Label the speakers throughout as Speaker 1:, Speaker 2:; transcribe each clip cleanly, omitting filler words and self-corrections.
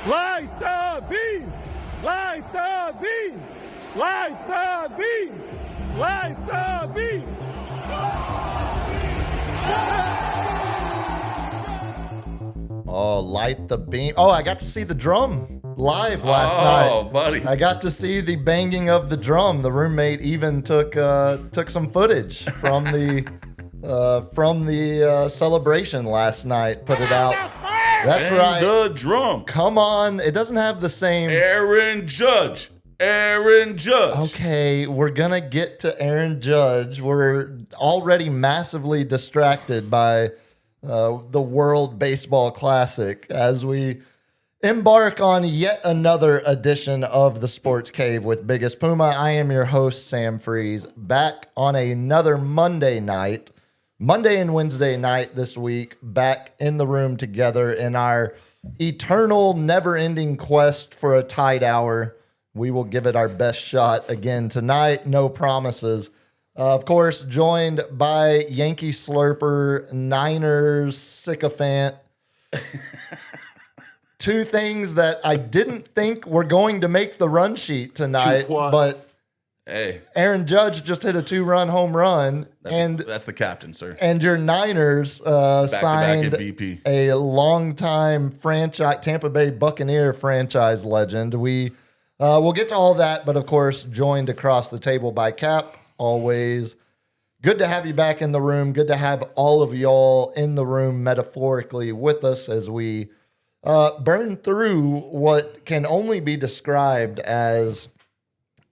Speaker 1: Light the beam! Light the beam! Light the beam! Light the beam!
Speaker 2: Oh, light the beam. Oh, I got to see the drum live last night.
Speaker 3: Oh, buddy.
Speaker 2: I got to see the banging of the drum. The roommate even took some footage from the celebration last night. Put it out. That's
Speaker 3: Bang
Speaker 2: right.
Speaker 3: the drum.
Speaker 2: Come on. It doesn't have the same.
Speaker 3: Aaron Judge.
Speaker 2: Okay, we're going to get to Aaron Judge. We're already massively distracted by the World Baseball Classic as we embark on yet another edition of the Sports Cave with Biggest Puma. I am your host, Sam Freeze, back on another Monday and Wednesday night this week, back in the room together in our eternal, never-ending quest for a tight hour. We will give it our best shot again tonight. No promises. Of course, joined by Yankee Slurper, Niners sycophant. Two things that I didn't think were going to make the run sheet tonight, but
Speaker 3: Hey,
Speaker 2: Aaron Judge just hit a 2-run home run, and
Speaker 3: that's the captain, sir.
Speaker 2: and your Niners
Speaker 3: Back-to-back
Speaker 2: signed
Speaker 3: MVP.
Speaker 2: a longtime Tampa Bay Buccaneer franchise legend. We'll get to all that, but of course, joined across the table by Cap. Always good to have you back in the room. Good to have all of y'all in the room metaphorically with us as we burn through what can only be described as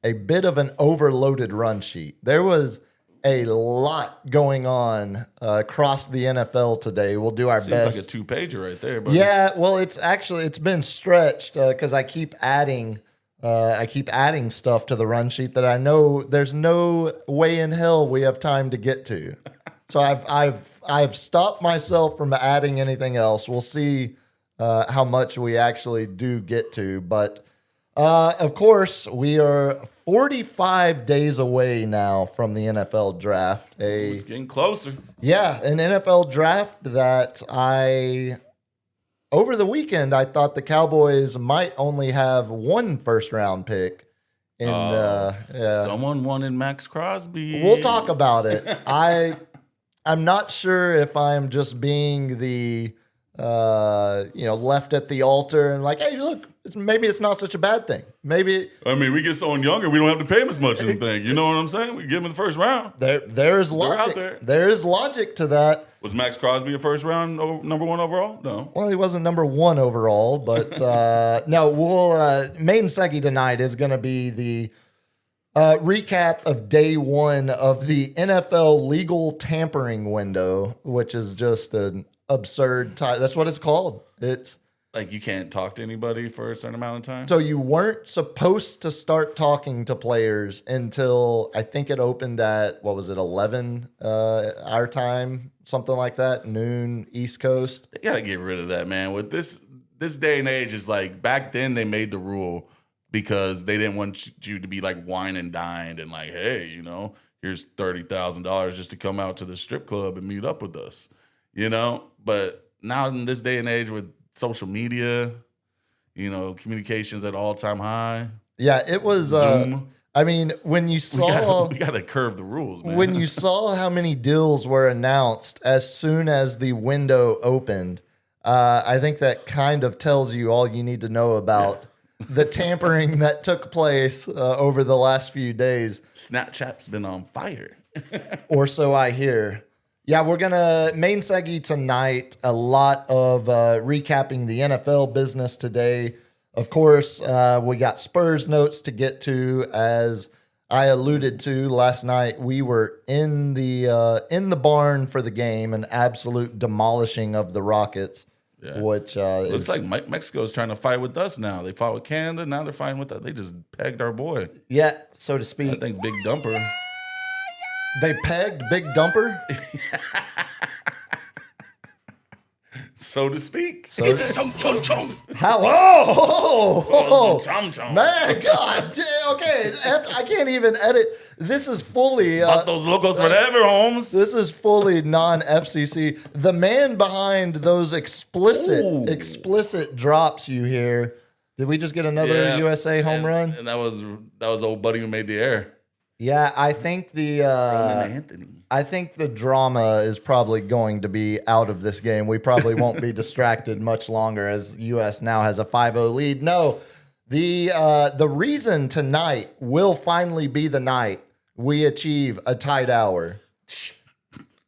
Speaker 2: a bit of an overloaded run sheet. There was a lot going on across the NFL today. We'll do our
Speaker 3: Seems
Speaker 2: best.
Speaker 3: like a 2-pager right there, buddy.
Speaker 2: Yeah, well, it's been stretched because I keep adding stuff to the run sheet that I know there's no way in hell we have time to get to. So I've stopped myself from adding anything else. We'll see how much we actually do get to, but of course we are 45 days away now from the NFL draft.
Speaker 3: It's getting closer.
Speaker 2: Yeah, an NFL draft that over the weekend, I thought the Cowboys might only have one first-round pick.
Speaker 3: Someone wanted Max Crosby.
Speaker 2: We'll talk about it. I'm not sure if I'm just being the left at the altar and like, hey, look, maybe it's not such a bad thing. Maybe
Speaker 3: we get someone younger, we don't have to pay him as much as you think. You know what I'm saying? We give him in the first round.
Speaker 2: there is logic.
Speaker 3: out there.
Speaker 2: There is logic to that.
Speaker 3: Was Max Crosby a first round number one overall? No.
Speaker 2: Well, he wasn't number one overall, but no. We'll main seggy tonight is going to be the recap of day one of the NFL legal tampering window, which is just an absurd time. That's what it's called. It's
Speaker 3: Like you can't talk to anybody for a certain amount of time?
Speaker 2: so you weren't supposed to start talking to players until I think it opened at 11 our time, something like that, noon East Coast.
Speaker 3: They gotta get rid of that, man. With this day and age, is like back then they made the rule because they didn't want you to be like wine and dined and like, hey, here's $30,000 just to come out to the strip club and meet up with us, But now in this day and age with social media, communications at all-time high.
Speaker 2: Yeah, it was.
Speaker 3: Zoom.
Speaker 2: When you saw
Speaker 3: we gotta curve the rules, man.
Speaker 2: when you saw how many deals were announced as soon as the window opened, I think that kind of tells you all you need to know about the tampering that took place over the last few days.
Speaker 3: Snapchat's been on fire.
Speaker 2: Or so I hear. Yeah, we're going to main seggy tonight. A lot of recapping the NFL business today. Of course, we got Spurs notes to get to. As I alluded to last night, we were in the barn for the game, an absolute demolishing of the Rockets.
Speaker 3: Yeah.
Speaker 2: Which
Speaker 3: looks like Mexico's trying to fight with us now. They fought with Canada, now they're fighting with us. They just pegged our boy.
Speaker 2: Yeah, so to speak.
Speaker 3: I think Big Dumper.
Speaker 2: They pegged Big Dumper?
Speaker 3: So to speak.
Speaker 2: How? Oh,
Speaker 3: Chom.
Speaker 2: man, God, okay. I can't even edit. This is fully.
Speaker 3: Got those locos forever, Holmes.
Speaker 2: This is fully non-FCC. The man behind those explicit drops you hear Did we just get another USA home run?
Speaker 3: And that was old buddy who made the air.
Speaker 2: Yeah, I think
Speaker 3: Roman Anthony.
Speaker 2: I think the drama is probably going to be out of this game. We probably won't be distracted much longer as U.S. now has a 5-0 lead. No, the reason tonight will finally be the night we achieve a tight hour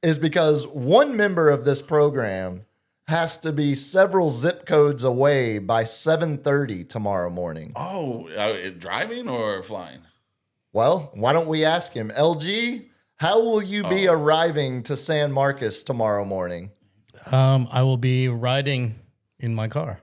Speaker 2: is because one member of this program has to be several zip codes away by 7:30 tomorrow morning.
Speaker 3: Oh, driving or flying?
Speaker 2: Well, why don't we ask him? LG, how will you be arriving to San Marcos tomorrow morning?
Speaker 4: I will be riding in my car.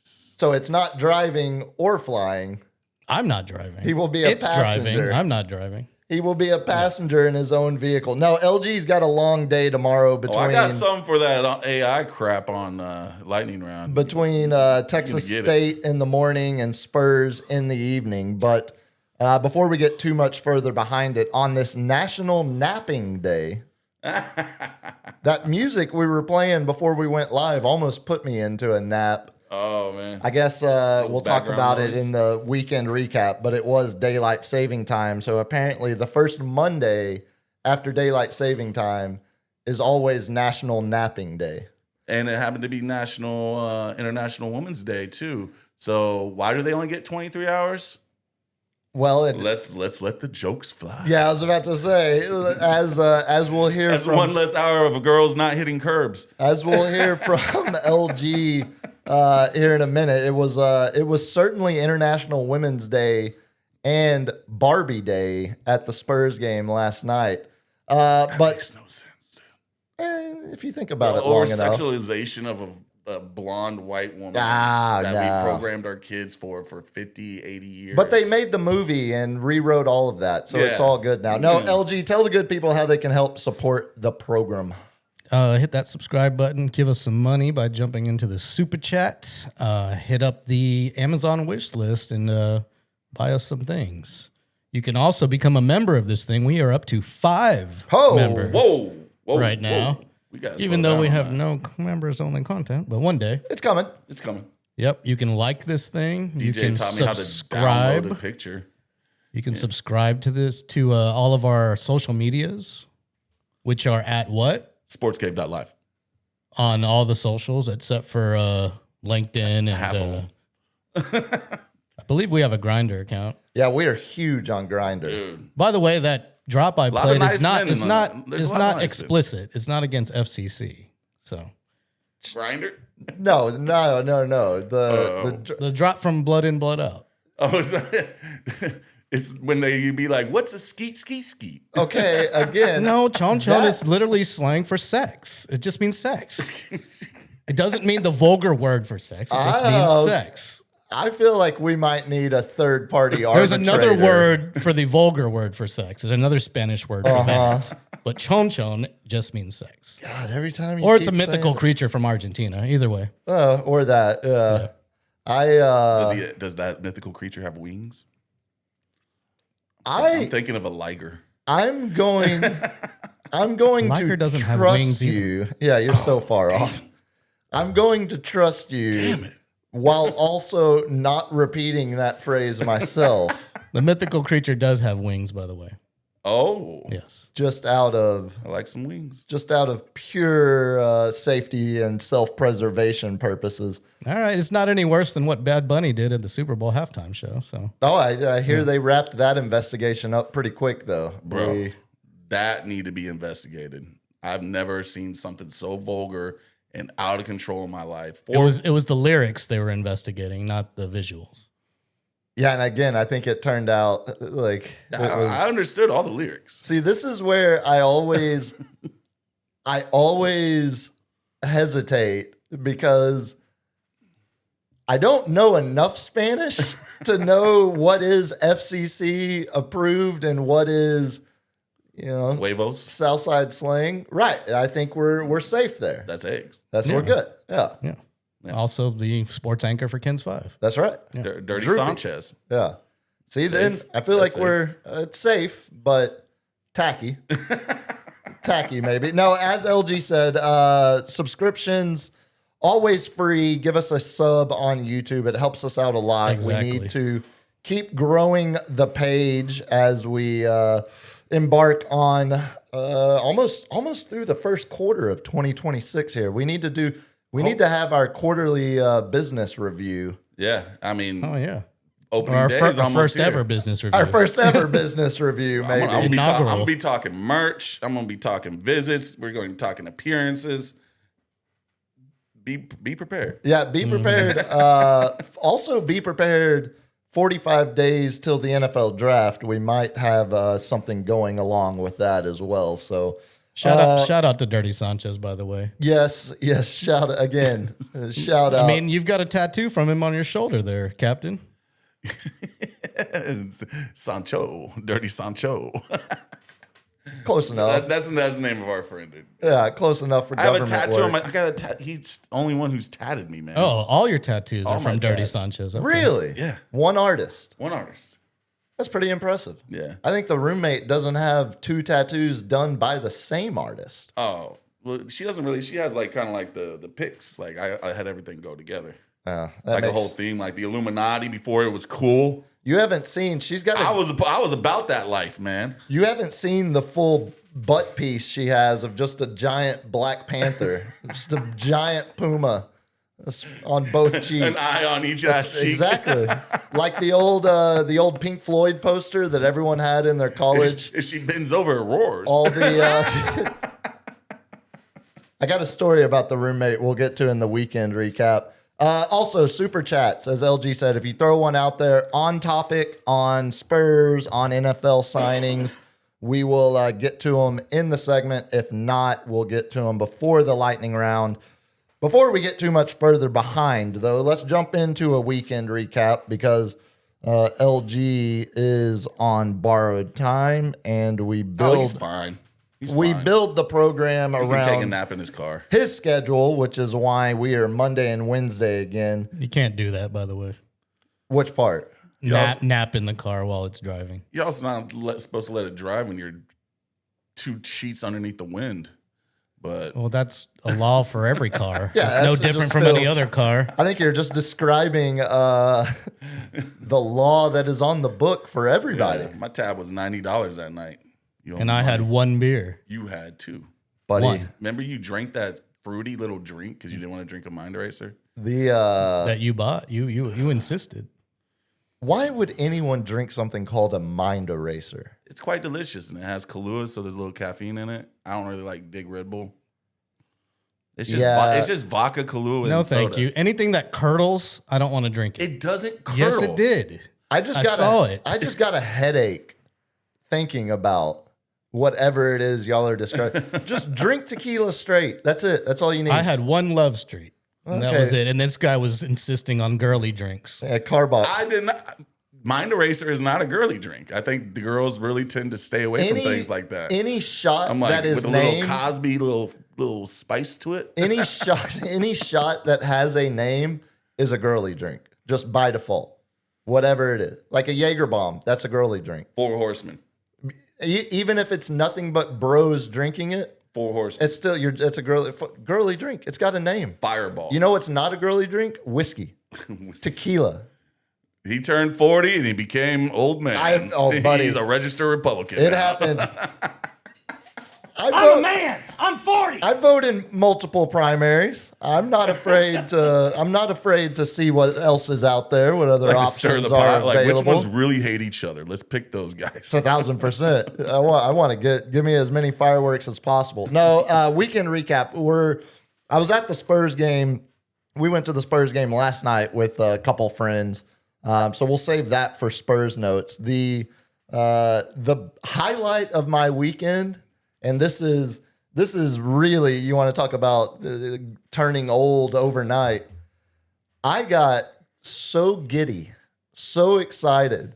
Speaker 2: So it's not driving or flying.
Speaker 4: I'm not driving.
Speaker 2: He will be a passenger.
Speaker 4: Driving. I'm not driving.
Speaker 2: He will be a passenger in his own vehicle. No, LG's got a long day tomorrow
Speaker 3: I got something for that AI crap on Lightning Round.
Speaker 2: between Texas State in the morning and Spurs in the evening. But before we get too much further behind it, on this National Napping Day, that music we were playing before we went live almost put me into a nap.
Speaker 3: Oh, man.
Speaker 2: I guess we'll talk about it
Speaker 3: noise.
Speaker 2: in the weekend recap, but it was daylight saving time. So apparently the first Monday after daylight saving time is always National Napping Day.
Speaker 3: And it happened to be International Women's Day, too. So why do they only get 23 hours?
Speaker 2: Well,
Speaker 3: Let's let the jokes fly.
Speaker 2: yeah, I was about to say, as we'll hear
Speaker 3: That's
Speaker 2: from
Speaker 3: one less hour of girls not hitting curbs.
Speaker 2: as we'll hear from LG here in a minute, it was certainly International Women's Day and Barbie Day at the Spurs game last night. But
Speaker 3: Makes no sense.
Speaker 2: if you think about it
Speaker 3: Or
Speaker 2: long enough,
Speaker 3: sexualization of a blonde white woman
Speaker 2: Ah,
Speaker 3: that
Speaker 2: no.
Speaker 3: we programmed our kids for 50, 80 years.
Speaker 2: but they made the movie and rewrote all of that, so it's
Speaker 3: Yeah.
Speaker 2: all good now. No, LG, tell the good people how they can help support the program.
Speaker 4: Hit that subscribe button. Give us some money by jumping into the super chat. Hit up the Amazon wish list and buy us some things. You can also become a member of this thing. We are up to 5
Speaker 2: Ho!
Speaker 4: members
Speaker 3: Whoa
Speaker 4: right now.
Speaker 3: whoa. We got
Speaker 4: Even though we have no members only content, but one day.
Speaker 2: It's coming.
Speaker 3: it's coming.
Speaker 4: Yep, you can like this thing. You
Speaker 3: DJ
Speaker 4: can
Speaker 3: taught me how to download a
Speaker 4: subscribe.
Speaker 3: picture.
Speaker 4: You can subscribe to this to all of our social medias, which are at what?
Speaker 3: Sportscape.live.
Speaker 4: On all the socials except for LinkedIn
Speaker 3: Half of
Speaker 4: and
Speaker 3: them.
Speaker 4: I believe we have a Grinder account.
Speaker 2: Yeah, we are huge on Grindr.
Speaker 3: Dude.
Speaker 4: By the way, that drop I
Speaker 3: of
Speaker 4: played
Speaker 3: nice
Speaker 4: is not
Speaker 3: men
Speaker 4: is
Speaker 3: in
Speaker 4: not
Speaker 3: there's
Speaker 4: is
Speaker 3: a lot of
Speaker 4: not
Speaker 3: nice men.
Speaker 4: explicit. It's not against FCC. So
Speaker 3: Grinder?
Speaker 2: No. The
Speaker 4: the drop from Blood In, Blood Out.
Speaker 3: Oh, it's when they be like, what's a skeet, skeet, skeet?
Speaker 2: okay, again.
Speaker 4: No, chon chon
Speaker 2: That-
Speaker 4: is literally slang for sex. It just means sex. It doesn't mean the vulgar word for sex. It just
Speaker 2: Oh.
Speaker 4: means sex.
Speaker 2: I feel like we might need a third party arbitrator.
Speaker 4: There's another word for the vulgar word for sex. It's another Spanish word for that. But chon chon just means sex.
Speaker 2: God, every time you
Speaker 4: Or it's a
Speaker 2: keep
Speaker 4: mythical
Speaker 2: saying
Speaker 4: creature from Argentina. Either way.
Speaker 2: it. Or that.
Speaker 3: Does that mythical creature have wings?
Speaker 2: I'm
Speaker 3: thinking of a liger.
Speaker 2: I'm going to
Speaker 4: Liger doesn't have
Speaker 2: trust
Speaker 4: wings either.
Speaker 2: you. Yeah, you're so far off. I'm going to trust you.
Speaker 3: Damn it.
Speaker 2: While also not repeating that phrase myself,
Speaker 4: The mythical creature does have wings, by the way.
Speaker 3: Oh,
Speaker 4: Yes.
Speaker 2: just out of
Speaker 3: I like some wings.
Speaker 2: pure safety and self-preservation purposes.
Speaker 4: All right. It's not any worse than what Bad Bunny did at the Super Bowl halftime show. So
Speaker 2: Oh, I hear they wrapped that investigation up pretty quick, though.
Speaker 3: Bro, that need to be investigated. I've never seen something so vulgar and out of control in my life.
Speaker 4: it was the lyrics they were investigating, not the visuals.
Speaker 2: Yeah, and again, I think it turned out like it was.
Speaker 3: I understood all the lyrics.
Speaker 2: See, this is where I always hesitate because I don't know enough Spanish to know what is FCC approved and what is,
Speaker 3: Huevos,
Speaker 2: Southside slang. Right. I think we're safe there.
Speaker 3: that's eggs.
Speaker 2: We're good. Yeah.
Speaker 4: Yeah. Also, the sports anchor for Ken's Five.
Speaker 2: That's right.
Speaker 3: Dirty
Speaker 2: Droopy.
Speaker 3: Sanchez.
Speaker 2: Yeah. See,
Speaker 3: Safe.
Speaker 2: then I feel like
Speaker 3: That's
Speaker 2: it's safe, but tacky. Tacky, maybe. No, as LG said, subscriptions always free. Give us a sub on YouTube. It helps us out a lot.
Speaker 4: Exactly.
Speaker 2: We need to keep growing the page as we embark on almost through the first quarter of 2026 here. We need to have our quarterly business review.
Speaker 3: Yeah, I mean,
Speaker 4: Oh yeah.
Speaker 3: opening
Speaker 4: Our
Speaker 3: day
Speaker 4: fir-
Speaker 3: is
Speaker 4: our
Speaker 3: almost
Speaker 4: first
Speaker 3: here.
Speaker 4: ever business review.
Speaker 2: Our first ever business review, maybe.
Speaker 3: I'm
Speaker 4: Inaugural.
Speaker 3: gonna be talking merch. I'm gonna be talking visits. We're going to be talking appearances. Be prepared.
Speaker 2: Yeah, be prepared. Also, be prepared. 45 days till the NFL draft. We might have something going along with that as well. So,
Speaker 4: Shout out to Dirty Sanchez, by the way.
Speaker 2: yes. Shout again. Shout out.
Speaker 4: I mean, you've got a tattoo from him on your shoulder there, Captain.
Speaker 3: Sancho, Dirty Sancho.
Speaker 2: close enough.
Speaker 3: That's the name of our friend, dude.
Speaker 2: Yeah, close enough for
Speaker 3: I have a
Speaker 2: government
Speaker 3: tattoo on
Speaker 2: work.
Speaker 3: my. I got a tattoo. He's the only one who's tatted me, man.
Speaker 4: Oh, all your tattoos
Speaker 3: All
Speaker 4: are
Speaker 3: my
Speaker 4: from Dirty
Speaker 3: tats.
Speaker 4: Sanchez. Okay.
Speaker 2: Really?
Speaker 3: Yeah.
Speaker 2: One artist.
Speaker 3: One artist.
Speaker 2: That's pretty impressive.
Speaker 3: Yeah.
Speaker 2: I think the roommate doesn't have 2 tattoos done by the same artist.
Speaker 3: Oh well, she doesn't really. She has like kind of like the pics. Like I had everything go together.
Speaker 2: That
Speaker 3: Like a
Speaker 2: makes-
Speaker 3: whole theme, like the Illuminati before it was cool.
Speaker 2: You haven't seen. She's got.
Speaker 3: I was about that life, man.
Speaker 2: You haven't seen the full butt piece she has of just a giant Black Panther, just a giant puma on both cheeks.
Speaker 3: An eye on each ass cheek.
Speaker 2: Exactly, like the old Pink Floyd poster that everyone had in their college.
Speaker 3: If she bends over, it roars.
Speaker 2: All the. I got a story about the roommate we'll get to in the weekend recap. Also, super chats, as LG said, if you throw one out there on topic, on Spurs, on NFL signings, we will get to them in the segment. If not, we'll get to them before the lightning round. Before we get too much further behind, though, let's jump into a weekend recap because LG is on borrowed time and we
Speaker 3: Oh,
Speaker 2: build
Speaker 3: he's fine. He's
Speaker 2: we
Speaker 3: fine.
Speaker 2: build the program
Speaker 3: He can take a
Speaker 2: around
Speaker 3: nap in his car.
Speaker 2: his schedule, which is why we are Monday and Wednesday again.
Speaker 4: You can't do that, by the way.
Speaker 2: Which part?
Speaker 4: Nap in the car while it's driving.
Speaker 3: You're also not supposed to let it drive when you're 2 sheets underneath the wind. But
Speaker 4: Well, that's a law for every car.
Speaker 2: Yeah,
Speaker 4: it's no
Speaker 2: that's- it
Speaker 4: different
Speaker 2: just
Speaker 4: from any
Speaker 2: feels-
Speaker 4: other car.
Speaker 2: I think you're just describing the law that is on the book for everybody,
Speaker 3: my tab was $90 that night. You owe
Speaker 4: And
Speaker 3: me
Speaker 4: I had
Speaker 3: money.
Speaker 4: one beer.
Speaker 3: You had 2.
Speaker 2: buddy.
Speaker 4: One.
Speaker 3: Remember you drank that fruity little drink because you didn't want to drink a Mind Eraser?
Speaker 2: The
Speaker 4: That you bought. You insisted.
Speaker 2: why would anyone drink something called a mind eraser?
Speaker 3: It's quite delicious and it has Kahlua, so there's a little caffeine in it. I don't really like Dig Red Bull. It's just
Speaker 2: Yeah.
Speaker 3: it's just vodka, Kahlua, and
Speaker 4: No, thank
Speaker 3: soda.
Speaker 4: you. Anything that curdles, I don't want to drink it.
Speaker 3: It doesn't curl.
Speaker 4: Yes, it did.
Speaker 2: I just
Speaker 4: I
Speaker 2: got
Speaker 4: saw it.
Speaker 2: I just got a headache thinking about whatever it is y'all are describing. Just drink tequila straight. That's it. That's all you need.
Speaker 4: I had one Love Street. And that
Speaker 2: Okay.
Speaker 4: was it. And this guy was insisting on girly drinks.
Speaker 2: Yeah, Carbox.
Speaker 3: I did not. Mind Eraser is not a girly drink. I think the girls really tend to stay away from things like that.
Speaker 2: Any shot
Speaker 3: I'm like
Speaker 2: that is
Speaker 3: with a
Speaker 2: named,
Speaker 3: little Cosby, little spice to it.
Speaker 2: any shot that has a name is a girly drink, just by default. Whatever it is, like a Jaeger bomb, that's a girly drink.
Speaker 3: 4 Horsemen.
Speaker 2: Even if it's nothing but bros drinking it,
Speaker 3: 4 Horsemen.
Speaker 2: it's still it's a girly drink. It's got a name.
Speaker 3: Fireball.
Speaker 2: You know what's not a girly drink? Whiskey, tequila.
Speaker 3: He turned 40 and he became old man.
Speaker 2: Buddy.
Speaker 3: He's a registered Republican.
Speaker 2: It
Speaker 3: now.
Speaker 2: happened.
Speaker 5: I'm a man. I'm 40.
Speaker 2: I vote in multiple primaries. I'm not afraid to see what else is out there, what other
Speaker 3: Like to
Speaker 2: options
Speaker 3: stir the
Speaker 2: are
Speaker 3: pot. Like which
Speaker 2: available.
Speaker 3: ones really hate each other? Let's pick those guys.
Speaker 2: 1,000%. I want to give me as many fireworks as possible. No, weekend recap. I was at the Spurs game. We went to the Spurs game last night with a couple friends. So we'll save that for Spurs notes. The highlight of my weekend, and this is really, you want to talk about turning old overnight. I got so giddy, so excited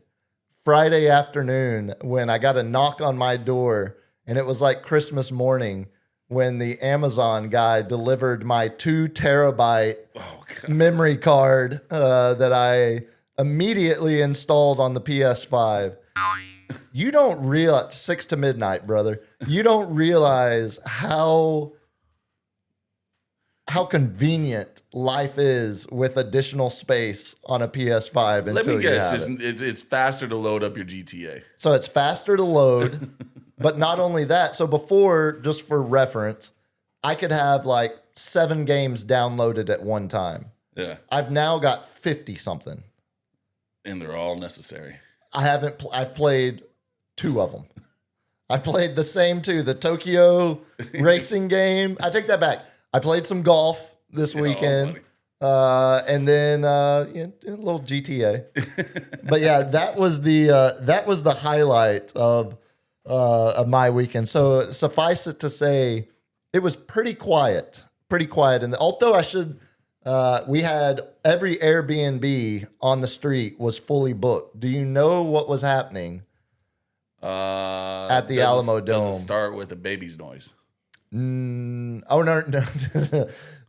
Speaker 2: Friday afternoon when I got a knock on my door, and it was like Christmas morning when the Amazon guy delivered my 2 terabyte memory card that I immediately installed on the PS5. You don't realize 6 to midnight, brother. You don't realize how how convenient life is with additional space on a PS5
Speaker 3: Let
Speaker 2: until
Speaker 3: me
Speaker 2: you
Speaker 3: guess,
Speaker 2: have
Speaker 3: just,
Speaker 2: it.
Speaker 3: it's faster to load up your GTA.
Speaker 2: So it's faster to load, but not only that. So before, just for reference, I could have like 7 games downloaded at one time.
Speaker 3: Yeah,
Speaker 2: I've now got 50 something.
Speaker 3: and they're all necessary.
Speaker 2: I've played 2 of them. I played the same 2, the Tokyo racing game. I take that back. I played some golf this weekend. And then a little GTA. But yeah, that was the highlight of my weekend. So suffice it to say, it was pretty quiet. And although we had every Airbnb on the street was fully booked. Do you know what was happening at the Alamo Dome?
Speaker 3: Does it start with a baby's noise?
Speaker 2: Oh no.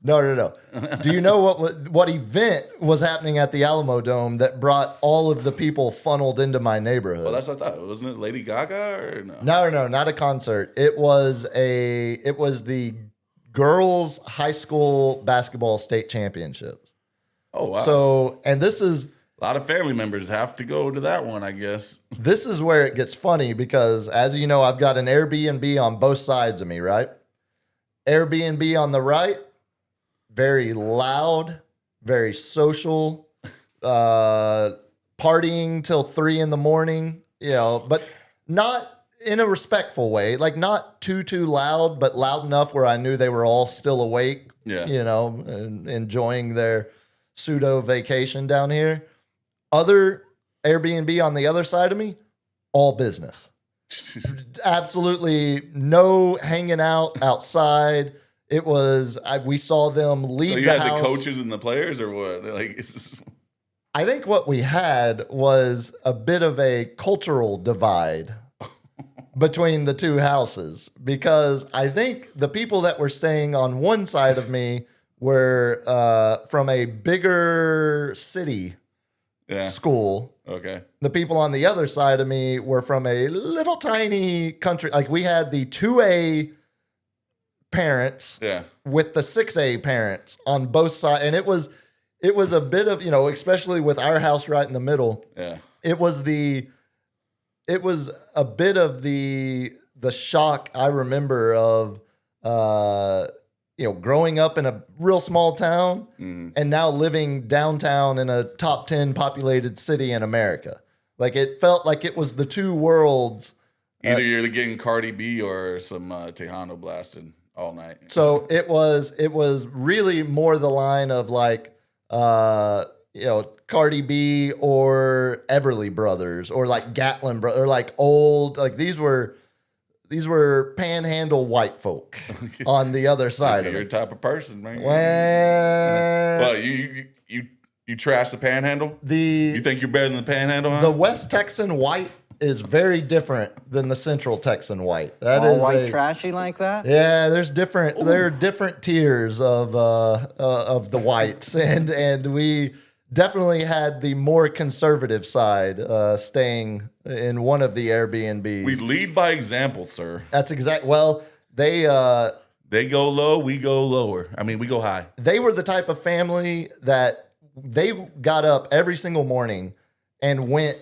Speaker 2: No. Do you know what event was happening at the Alamo Dome that brought all of the people funneled into my neighborhood?
Speaker 3: Well, that's what I thought. Wasn't it Lady Gaga or no?
Speaker 2: No, not a concert. It was the girls' high school basketball state championships.
Speaker 3: Oh wow!
Speaker 2: So, and this is
Speaker 3: a lot of family members have to go to that one, I guess.
Speaker 2: this is where it gets funny because, as you know, I've got an Airbnb on both sides of me, right? Airbnb on the right, very loud, very social, partying till 3 a.m, but not in a respectful way, like not too loud, but loud enough where I knew they were all still awake, and enjoying their pseudo vacation down here. Other Airbnb on the other side of me, all business. Absolutely no hanging out outside. It was, we saw them leave
Speaker 3: So you
Speaker 2: the
Speaker 3: had
Speaker 2: house.
Speaker 3: the coaches and the players, or what? Like,
Speaker 2: I think what we had was a bit of a cultural divide between the two houses, because I think the people that were staying on one side of me were from a bigger city school.
Speaker 3: Okay.
Speaker 2: The people on the other side of me were from a little tiny country. Like, we had the 2A parents with the 6A parents on both sides. And it was a bit of, especially with our house right in the middle.
Speaker 3: Yeah.
Speaker 2: It was a bit of the shock I remember of, growing up in a real small town and now living downtown in a top 10 populated city in America. Like, it felt like it was the two worlds.
Speaker 3: Either you're getting Cardi B or some Tejano blasted all night.
Speaker 2: So it was really more the line of like, Cardi B or Everly Brothers or like Gatlin Brothers or like old, like these were panhandle white folk on the other side of
Speaker 3: You're
Speaker 2: it.
Speaker 3: the type of person, man.
Speaker 2: Well,
Speaker 3: you trash the panhandle?
Speaker 2: the
Speaker 3: You think you're better than the panhandle, huh?
Speaker 2: the West Texan white is very different than the Central Texan white. That
Speaker 5: All
Speaker 2: is
Speaker 5: white trashy like that?
Speaker 2: Yeah, there are different tiers of the whites, and we definitely had the more conservative side staying in one of the Airbnbs.
Speaker 3: We lead by example, sir.
Speaker 2: That's exact. Well, they
Speaker 3: go low, we go lower. I mean, we go high.
Speaker 2: they were the type of family that they got up every single morning and went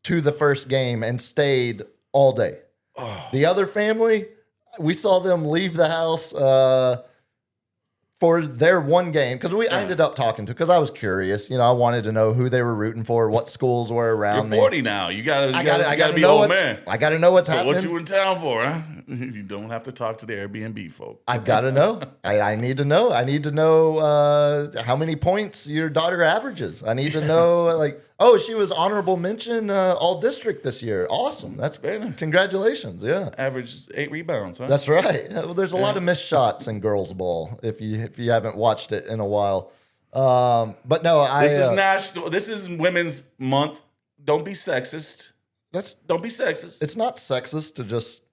Speaker 2: to the first game and stayed all day. The other family, we saw them leave the house for their one game because I ended up talking to, because I was curious. I wanted to know who they were rooting for, what schools were around.
Speaker 3: You're 40 now. You gotta be
Speaker 2: know
Speaker 3: old man.
Speaker 2: I gotta know what's
Speaker 3: So
Speaker 2: happening.
Speaker 3: what you in town for, huh? You don't have to talk to the Airbnb folk.
Speaker 2: I've got to know. I need to know. I need to know how many points your daughter averages. I need to know, she was honorable mention all district this year. Awesome. That's
Speaker 3: Great.
Speaker 2: Congratulations. Yeah.
Speaker 3: Average 8 rebounds, huh?
Speaker 2: That's right. Well, there's a lot of missed shots in girls ball if you haven't watched it in a while. But no,
Speaker 3: This is Women's Month. Don't be sexist. Don't be sexist.
Speaker 2: It's not sexist to just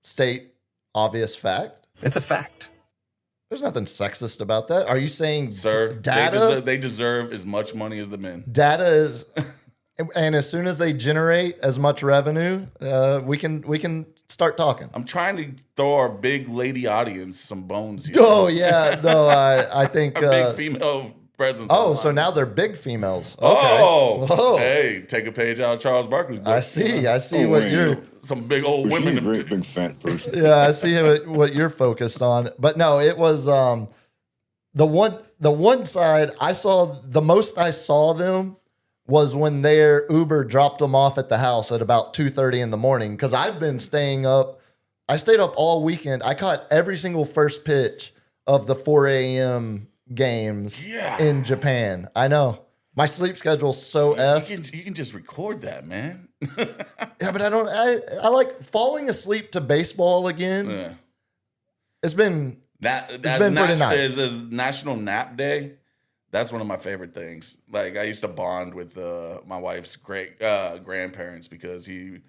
Speaker 2: state obvious fact.
Speaker 6: It's a fact.
Speaker 2: There's nothing sexist about that. Are you saying
Speaker 3: Sir,
Speaker 2: data?
Speaker 3: they deserve as much money as the men.
Speaker 2: Data is, and as soon as they generate as much revenue, we can start talking.
Speaker 3: I'm trying to throw our big lady audience some bones here.
Speaker 2: Oh yeah, no, I think.
Speaker 3: Our big female presence.
Speaker 2: Oh, so now they're big females. Okay.
Speaker 3: Oh,
Speaker 2: Whoa.
Speaker 3: hey, take a page out of Charles Barkley's book.
Speaker 2: I see
Speaker 5: Oh,
Speaker 2: what
Speaker 5: wait.
Speaker 2: you're.
Speaker 3: Some big old
Speaker 5: Which
Speaker 3: women.
Speaker 5: means big fat person.
Speaker 2: Yeah, I see what you're focused on. But no, it was the one side I saw. The most I saw them was when their Uber dropped them off at the house at about 2:30 in the morning. Because I've been staying up. I stayed up all weekend. I caught every single first pitch of the 4 a.m. games in Japan. I know. My sleep schedule's so F.
Speaker 3: You can just record that, man.
Speaker 2: Yeah, but I like falling asleep to baseball again.
Speaker 3: Yeah.
Speaker 2: It's been
Speaker 3: It's
Speaker 2: been pretty nice.
Speaker 3: Is National Nap Day. That's one of my favorite things. Like I used to bond with my wife's great grandparents because he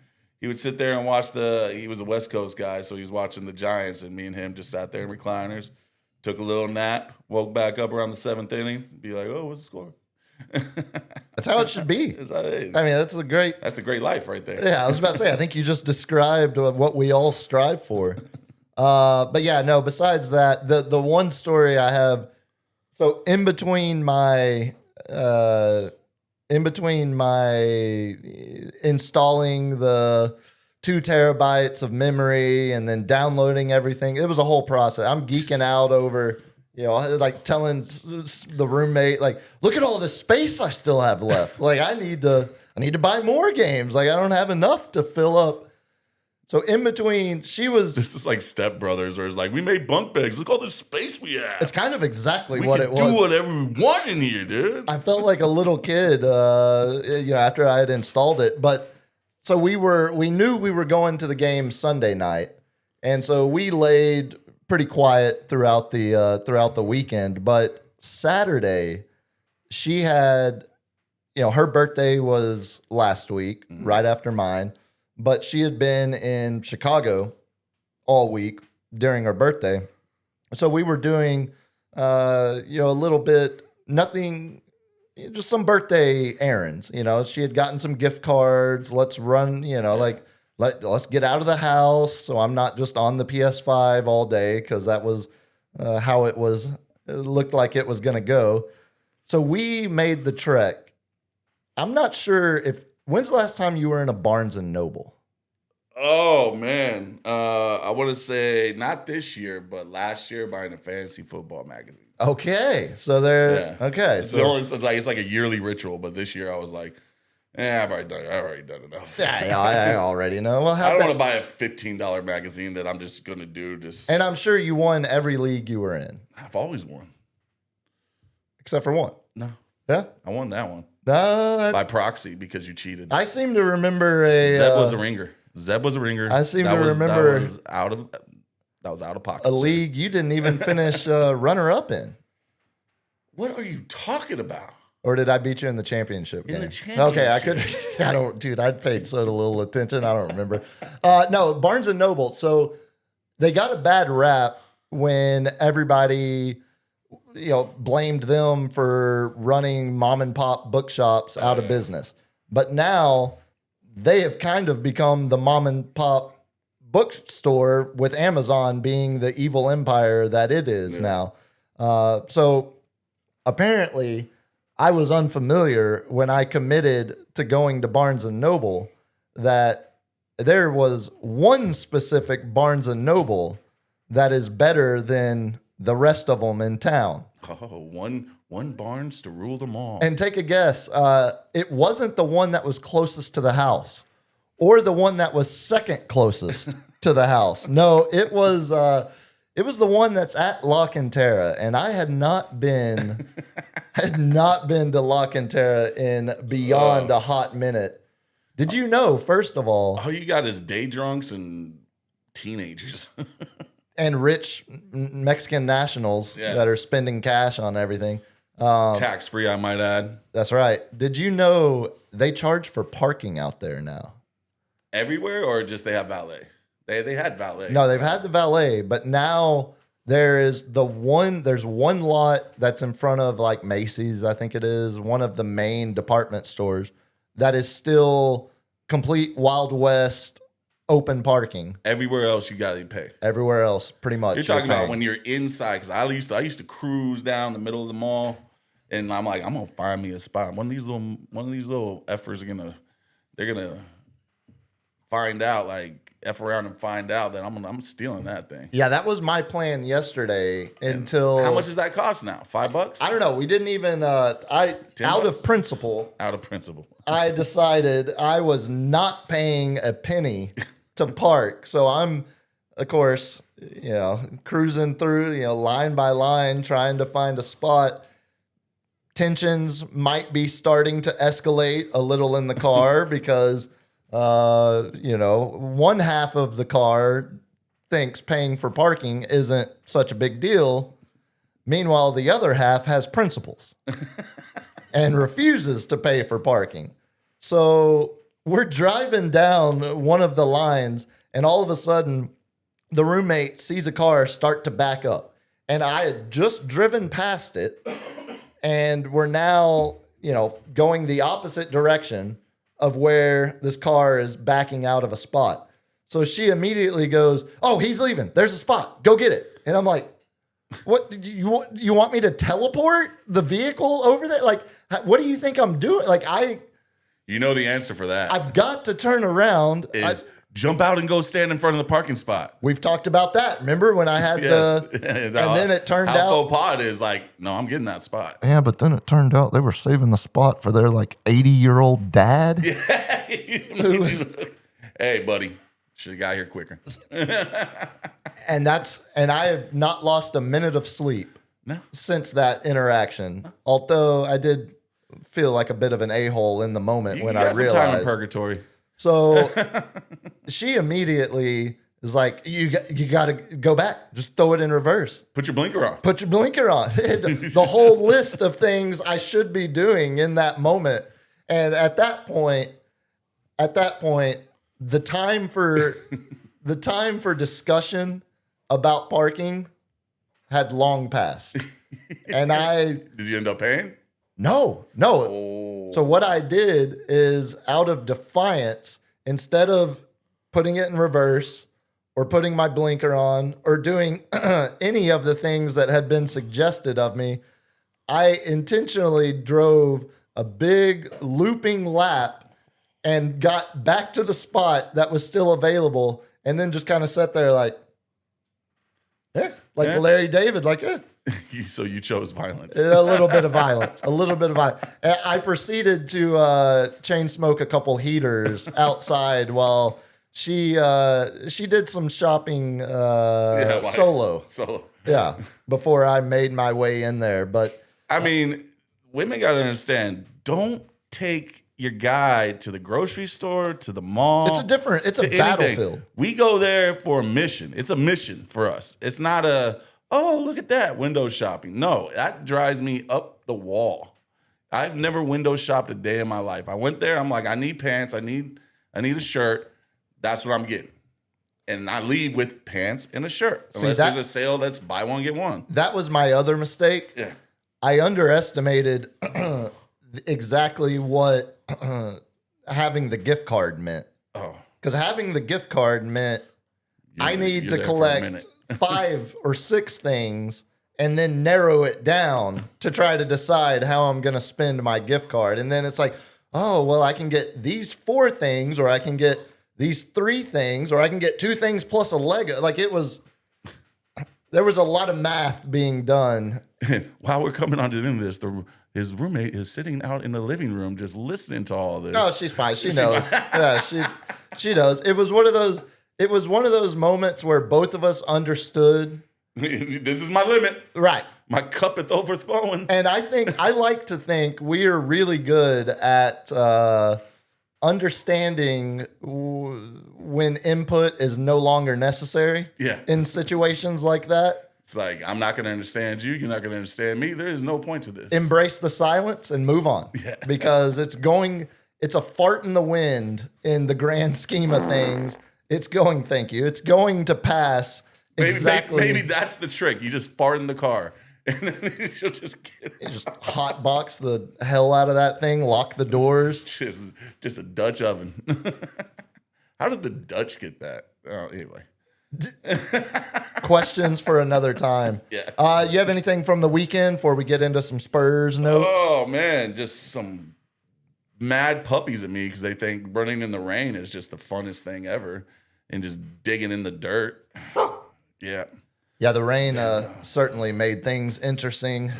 Speaker 3: would sit there and watch he was a West Coast guy, so he was watching the Giants, and me and him just sat there in recliners, took a little nap, woke back up around the 7th inning, be like, oh, what's the score?
Speaker 2: That's how it should be.
Speaker 3: It's like, hey,
Speaker 2: I mean, that's the great
Speaker 3: life right there.
Speaker 2: Yeah, I was about to say, I think you just described what we all strive for. But yeah, no, besides that, the one story I have, so in between my installing the 2 terabytes of memory and then downloading everything, it was a whole process. I'm geeking out over, like telling the roommate, like, look at all this space I still have left. Like I need to buy more games. Like I don't have enough to fill up. So in between,
Speaker 3: This is like Step Brothers, where it's like, we made bunk beds. Look all the space we have.
Speaker 2: It's kind of exactly
Speaker 3: we
Speaker 2: what
Speaker 3: can
Speaker 2: it was.
Speaker 3: do whatever we want in here, dude.
Speaker 2: I felt like a little kid, after I had installed it. But so we knew we were going to the game Sunday night, and so we laid pretty quiet throughout the weekend. But Saturday, she had, her birthday was last week, right after mine. But she had been in Chicago all week during her birthday. So we were doing, a little bit, nothing, just some birthday errands. She had gotten some gift cards. Let's run, let's get out of the house. So I'm not just on the PS5 all day, because that was how it looked like it was going to go. So we made the trek. I'm not sure when's the last time you were in a Barnes & Noble?
Speaker 3: Oh, man. I want to say not this year, but last year buying a fantasy football magazine.
Speaker 2: Okay. So okay.
Speaker 3: It's like a yearly ritual, but this year I was like, I've already done enough.
Speaker 2: Yeah, I already know. Well,
Speaker 3: I don't want to buy a $15 magazine that I'm just going to do.
Speaker 2: And I'm sure you won every league you were in.
Speaker 3: I've always won.
Speaker 2: Except for one.
Speaker 3: No.
Speaker 2: Yeah?
Speaker 3: I won that one.
Speaker 2: No.
Speaker 3: By proxy, because you cheated.
Speaker 2: I seem to remember
Speaker 3: Zeb was a ringer.
Speaker 2: I seem to remember
Speaker 3: that was out of pocket.
Speaker 2: A league you didn't even finish runner-up in.
Speaker 3: What are you talking about?
Speaker 2: Or did I beat you in the championship game?
Speaker 3: In the championship.
Speaker 2: Okay, I paid so little attention. I don't remember. No, Barnes & Noble. So they got a bad rap when everybody, blamed them for running mom and pop bookshops out of business. But now they have kind of become the mom and pop bookstore, with Amazon being the evil empire that it is now. So apparently I was unfamiliar when I committed to going to Barnes & Noble that there was one specific Barnes & Noble that is better than the rest of them in town.
Speaker 3: Oh, one Barnes to rule them all.
Speaker 2: And take a guess. It wasn't the one that was closest to the house or the one that was second closest to the house. No, it was the one that's at La Cantera, and I had not been to La Cantera in beyond a hot minute. Did you know, first of all?
Speaker 3: All you got is day drunks and teenagers.
Speaker 2: And rich Mexican nationals that are spending cash on everything.
Speaker 3: Tax free, I might add.
Speaker 2: That's right. Did you know they charge for parking out there now?
Speaker 3: Everywhere, or just they have valet? They had valet.
Speaker 2: No, they've had the valet, but now there's one lot that's in front of like Macy's, I think it is, one of the main department stores that is still complete Wild West open parking.
Speaker 3: Everywhere else, you got to pay.
Speaker 2: Everywhere else, pretty much.
Speaker 3: You're talking about
Speaker 2: paying.
Speaker 3: when you're inside, because I used to cruise down the middle of the mall, and I'm like, I'm gonna find me a spot. One of these little effers they're gonna find out, like F around and find out that I'm stealing that thing.
Speaker 2: Yeah, that was my plan yesterday until.
Speaker 3: How much does that cost now? $5?
Speaker 2: I don't know. We didn't even. Out of principle,
Speaker 3: Out of principle.
Speaker 2: I decided I was not paying a penny to park. So I'm, of course, cruising through, line by line, trying to find a spot. Tensions might be starting to escalate a little in the car because, one half of the car thinks paying for parking isn't such a big deal. Meanwhile, the other half has principles and refuses to pay for parking. So we're driving down one of the lines, and all of a sudden, the roommate sees a car start to back up. And I had just driven past it, and we're now, going the opposite direction of where this car is backing out of a spot. So she immediately goes, "Oh, he's leaving. There's a spot. Go get it." And I'm like, "What? You want me to teleport the vehicle over there? Like, what do you think I'm doing? Like,
Speaker 3: You know the answer for that
Speaker 2: I've got to turn around."
Speaker 3: is jump out and go stand in front of the parking spot.
Speaker 2: We've talked about that. Remember when I had and then it turned out.
Speaker 3: Alpha Pod is like, no, I'm getting that spot.
Speaker 2: Yeah, but then it turned out they were saving the spot for their 80-year-old dad.
Speaker 3: Hey, buddy, should have got here quicker.
Speaker 2: And I have not lost a minute of sleep
Speaker 3: No.
Speaker 2: since that interaction. Although I did feel like a bit of an a-hole in the moment when I
Speaker 3: got some time in
Speaker 2: realized.
Speaker 3: purgatory.
Speaker 2: So she immediately is like, you got to go back. Just throw it in reverse.
Speaker 3: Put your blinker on.
Speaker 2: Put your blinker on. The whole list of things I should be doing in that moment. And at that point, the time for discussion about parking had long passed. And
Speaker 3: Did you end up paying?
Speaker 2: no.
Speaker 3: Oh.
Speaker 2: So what I did is, out of defiance, instead of putting it in reverse or putting my blinker on or doing any of the things that had been suggested of me, I intentionally drove a big looping lap and got back to the spot that was still available, and then just kind of sat there like
Speaker 3: Yeah.
Speaker 2: Larry David, like, eh.
Speaker 3: So you chose violence.
Speaker 2: A little bit of violence. And I proceeded to chain smoke a couple heaters outside while she did some shopping solo.
Speaker 3: Solo.
Speaker 2: Yeah, before I made my way in there. But
Speaker 3: I mean, women got to understand, don't take your guy to the grocery store, to the mall.
Speaker 2: it's a
Speaker 3: to
Speaker 2: battlefield.
Speaker 3: anything. We go there for a mission. It's a mission for us. It's not oh, look at that, window shopping. No, that drives me up the wall. I've never window shopped a day in my life. I went there, I'm like, I need pants, I need a shirt. That's what I'm getting. And I leave with pants and a shirt. Unless there's a sale that's buy one, get one.
Speaker 2: That was my other mistake.
Speaker 3: Yeah.
Speaker 2: I underestimated exactly what having the gift card meant.
Speaker 3: Oh.
Speaker 2: Because having the gift card meant I need
Speaker 3: you're
Speaker 2: to
Speaker 3: there for a
Speaker 2: collect
Speaker 3: minute.
Speaker 2: 5 or 6 things and then narrow it down to try to decide how I'm going to spend my gift card. And then it's like, oh, well, I can get these 4 things, or I can get these 3 things, or I can get 2 things plus a Lego. Like, there was a lot of math being done.
Speaker 3: While we're coming on to the end of this, his roommate is sitting out in the living room just listening to all this.
Speaker 2: No, she's fine. She knows. Yeah, she knows. It was one of those moments where both of us understood.
Speaker 3: This is my limit.
Speaker 2: Right.
Speaker 3: My cup is overflowing.
Speaker 2: And I like to think we are really good at understanding when input is no longer necessary.
Speaker 3: Yeah.
Speaker 2: In situations like that.
Speaker 3: It's like, I'm not going to understand you. You're not going to understand me. There is no point to this.
Speaker 2: Embrace the silence and move on.
Speaker 3: Yeah.
Speaker 2: Because it's a fart in the wind in the grand scheme of things. It's going to pass exactly.
Speaker 3: Maybe that's the trick. You just fart in the car. And then she'll just get
Speaker 2: You just hotbox the hell out of that thing, lock the doors.
Speaker 3: just a Dutch oven. How did the Dutch get that? Oh, anyway.
Speaker 2: Questions for another time.
Speaker 3: Yeah.
Speaker 2: You have anything from the weekend before we get into some Spurs notes?
Speaker 3: Oh man, just some mad puppies at me because they think running in the rain is just the funnest thing ever, and just digging in the dirt. Yeah.
Speaker 2: Yeah, the rain certainly made things interesting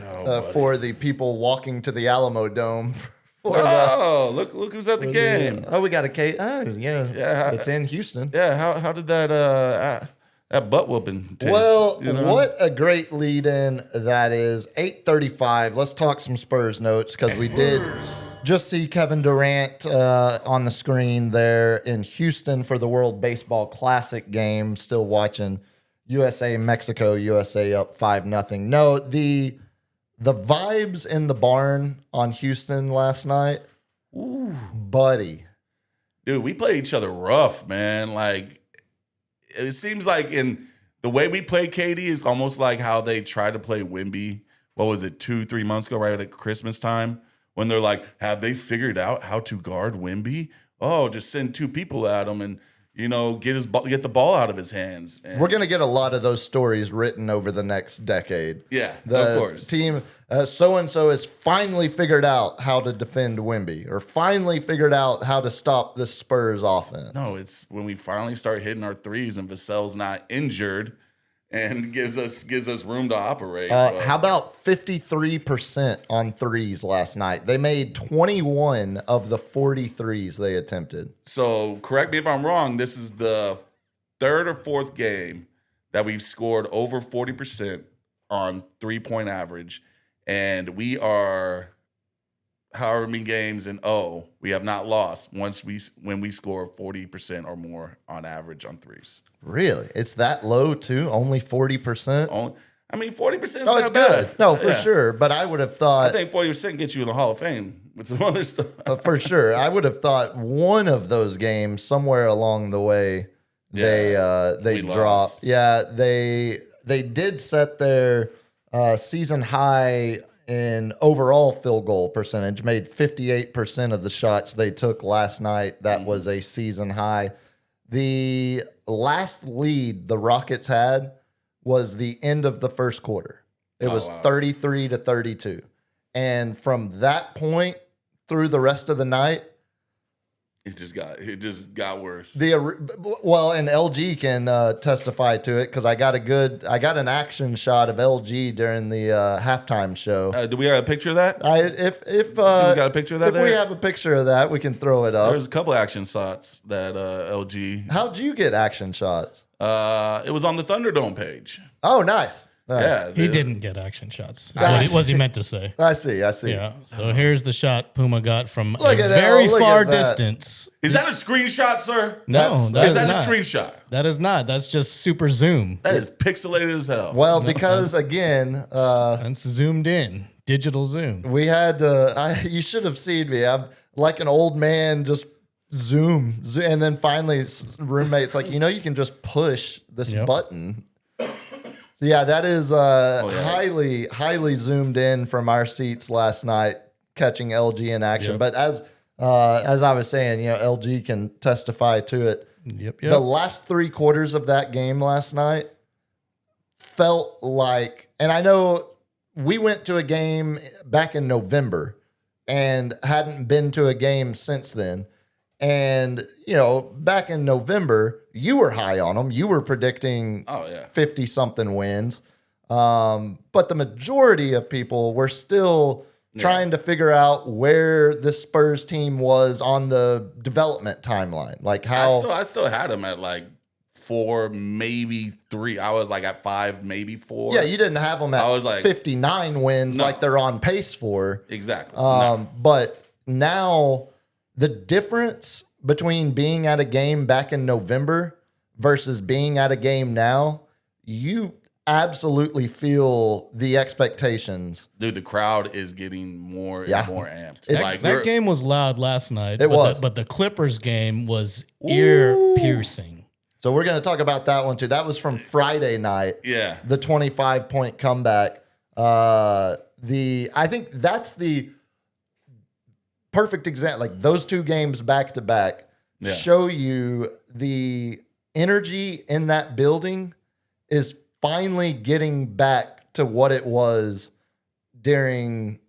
Speaker 2: for the people walking to the Alamo Dome.
Speaker 3: Look who's at the game.
Speaker 2: Oh, we got a case. Oh, yeah.
Speaker 3: Yeah.
Speaker 2: It's in Houston.
Speaker 3: Yeah, how did that butt whooping taste?
Speaker 2: Well,
Speaker 3: you know?
Speaker 2: what a great lead in that is. 8:35. Let's talk some Spurs notes because we did just see Kevin Durant on the screen there in Houston for the World Baseball Classic game. Still watching USA, Mexico, USA up 5-0. No, the vibes in the barn on Houston last night, ooh, buddy.
Speaker 3: Dude, we play each other rough, man. Like, it seems like in the way we play KD is almost like how they tried to play Wemby. What was it, 2-3 months ago, right at Christmas time? When they're like, have they figured out how to guard Wemby? Oh, just send 2 people at him and, you know, get the ball out of his hands. And
Speaker 2: We're going to get a lot of those stories written over the next decade.
Speaker 3: Yeah,
Speaker 2: The
Speaker 3: of course.
Speaker 2: team, so-and-so has finally figured out how to defend Wemby or finally figured out how to stop the Spurs offense.
Speaker 3: No, it's when we finally start hitting our threes and Vassell's not injured and gives us room to operate.
Speaker 2: How about 53% on threes last night? They made 21 of the 40 threes they attempted.
Speaker 3: So correct me if I'm wrong. This is the 3rd or 4th game that we've scored over 40% on 3-point average. And we are however many games in we have not lost when we score 40% or more on average on threes.
Speaker 2: Really? It's that low too? Only 40%?
Speaker 3: I mean, 40% is
Speaker 2: Oh, it's
Speaker 3: not bad.
Speaker 2: good. No, for
Speaker 3: Yeah.
Speaker 2: sure. But I would have thought,
Speaker 3: I think 40% gets you in the Hall of Fame with some other stuff.
Speaker 2: for sure, I would have thought one of those games somewhere along the way they
Speaker 3: we
Speaker 2: dropped.
Speaker 3: lost.
Speaker 2: Yeah, they did set their season high in overall field goal percentage. Made 58% of the shots they took last night. That was a season high. The last lead the Rockets had was the end of the first quarter. It was 33-32. And from that point through the rest of the night,
Speaker 3: It just got worse.
Speaker 2: and LG can testify to it because I got an action shot of LG during the halftime show.
Speaker 3: Do we have a picture of that?
Speaker 2: If
Speaker 3: got a picture of that
Speaker 2: if we
Speaker 3: there?
Speaker 2: have a picture of that, we can throw it up.
Speaker 3: There's a couple action shots that LG.
Speaker 2: How'd you get action shots?
Speaker 3: It was on the Thunderdome page.
Speaker 2: Oh, nice.
Speaker 3: Yeah,
Speaker 4: He
Speaker 3: dude.
Speaker 4: didn't get action shots.
Speaker 2: Nice.
Speaker 4: What he meant to say.
Speaker 2: I see.
Speaker 4: Yeah. So here's the shot Puma got from
Speaker 2: Look
Speaker 4: a
Speaker 2: at that.
Speaker 4: very
Speaker 2: Look
Speaker 4: far
Speaker 2: at that.
Speaker 4: distance.
Speaker 3: Is that a screenshot, sir?
Speaker 4: No, that
Speaker 3: Is
Speaker 4: is
Speaker 3: that
Speaker 4: not.
Speaker 3: a screenshot?
Speaker 4: That is not. That's just super zoom.
Speaker 3: That is pixelated as hell.
Speaker 2: Well, because again,
Speaker 4: That's zoomed in. Digital zoom.
Speaker 2: we had you should have seen me. I'm like an old man, just zoom, and then finally, roommate's like, you can just push this
Speaker 4: Yep.
Speaker 2: button. So yeah, that is highly, highly zoomed in from our seats last night, catching LG in action.
Speaker 4: Yep.
Speaker 2: But as I was saying, LG can testify to it.
Speaker 4: Yep.
Speaker 2: The last 3 quarters of that game last night felt like, and I know we went to a game back in November and hadn't been to a game since then. And, back in November, you were high on them. You were predicting
Speaker 3: Oh yeah.
Speaker 2: 50 something wins. But the majority of people were still trying to figure out where the Spurs team was on the development timeline. Like how
Speaker 3: I still had them at like 4, maybe 3. I was like at 5, maybe 4.
Speaker 2: yeah, you didn't have them at
Speaker 3: I was like-
Speaker 2: 59 wins
Speaker 3: No.
Speaker 2: like they're on pace for.
Speaker 3: Exactly.
Speaker 2: But now the difference between being at a game back in November versus being at a game now, you absolutely feel the expectations.
Speaker 3: Dude, the crowd is getting more and
Speaker 2: Yeah.
Speaker 3: more amped.
Speaker 2: It's-
Speaker 3: Like
Speaker 4: That game was loud last night.
Speaker 2: It was.
Speaker 4: But the Clippers game was ear piercing.
Speaker 2: So we're going to talk about that one too. That was from Friday night.
Speaker 3: yeah.
Speaker 2: The 25-point comeback. I think that's the perfect example. Like those 2 games back to back
Speaker 3: Yeah.
Speaker 2: show you the energy in that building is finally getting back to what it was during,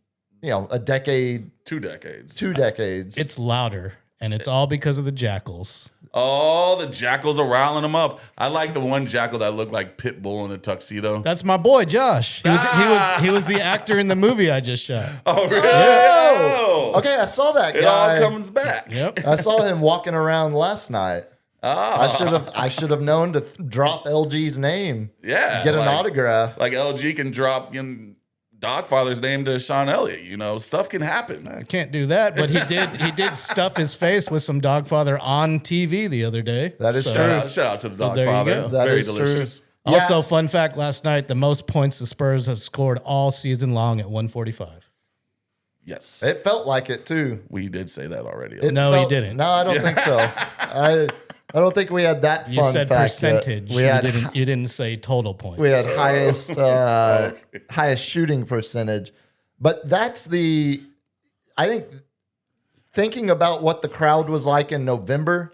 Speaker 2: a decade,
Speaker 3: 2 decades.
Speaker 2: 2 decades.
Speaker 4: It's louder, and it's all because of the Jackals.
Speaker 3: Oh, the Jackals are riling them up. I like the one Jackal that looked like Pitbull in a tuxedo.
Speaker 4: That's my boy Josh. He was the actor in the movie I just shot.
Speaker 3: Oh, really?
Speaker 2: Oh! Okay, I saw that
Speaker 3: It
Speaker 2: guy.
Speaker 3: all comes back.
Speaker 4: Yep.
Speaker 2: I saw him walking around last night.
Speaker 3: Oh.
Speaker 2: I should have known to drop LG's name.
Speaker 3: Yeah.
Speaker 2: Get an
Speaker 3: like-
Speaker 2: autograph.
Speaker 3: Like LG can drop Dogfather's name to Sean Elliott. Stuff can happen.
Speaker 4: I can't do that, but he did stuff his face with some Dogfather on TV the other day.
Speaker 2: That is
Speaker 4: So-
Speaker 2: true.
Speaker 3: Shout out to the
Speaker 4: Well, there you
Speaker 3: Dogfather.
Speaker 4: go.
Speaker 2: That
Speaker 3: Very
Speaker 2: is true.
Speaker 3: delicious.
Speaker 2: Yeah.
Speaker 4: Also, fun fact: last night, the most points the Spurs have scored all season long at 145.
Speaker 3: Yes.
Speaker 2: It felt like it too.
Speaker 3: We did say that already.
Speaker 2: It
Speaker 4: No, he
Speaker 2: felt-
Speaker 4: didn't.
Speaker 2: No, I don't think so. I don't think we had that
Speaker 4: You
Speaker 2: fun
Speaker 4: said
Speaker 2: fact yet.
Speaker 4: percentage.
Speaker 2: We had
Speaker 4: You didn't say total points.
Speaker 2: we had highest shooting percentage, but that's I think thinking about what the crowd was like in November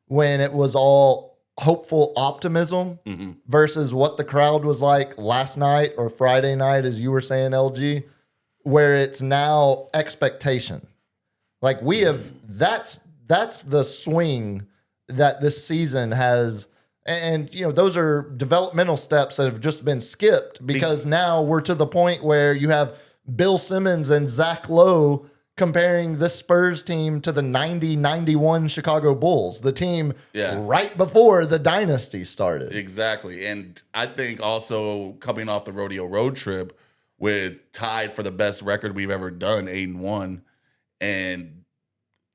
Speaker 2: when it was all hopeful optimism versus what the crowd was like last night or Friday night, as you were saying, LG, where it's now expectation. Like we have, that's the swing that this season has. And, those are developmental steps that have just been skipped because now we're to the point where you have Bill Simmons and Zach Lowe comparing this Spurs team to the 90-91 Chicago Bulls, the team right before the dynasty started.
Speaker 3: Exactly. And I think also coming off the rodeo road trip with tied for the best record we've ever done, 8-1, and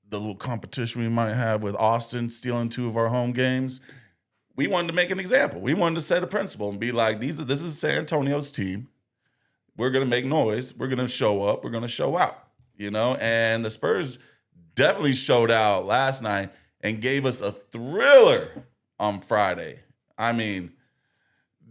Speaker 3: the little competition we might have with Austin stealing 2 of our home games, we wanted to make an example. We wanted to set a principle and be like, this is San Antonio's team. We're going to make noise. We're going to show up. We're going to show out, and the Spurs definitely showed out last night and gave us a thriller on Friday.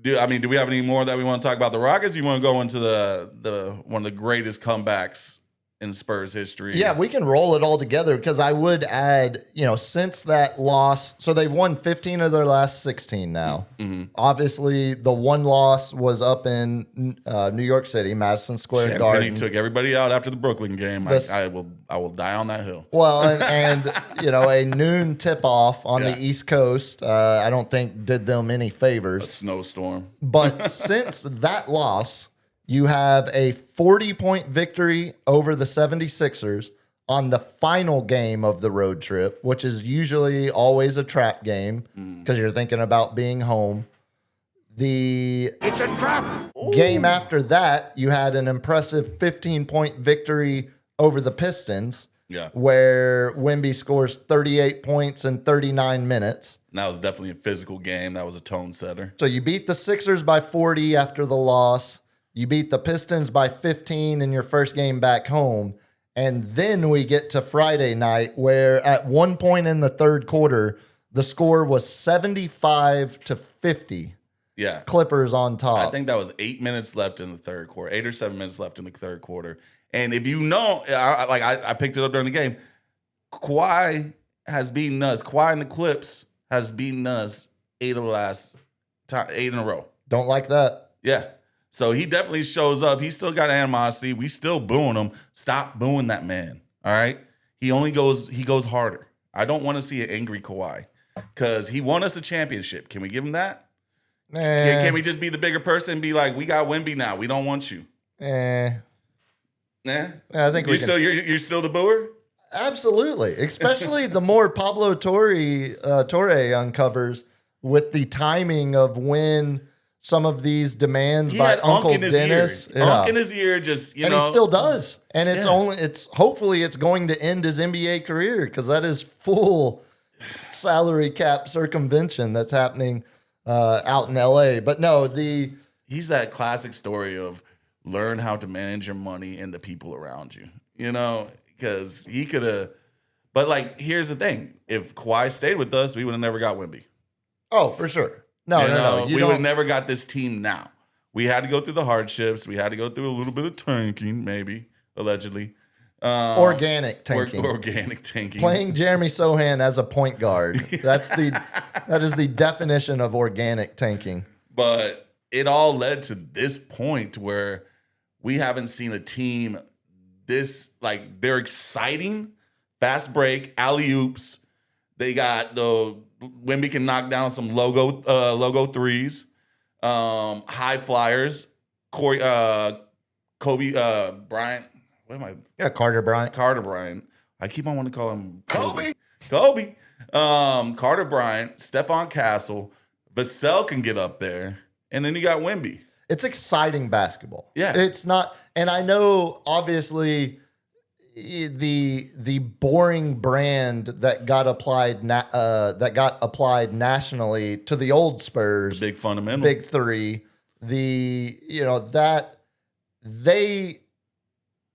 Speaker 3: Do we have any more that we want to talk about the Rockets? You want to go into the one of the greatest comebacks in Spurs history?
Speaker 2: Yeah, we can roll it all together because I would add, since that loss, so they've won 15 of their last 16 now.
Speaker 3: Mm-hmm.
Speaker 2: Obviously, the one loss was up in New York City, Madison Square
Speaker 3: Penny
Speaker 2: Garden.
Speaker 3: took everybody out after the Brooklyn game. I will die on that hill.
Speaker 2: Well, and a noon tip off on the East Coast, I don't think did them any
Speaker 3: A
Speaker 2: favors.
Speaker 3: snowstorm.
Speaker 2: But since that loss, you have a 40-point victory over the 76ers on the final game of the road trip, which is usually always a trap game because you're thinking about being home. It's a trap. Game after that, you had an impressive 15-point victory over the Pistons, where Wemby scores 38 points in 39 minutes.
Speaker 3: And that was definitely a physical game. That was a tone setter.
Speaker 2: So you beat the Sixers by 40 after the loss. You beat the Pistons by 15 in your first game back home. And then we get to Friday night where at one point in the third quarter, the score was 75-50.
Speaker 3: Yeah.
Speaker 2: Clippers on top.
Speaker 3: I think that was 8 minutes left in the third quarter, 8 or 7 minutes left in the third quarter. And if you know, I picked it up during the game, Kawhi has beaten us. Kawhi and the Clips has beaten us 8 of the last 8 in a row.
Speaker 2: Don't like that.
Speaker 3: Yeah. So he definitely shows up. He's still got animosity. We still booing him. Stop booing that man. All right. He goes harder. I don't want to see an angry Kawhi because he won us a championship. Can we give him that? Can we just be the bigger person and be like, we got Wemby now. We don't want you.
Speaker 2: I think
Speaker 3: You're still the booer?
Speaker 2: Absolutely. Especially the more Pablo Torre uncovers with the timing of when some of these demands
Speaker 3: He
Speaker 2: by
Speaker 3: had
Speaker 2: Uncle
Speaker 3: in his
Speaker 2: Dennis.
Speaker 3: ear. Unk in his ear, just
Speaker 2: and he still does. And it's
Speaker 3: Yeah.
Speaker 2: hopefully it's going to end his NBA career because that is full salary cap circumvention that's happening out in LA. But no,
Speaker 3: he's that classic story of learn how to manage your money and the people around you. Because he could have. But here's the thing: if Kawhi stayed with us, we would have never got Wemby.
Speaker 2: oh, for sure. No.
Speaker 3: We would have never got this team now. We had to go through the hardships. We had to go through a little bit of tanking, maybe, allegedly.
Speaker 2: Organic tanking.
Speaker 3: Organic tanking.
Speaker 2: Playing Jeremy Sohan as a point guard. That is the definition of organic tanking.
Speaker 3: But it all led to this point where we haven't seen a team this, like, they're exciting, fast break, alley-oops. They got Wemby can knock down some logo threes, high flyers, Kobe Bryant. What am I?
Speaker 2: Yeah, Carter Bryant.
Speaker 3: Carter Bryant. I keep on wanting to call him Kobe. Carter Bryant, Stephon Castle, Vassell can get up there, and then you got Wemby.
Speaker 2: It's exciting basketball.
Speaker 3: Yeah.
Speaker 2: It's not, and I know obviously the boring brand that got applied nationally to the old Spurs,
Speaker 3: Big fundamental.
Speaker 2: Big Three,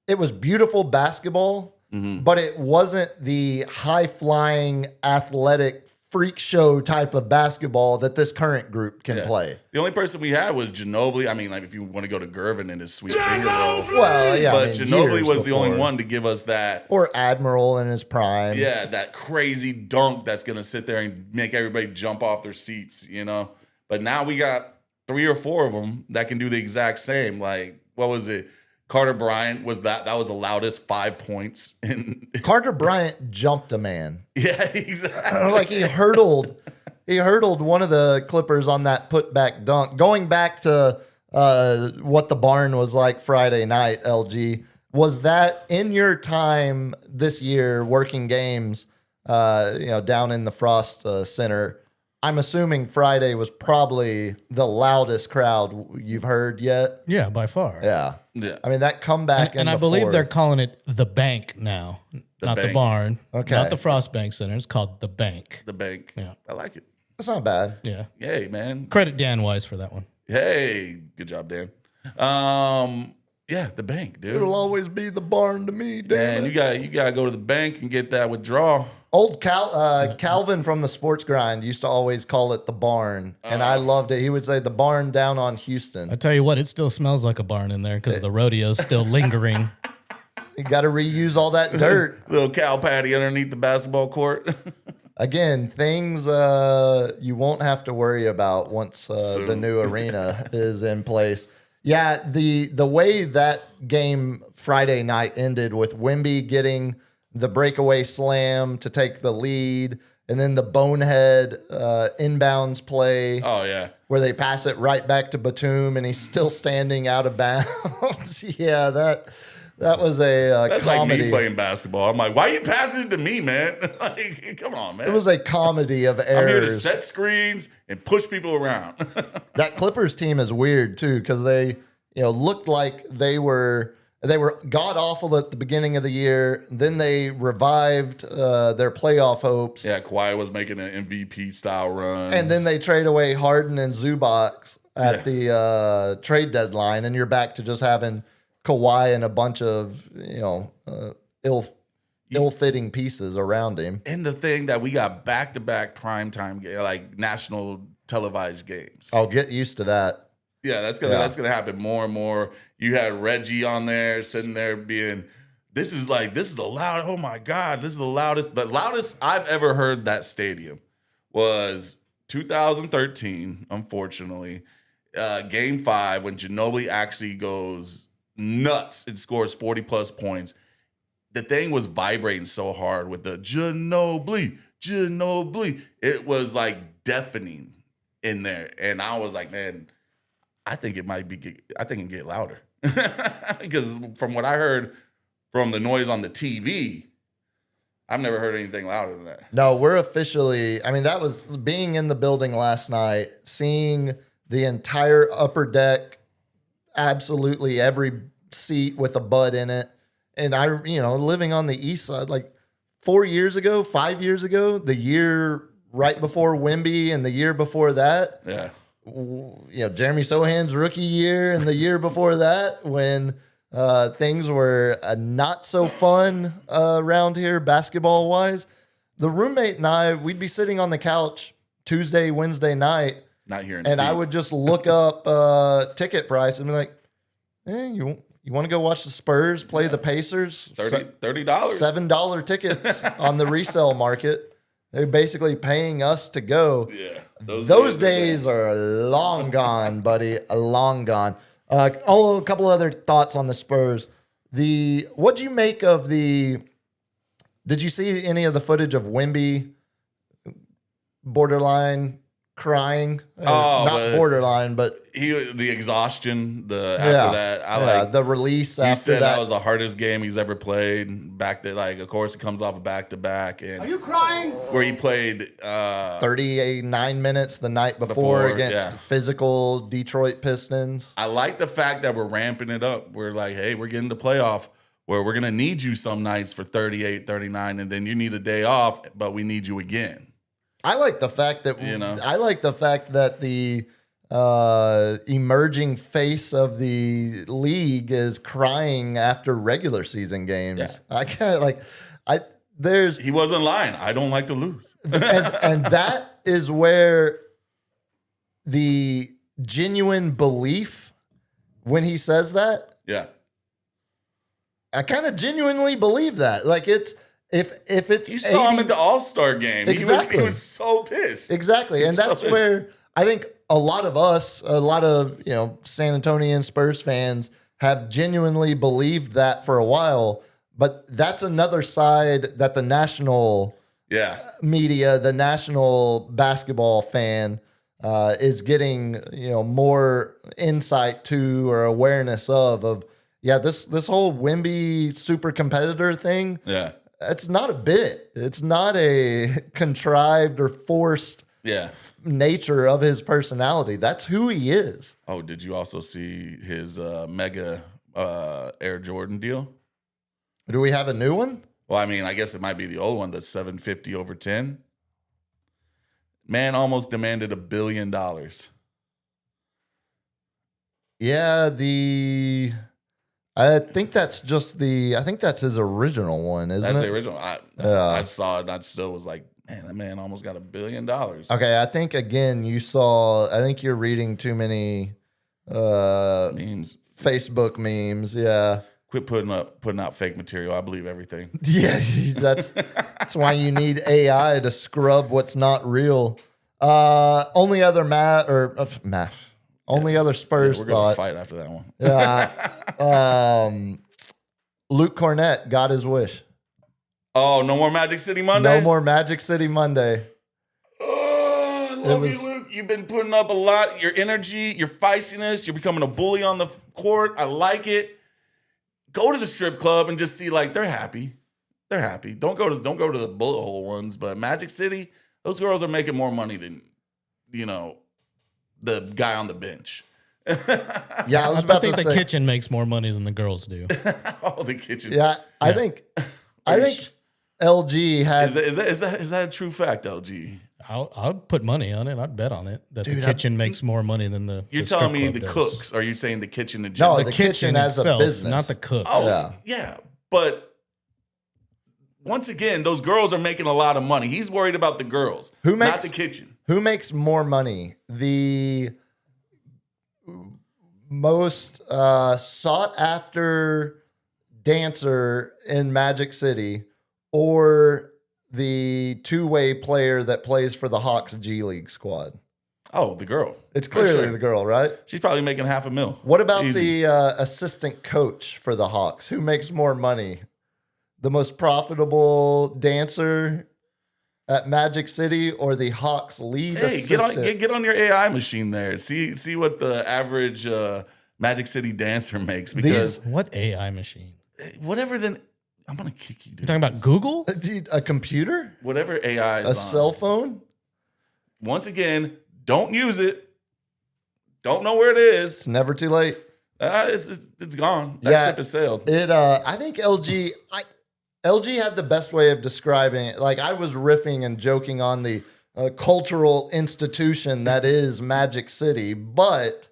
Speaker 2: it was beautiful basketball, but it wasn't the high flying athletic freak show type of basketball that this current group can play.
Speaker 3: The only person we had was Ginobili. I mean, like, if you want to go to Gervin and his sweet finger roll.
Speaker 2: Well, yeah.
Speaker 3: But Ginobili was the only one to give us that.
Speaker 2: Or Admiral in his prime.
Speaker 3: Yeah, that crazy dunk that's going to sit there and make everybody jump off their seats, you know? But now we got 3 or 4 of them that can do the exact same. Like, what was it? Carter Bryant was that was the loudest 5 points.
Speaker 2: Carter Bryant jumped a man.
Speaker 3: Yeah, exactly.
Speaker 2: Like he hurdled one of the Clippers on that putback dunk. Going back to what the barn was like Friday night, LG, was that in your time this year working games, down in the Frost Center? I'm assuming Friday was probably the loudest crowd you've heard yet.
Speaker 4: Yeah, by far.
Speaker 2: Yeah.
Speaker 3: Yeah.
Speaker 2: I mean, that comeback
Speaker 4: And
Speaker 2: in
Speaker 4: I
Speaker 2: the
Speaker 4: believe
Speaker 2: fourth.
Speaker 4: they're calling it the Bank now, not the
Speaker 3: Bank.
Speaker 4: barn.
Speaker 2: Okay.
Speaker 4: Not the Frost Bank Center. It's called the Bank.
Speaker 3: The bank.
Speaker 4: Yeah.
Speaker 3: I like it.
Speaker 2: That's not bad.
Speaker 4: Yeah.
Speaker 3: Yay, man.
Speaker 4: Credit Dan Wise for that one.
Speaker 3: Hey, good job, Dan. Yeah, the bank, dude.
Speaker 2: It'll always be the barn to me, damn
Speaker 3: And
Speaker 2: it.
Speaker 3: you gotta go to the bank and get that withdrawal.
Speaker 2: Old Calvin from the Sports Grind used to always call it the barn, and I loved it. He would say the barn down on Houston.
Speaker 4: I tell you what, it still smells like a barn in there because the rodeo's still lingering.
Speaker 2: You got to reuse all that dirt.
Speaker 3: Little cow patty underneath the basketball court.
Speaker 2: Again, things you won't have to worry about once the new arena is in place. Yeah, the way that game Friday night ended with Wemby getting the breakaway slam to take the lead, and then the bonehead inbounds play
Speaker 3: Oh yeah.
Speaker 2: where they pass it right back to Batum, and he's still standing out of bounds. Yeah, that was a
Speaker 3: That's
Speaker 2: comedy.
Speaker 3: like me playing basketball. I'm like, why you passing it to me, man? Like, come on, man.
Speaker 2: It was a comedy of errors.
Speaker 3: I'm here to set screens and push people around.
Speaker 2: That Clippers team is weird too, because they looked like they were god awful at the beginning of the year. Then they revived their playoff hopes,
Speaker 3: Yeah, Kawhi was making an MVP style run.
Speaker 2: and then they trade away Harden and Zubac at the trade deadline, and you're back to just having Kawhi and a bunch of ill-fitting pieces around him.
Speaker 3: And the thing that we got back-to-back primetime like national televised games.
Speaker 2: I'll get used to that.
Speaker 3: Yeah, that's gonna happen more and more. You had Reggie on there sitting there being, this is the loud. Oh my God, this is the loudest. The loudest I've ever heard that stadium was 2013. Unfortunately, Game 5 when Ginobili actually goes nuts and scores 40 plus points. The thing was vibrating so hard with the Ginobili. It was like deafening in there, and I was like, man. I think it can get louder because from what I heard from the noise on the TV, I've never heard anything louder than that.
Speaker 2: No, we're officially, I mean, that was being in the building last night, seeing the entire upper deck, absolutely every seat with a bud in it. And living on the east side, like 5 years ago, the year right before Wemby and the year before that.
Speaker 3: Yeah.
Speaker 2: Jeremy Sohan's rookie year and the year before that when things were not so fun around here basketball wise. The roommate and I, we'd be sitting on the couch Tuesday, Wednesday night,
Speaker 3: Not hearing
Speaker 2: and
Speaker 3: it.
Speaker 2: I would just look up ticket price and be like, you You want to go watch the Spurs play the Pacers?
Speaker 3: $30.
Speaker 2: $7 tickets on the resale market. They're basically paying us to go.
Speaker 3: Yeah.
Speaker 2: Those days are long gone, buddy. Long gone. A couple other thoughts on the Spurs. What'd you make of the? Did you see any of the footage of Wemby borderline crying? Not borderline, but
Speaker 3: the exhaustion. After that,
Speaker 2: the release.
Speaker 3: He
Speaker 2: After
Speaker 3: said
Speaker 2: that
Speaker 3: was the hardest game he's ever played. Of course, it comes off a back-to-back. And
Speaker 1: Are you crying?
Speaker 3: where he played
Speaker 2: 39 minutes the night before against physical Detroit Pistons.
Speaker 3: I like the fact that we're ramping it up. We're like, hey, we're getting to playoff where we're going to need you some nights for 38, 39, and then you need a day off, but we need you again.
Speaker 2: I like the fact that the emerging face of the league is crying after regular season games.
Speaker 3: Yeah.
Speaker 2: I kind of
Speaker 3: He wasn't lying. I don't like to lose.
Speaker 2: and that is where the genuine belief when he says that,
Speaker 3: Yeah.
Speaker 2: I kind of genuinely believe that. Like it's if it's
Speaker 3: You saw him at the All-Star game.
Speaker 2: Exactly.
Speaker 3: He was so pissed.
Speaker 2: Exactly. And that's where I think a lot of San Antonio Spurs fans have genuinely believed that for a while. But that's another side that the national media, the national basketball fan is getting, more insight to or awareness of. Yeah, this whole Wemby super competitor thing.
Speaker 3: Yeah.
Speaker 2: It's not a bit. It's not a contrived or forced nature of his personality. That's who he is.
Speaker 3: Oh, did you also see his mega Air Jordan deal?
Speaker 2: Do we have a new one?
Speaker 3: Well, I mean, I guess it might be the old one, the 750 over 10. Man almost demanded $1 billion.
Speaker 2: Yeah, I think that's his original one, isn't it?
Speaker 3: That's the original. I saw it and I still was like, man, that man almost got $1 billion.
Speaker 2: Okay, I think again I think you're reading too many
Speaker 3: Memes.
Speaker 2: Facebook memes, yeah.
Speaker 3: Quit putting out fake material. I believe everything.
Speaker 2: Yeah, that's why you need AI to scrub what's not real. Only other Only other Spurs
Speaker 3: we're gonna
Speaker 2: thought.
Speaker 3: fight after that one.
Speaker 2: Yeah. Luke Cornett got his wish.
Speaker 3: Oh, no more Magic City Monday?
Speaker 2: No more Magic City Monday.
Speaker 3: Oh, I love you, Luke. You've been putting up a lot. Your energy, your feistiness, you're becoming a bully on the court. I like it. Go to the strip club and just see they're happy. They're happy. Don't go to the bullet hole ones, but Magic City, those girls are making more money than, the guy on the bench.
Speaker 2: Yeah, I
Speaker 4: think the kitchen makes more money than the girls do.
Speaker 3: Oh, the kitchen.
Speaker 2: Yeah, I think LG has.
Speaker 3: Is that a true fact, LG?
Speaker 4: I'd put money on it. I'd bet on it that the kitchen makes more money than the.
Speaker 3: You're
Speaker 4: the
Speaker 3: telling me
Speaker 4: strip
Speaker 3: the
Speaker 4: club does.
Speaker 3: cooks? Are you saying the kitchen in
Speaker 2: No,
Speaker 3: general?
Speaker 2: the kitchen as
Speaker 4: itself,
Speaker 2: a business,
Speaker 4: not the cooks.
Speaker 3: Oh, yeah. But once again, those girls are making a lot of money. He's worried about the girls, not the kitchen.
Speaker 2: Who makes more money? The most sought after dancer in Magic City, or the two-way player that plays for the Hawks G League squad?
Speaker 3: Oh, the girl.
Speaker 2: It's clearly the girl, right?
Speaker 3: She's probably making $500,000.
Speaker 2: What about
Speaker 3: Easy.
Speaker 2: the assistant coach for the Hawks? Who makes more money? The most profitable dancer at Magic City, or the Hawks lead assistant?
Speaker 3: Get on your AI machine there. See what the average Magic City dancer makes. Because
Speaker 4: What AI machine?
Speaker 3: whatever, then I'm gonna kick you, dude.
Speaker 4: You talking about Google?
Speaker 2: A computer?
Speaker 3: Whatever AI is
Speaker 2: A
Speaker 3: on.
Speaker 2: cell phone?
Speaker 3: Once again, don't use it. Don't know where it is.
Speaker 2: It's never too late.
Speaker 3: It's gone. That ship has sailed.
Speaker 2: I think LG had the best way of describing it. Like, I was riffing and joking on the cultural institution that is Magic City, but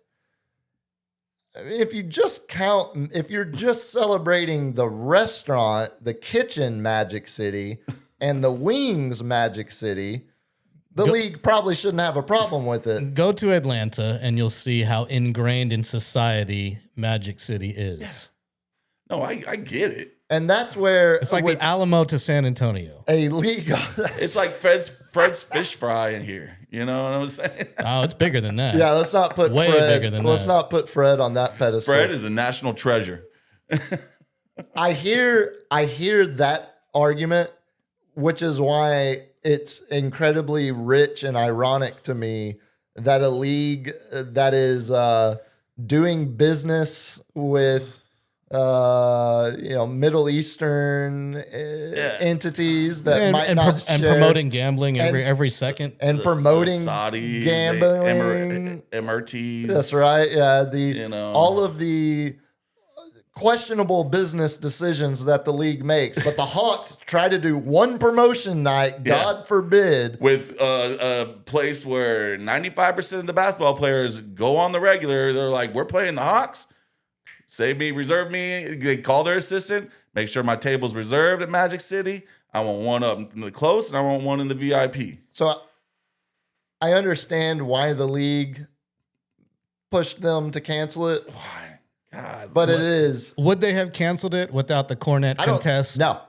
Speaker 2: if you're just celebrating the restaurant, the kitchen Magic City, and the wings Magic City, the league probably shouldn't have a problem with it.
Speaker 4: Go to Atlanta and you'll see how ingrained in society Magic City is.
Speaker 3: No, I get it.
Speaker 2: And that's where
Speaker 4: It's like the Alamo to San Antonio.
Speaker 2: a league.
Speaker 3: It's like Fred's fish fry in here. You know what I'm saying?
Speaker 4: Oh, it's bigger than that.
Speaker 2: Yeah, let's not put
Speaker 4: Way
Speaker 2: Fred.
Speaker 4: bigger than
Speaker 2: Let's
Speaker 4: that.
Speaker 2: not put Fred on that pedestal.
Speaker 3: Fred is a national treasure.
Speaker 2: I hear that argument, which is why it's incredibly rich and ironic to me that a league that is doing business with Middle Eastern entities that might not share,
Speaker 4: and promoting gambling every second.
Speaker 2: and promoting
Speaker 3: Saudis,
Speaker 2: gambling.
Speaker 3: Emiratis.
Speaker 2: That's right. Yeah, all of the questionable business decisions that the league makes, but the Hawks try to do one promotion night, God forbid,
Speaker 3: with a place where 95% of the basketball players go on the regular. They're like, we're playing the Hawks. Save me, reserve me. They call their assistant, make sure my table's reserved at Magic City. I want one up in the close, and I want one in the VIP.
Speaker 2: So I understand why the league pushed them to cancel it.
Speaker 3: Why? God.
Speaker 2: But it is.
Speaker 4: Would they have canceled it without the Cornet contest?
Speaker 2: No,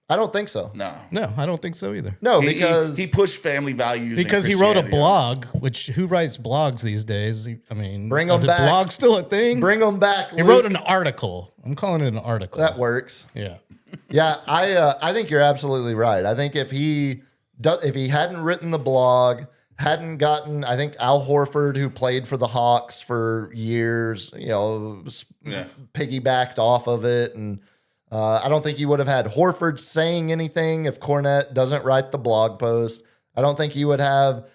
Speaker 2: I don't think so.
Speaker 3: No.
Speaker 4: No, I don't think so either.
Speaker 2: No,
Speaker 3: He-
Speaker 2: because
Speaker 3: he pushed family values.
Speaker 4: Because
Speaker 3: and
Speaker 4: he wrote a
Speaker 3: Christianity.
Speaker 4: blog, which who writes blogs these days? I mean,
Speaker 2: Bring 'em
Speaker 4: is
Speaker 2: back.
Speaker 4: Blog still a thing?
Speaker 2: bring them back.
Speaker 4: he
Speaker 2: Luke.
Speaker 4: wrote an article. I'm calling it an article.
Speaker 2: That works.
Speaker 4: Yeah.
Speaker 2: Yeah, I think you're absolutely right. I think if he hadn't written the blog, hadn't gotten, I think Al Horford, who played for the Hawks for years, piggybacked off of it, and I don't think you would have had Horford saying anything if Cornette doesn't write the blog post. I don't think you would have.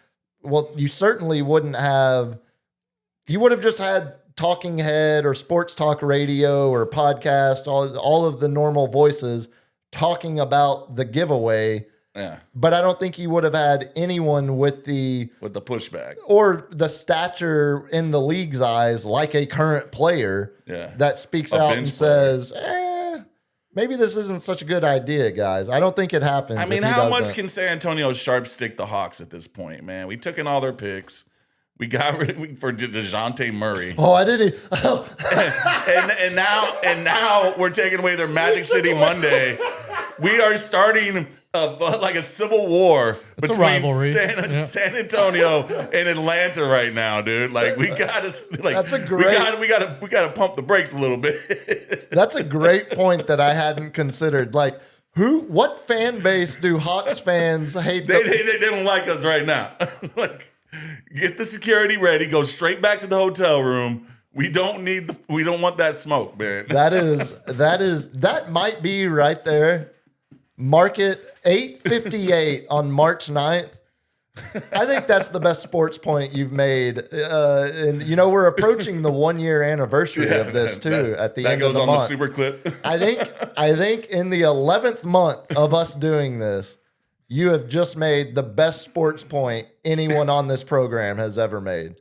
Speaker 2: Well, you certainly wouldn't have. You would have just had Talking Head or Sports Talk Radio or podcast, all of the normal voices talking about the giveaway.
Speaker 3: Yeah.
Speaker 2: But I don't think you would have had anyone with the
Speaker 3: pushback.
Speaker 2: or the stature in the league's eyes like a current player that speaks
Speaker 3: A
Speaker 2: out
Speaker 3: bench
Speaker 2: and says, maybe this isn't such a good idea, guys. I don't think it happens.
Speaker 3: I mean,
Speaker 2: if he
Speaker 3: how much
Speaker 2: doesn't.
Speaker 3: can San Antonio sharp stick the Hawks at this point, man? We took in all their picks. We got rid for DeJounte Murray.
Speaker 2: Oh, I didn't. Oh.
Speaker 3: and now we're taking away their Magic City Monday. We are starting like a civil war
Speaker 4: It's a
Speaker 3: between
Speaker 4: rivalry.
Speaker 3: San Antonio and Atlanta right now, dude. Like we gotta, like
Speaker 2: That's a great-
Speaker 3: we gotta pump the brakes a little bit.
Speaker 2: That's a great point that I hadn't considered. Like, what fan base do Hawks fans hate?
Speaker 3: They don't like us right now. Like, get the security ready. Go straight back to the hotel room. We don't want that smoke, man.
Speaker 2: That might be right there. Market 8:58 on March 9th. I think that's the best sports point you've made. And we're approaching the 1-year anniversary of this too at the end of the month.
Speaker 3: That goes on the super clip.
Speaker 2: I think in the 11th month of us doing this, you have just made the best sports point anyone on this program has ever made.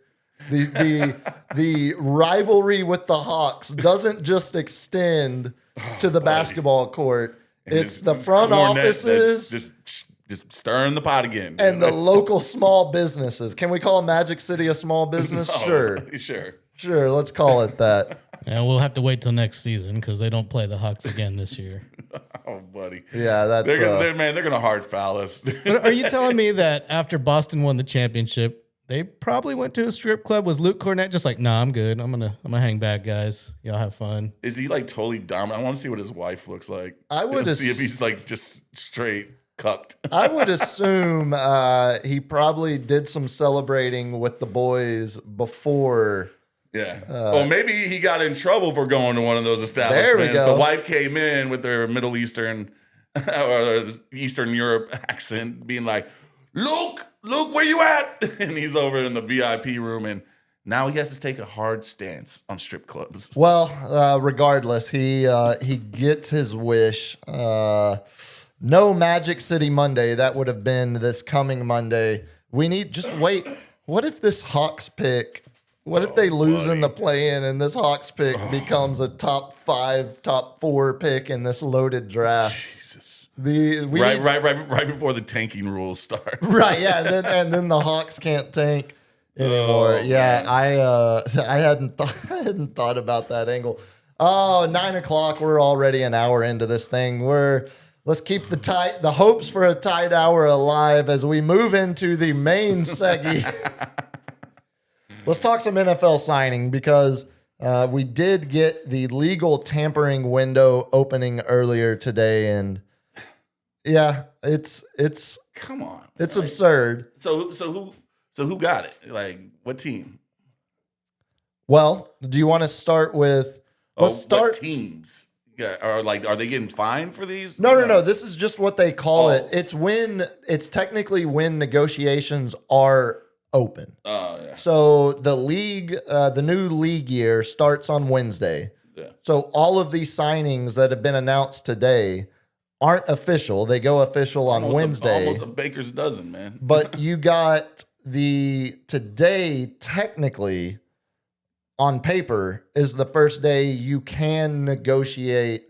Speaker 2: The rivalry with the Hawks doesn't just extend to the basketball court. It's the front
Speaker 3: Cornet
Speaker 2: offices
Speaker 3: that's just stirring the pot again.
Speaker 2: and the local small businesses. Can we call Magic City a small business?
Speaker 3: No,
Speaker 2: Sure.
Speaker 3: sure.
Speaker 2: Let's call it that.
Speaker 4: Yeah, we'll have to wait till next season because they don't play the Hawks again this year.
Speaker 3: Oh, buddy.
Speaker 2: Yeah, that's
Speaker 3: They're gonna hard foul us.
Speaker 4: But are you telling me that after Boston won the championship, they probably went to a strip club? Was Luke Cornett just like, nah, I'm good. I'm gonna hang back, guys. Y'all have fun.
Speaker 3: Is he like totally dominant? I want to see what his wife looks like.
Speaker 2: I would
Speaker 3: see if he's like just straight cucked.
Speaker 2: I would assume he probably did some celebrating with the boys before.
Speaker 3: Yeah. Or maybe he got in trouble for going to one of those establishments.
Speaker 2: There we go.
Speaker 3: The wife came in with their Middle Eastern or Eastern Europe accent, being like, Luke, where you at? And he's over in the VIP room, and now he has to take a hard stance on strip clubs.
Speaker 2: Well, regardless, he gets his wish. No Magic City Monday. That would have been this coming Monday. We need just wait. What if this Hawks pick? What if they lose in the play-in and this Hawks pick becomes a top 5, top 4 pick in this loaded draft?
Speaker 3: Jesus.
Speaker 2: Right
Speaker 3: before the tanking rules start.
Speaker 2: Right, yeah, and then the Hawks can't tank anymore.
Speaker 3: Oh,
Speaker 2: yeah,
Speaker 3: man.
Speaker 2: I hadn't thought about that angle. Oh, 9 o'clock. We're already an hour into this thing. Let's keep the hopes for a tight hour alive as we move into the main seggy. Let's talk some NFL signing because we did get the legal tampering window opening earlier today, and yeah, it's
Speaker 3: Come on,
Speaker 2: it's absurd.
Speaker 3: So who got it? Like, what team?
Speaker 2: Well, do you want to start with? Let's start.
Speaker 3: What teams? Yeah, are they getting fined for these?
Speaker 2: No. This is just what they call it.
Speaker 3: Oh.
Speaker 2: It's technically when negotiations are open.
Speaker 3: Oh, yeah.
Speaker 2: So the league, the new league year starts on Wednesday.
Speaker 3: Yeah.
Speaker 2: So all of these signings that have been announced today aren't official. They go official on Wednesday.
Speaker 3: Almost a baker's dozen, man.
Speaker 2: But you got today technically on paper is the first day you can negotiate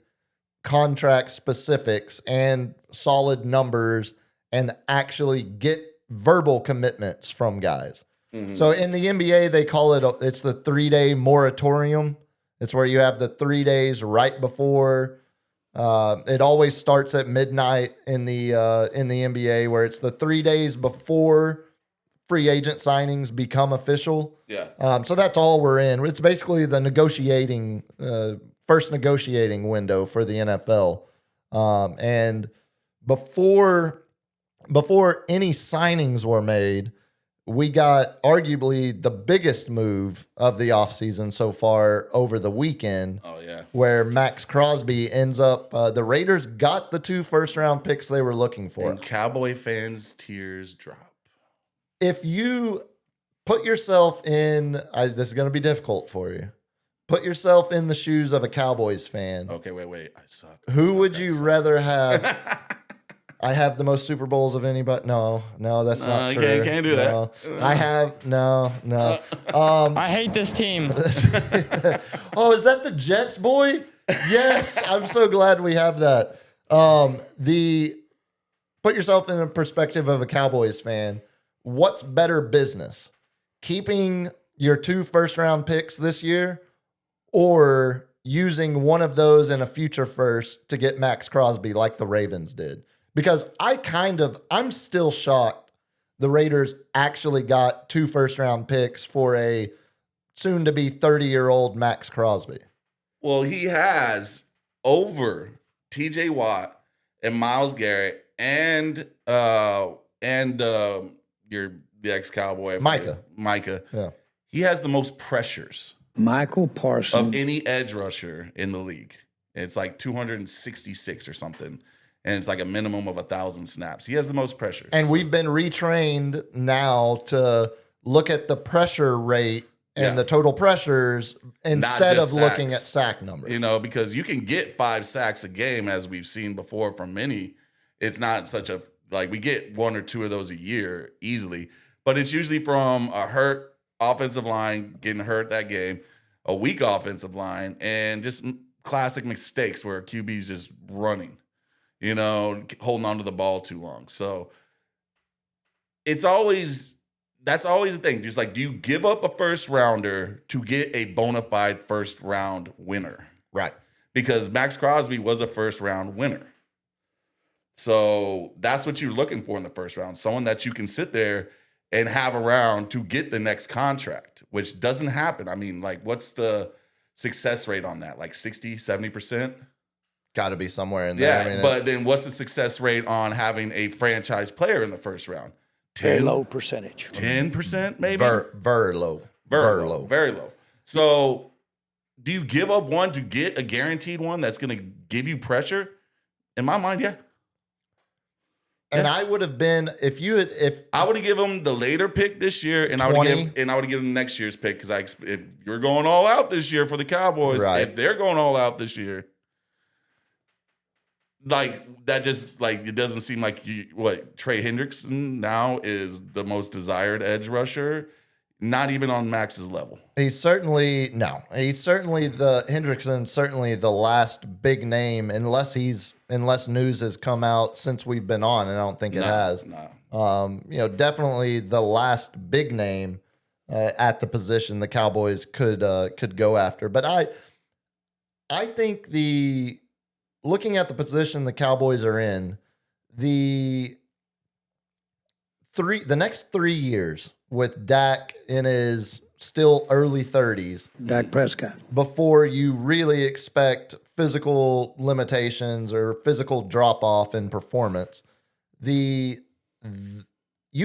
Speaker 2: contract specifics and solid numbers and actually get verbal commitments from guys.
Speaker 3: Mm-hmm.
Speaker 2: So in the NBA, they call it's the 3-day moratorium. It's where you have the 3 days right before. It always starts at midnight in the NBA, where it's the 3 days before free agent signings become official.
Speaker 3: Yeah.
Speaker 2: So that's all we're in. It's basically the first negotiating window for the NFL. And before any signings were made, we got arguably the biggest move of the offseason so far over the weekend.
Speaker 3: Oh, yeah.
Speaker 2: Where Max Crosby ends up, the Raiders got the 2 first-round picks they were looking for.
Speaker 3: And Cowboy fans' tears drop.
Speaker 2: If you put yourself in, this is going to be difficult for you. Put yourself in the shoes of a Cowboys fan.
Speaker 3: Okay, wait. I suck.
Speaker 2: Who would you rather have? I have the most Super Bowls of anybody. No, that's not true.
Speaker 3: You can't do that.
Speaker 2: I have no.
Speaker 5: I hate this team.
Speaker 2: Oh, is that the Jets, boy? Yes, I'm so glad we have that. Put yourself in the perspective of a Cowboys fan. What's better business? Keeping your 2 first-round picks this year or using one of those in a future first to get Max Crosby like the Ravens did? Because I'm still shocked the Raiders actually got 2 first-round picks for a soon-to-be 30-year-old Max Crosby.
Speaker 3: Well, he has over TJ Watt and Myles Garrett and the ex-Cowboy. Micah.
Speaker 2: Yeah.
Speaker 3: He has the most pressures
Speaker 6: Michael Parsons
Speaker 3: of any edge rusher in the league. It's like 266 or something. And it's like a minimum of 1,000 snaps. He has the most pressures.
Speaker 2: And we've been retrained now to look at the pressure rate and the total pressures instead of looking at sack numbers.
Speaker 3: You know, because you can get 5 sacks a game, as we've seen before from many. It's not such a, like, we get 1 or 2 of those a year easily. But it's usually from a hurt offensive line getting hurt that game, a weak offensive line, and just classic mistakes where QB's just running, you know, holding on to the ball too long. So that's always the thing. Just like, do you give up a first rounder to get a bona fide first round winner?
Speaker 2: Right.
Speaker 3: Because Max Crosby was a first round winner. So that's what you're looking for in the first round. Someone that you can sit there and have around to get the next contract, which doesn't happen. I mean, like, what's the success rate on that? Like 60, 70%?
Speaker 2: Got to be somewhere in there.
Speaker 3: Yeah,
Speaker 2: I mean,
Speaker 3: but then what's the success rate on having a franchise player in the first round? 10,
Speaker 6: very low percentage.
Speaker 3: 10% maybe?
Speaker 2: Very low.
Speaker 3: Very low. So do you give up one to get a guaranteed one that's going to give you pressure? In my mind, yeah.
Speaker 2: And I would have been if
Speaker 3: I would have given him the later pick this year, and I would have given him next year's pick because if you're going all out this year for the Cowboys,
Speaker 2: right.
Speaker 3: If they're going all out this year, like that just like it doesn't seem like Trey Hendrickson now is the most desired edge rusher. Not even on Max's level.
Speaker 2: He's certainly Hendrickson's certainly the last big name, unless news has come out since we've been on, and I don't think it has.
Speaker 3: No.
Speaker 2: Definitely the last big name at the position the Cowboys could go after. But I think looking at the position the Cowboys are in, the next 3 years with Dak in his still early 30s,
Speaker 6: Dak Prescott.
Speaker 2: before you really expect physical limitations or physical drop off in performance, you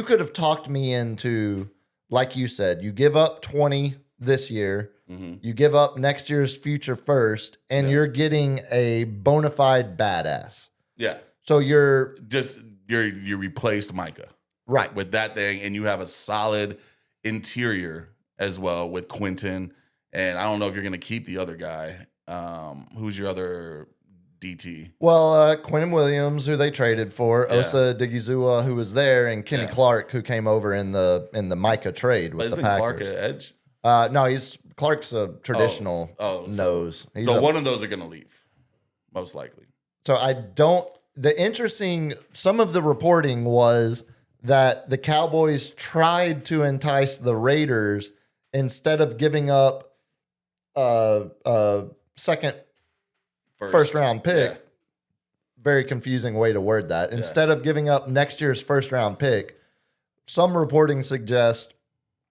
Speaker 2: could have talked me into, like you said, you give up 20 this year, you give up next year's future first, and you're getting a bona fide badass.
Speaker 3: Yeah.
Speaker 2: So you're
Speaker 3: You replaced Micah.
Speaker 2: right.
Speaker 3: With that thing, and you have a solid interior as well with Quentin. And I don't know if you're going to keep the other guy. Who's your other DT?
Speaker 2: Well, Quentin Williams, who they traded for,
Speaker 3: Yeah.
Speaker 2: Osa Digizua, who was there, and Kenny Clark, who came over in the Micah trade with
Speaker 3: But
Speaker 2: the
Speaker 3: isn't Clark
Speaker 2: Packers.
Speaker 3: an edge?
Speaker 2: No, Clark's a traditional nose.
Speaker 3: So one of those are going to leave, most likely.
Speaker 2: So some of the reporting was that the Cowboys tried to entice the Raiders instead of giving up a second first round pick.
Speaker 3: Yeah.
Speaker 2: Very confusing way to word that. Instead of giving up next year's first round pick, some reporting suggests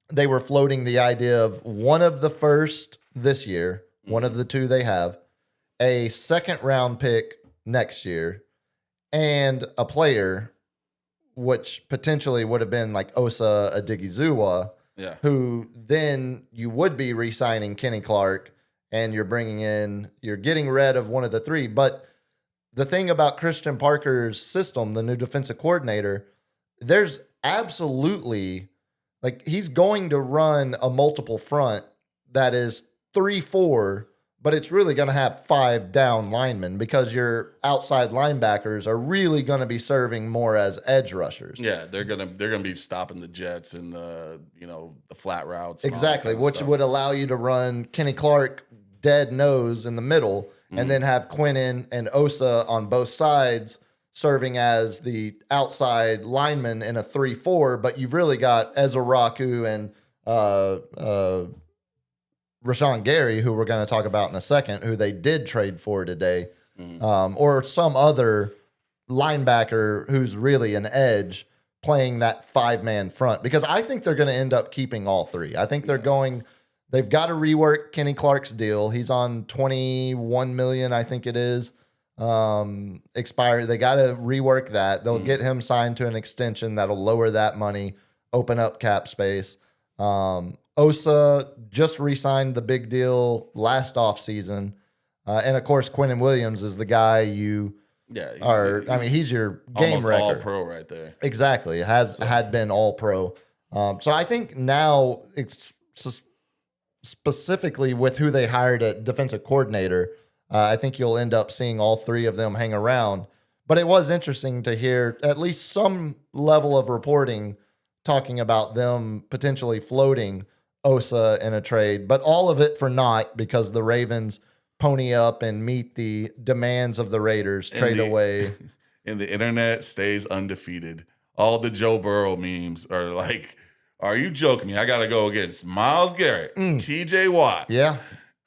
Speaker 2: they were floating the idea of one of the first this year, one of the two they have, a second round pick next year, and a player, which potentially would have been like Osa Odigizua, who then you would be re-signing Kenny Clark, and you're getting rid of one of the three. But the thing about Christian Parker's system, the new defensive coordinator, there's absolutely, like, he's going to run a multiple front that is 3-4, but it's really going to have 5 down linemen because your outside linebackers are really going to be serving more as edge rushers.
Speaker 3: Yeah, they're gonna be stopping the jets and the flat routes. And
Speaker 2: Exactly,
Speaker 3: all that kind of
Speaker 2: which
Speaker 3: stuff.
Speaker 2: would allow you to run Kenny Clark dead nose in the middle, and then have Quentin and Osa on both sides serving as the outside linemen in a 3-4. But you've really got Ezra Raku and Rashawn Gary, who we're going to talk about in a second, who they did trade for today, or some other linebacker who's really an edge playing that 5-man front, because I think they're going to end up keeping all three. I think they've got to rework Kenny Clark's deal. He's on $21 million, I think it is, expired. They got to rework that. They'll get him signed to an extension that'll lower that money, open up cap space. Osa just re-signed the big deal last offseason. And of course, Quentin Williams is the guy he's your game
Speaker 3: almost
Speaker 2: record.
Speaker 3: all pro right there.
Speaker 2: Exactly. Had been all pro. So I think now it's specifically with who they hired at defensive coordinator, I think you'll end up seeing all three of them hang around. But it was interesting to hear at least some level of reporting talking about them potentially floating Osa in a trade, but all of it for naught because the Ravens pony up and meet the demands of the Raiders, trade away.
Speaker 3: And the internet stays undefeated. All the Joe Burrow memes are like, are you joking me? I got to go against Myles Garrett, TJ Watt.
Speaker 2: Yeah.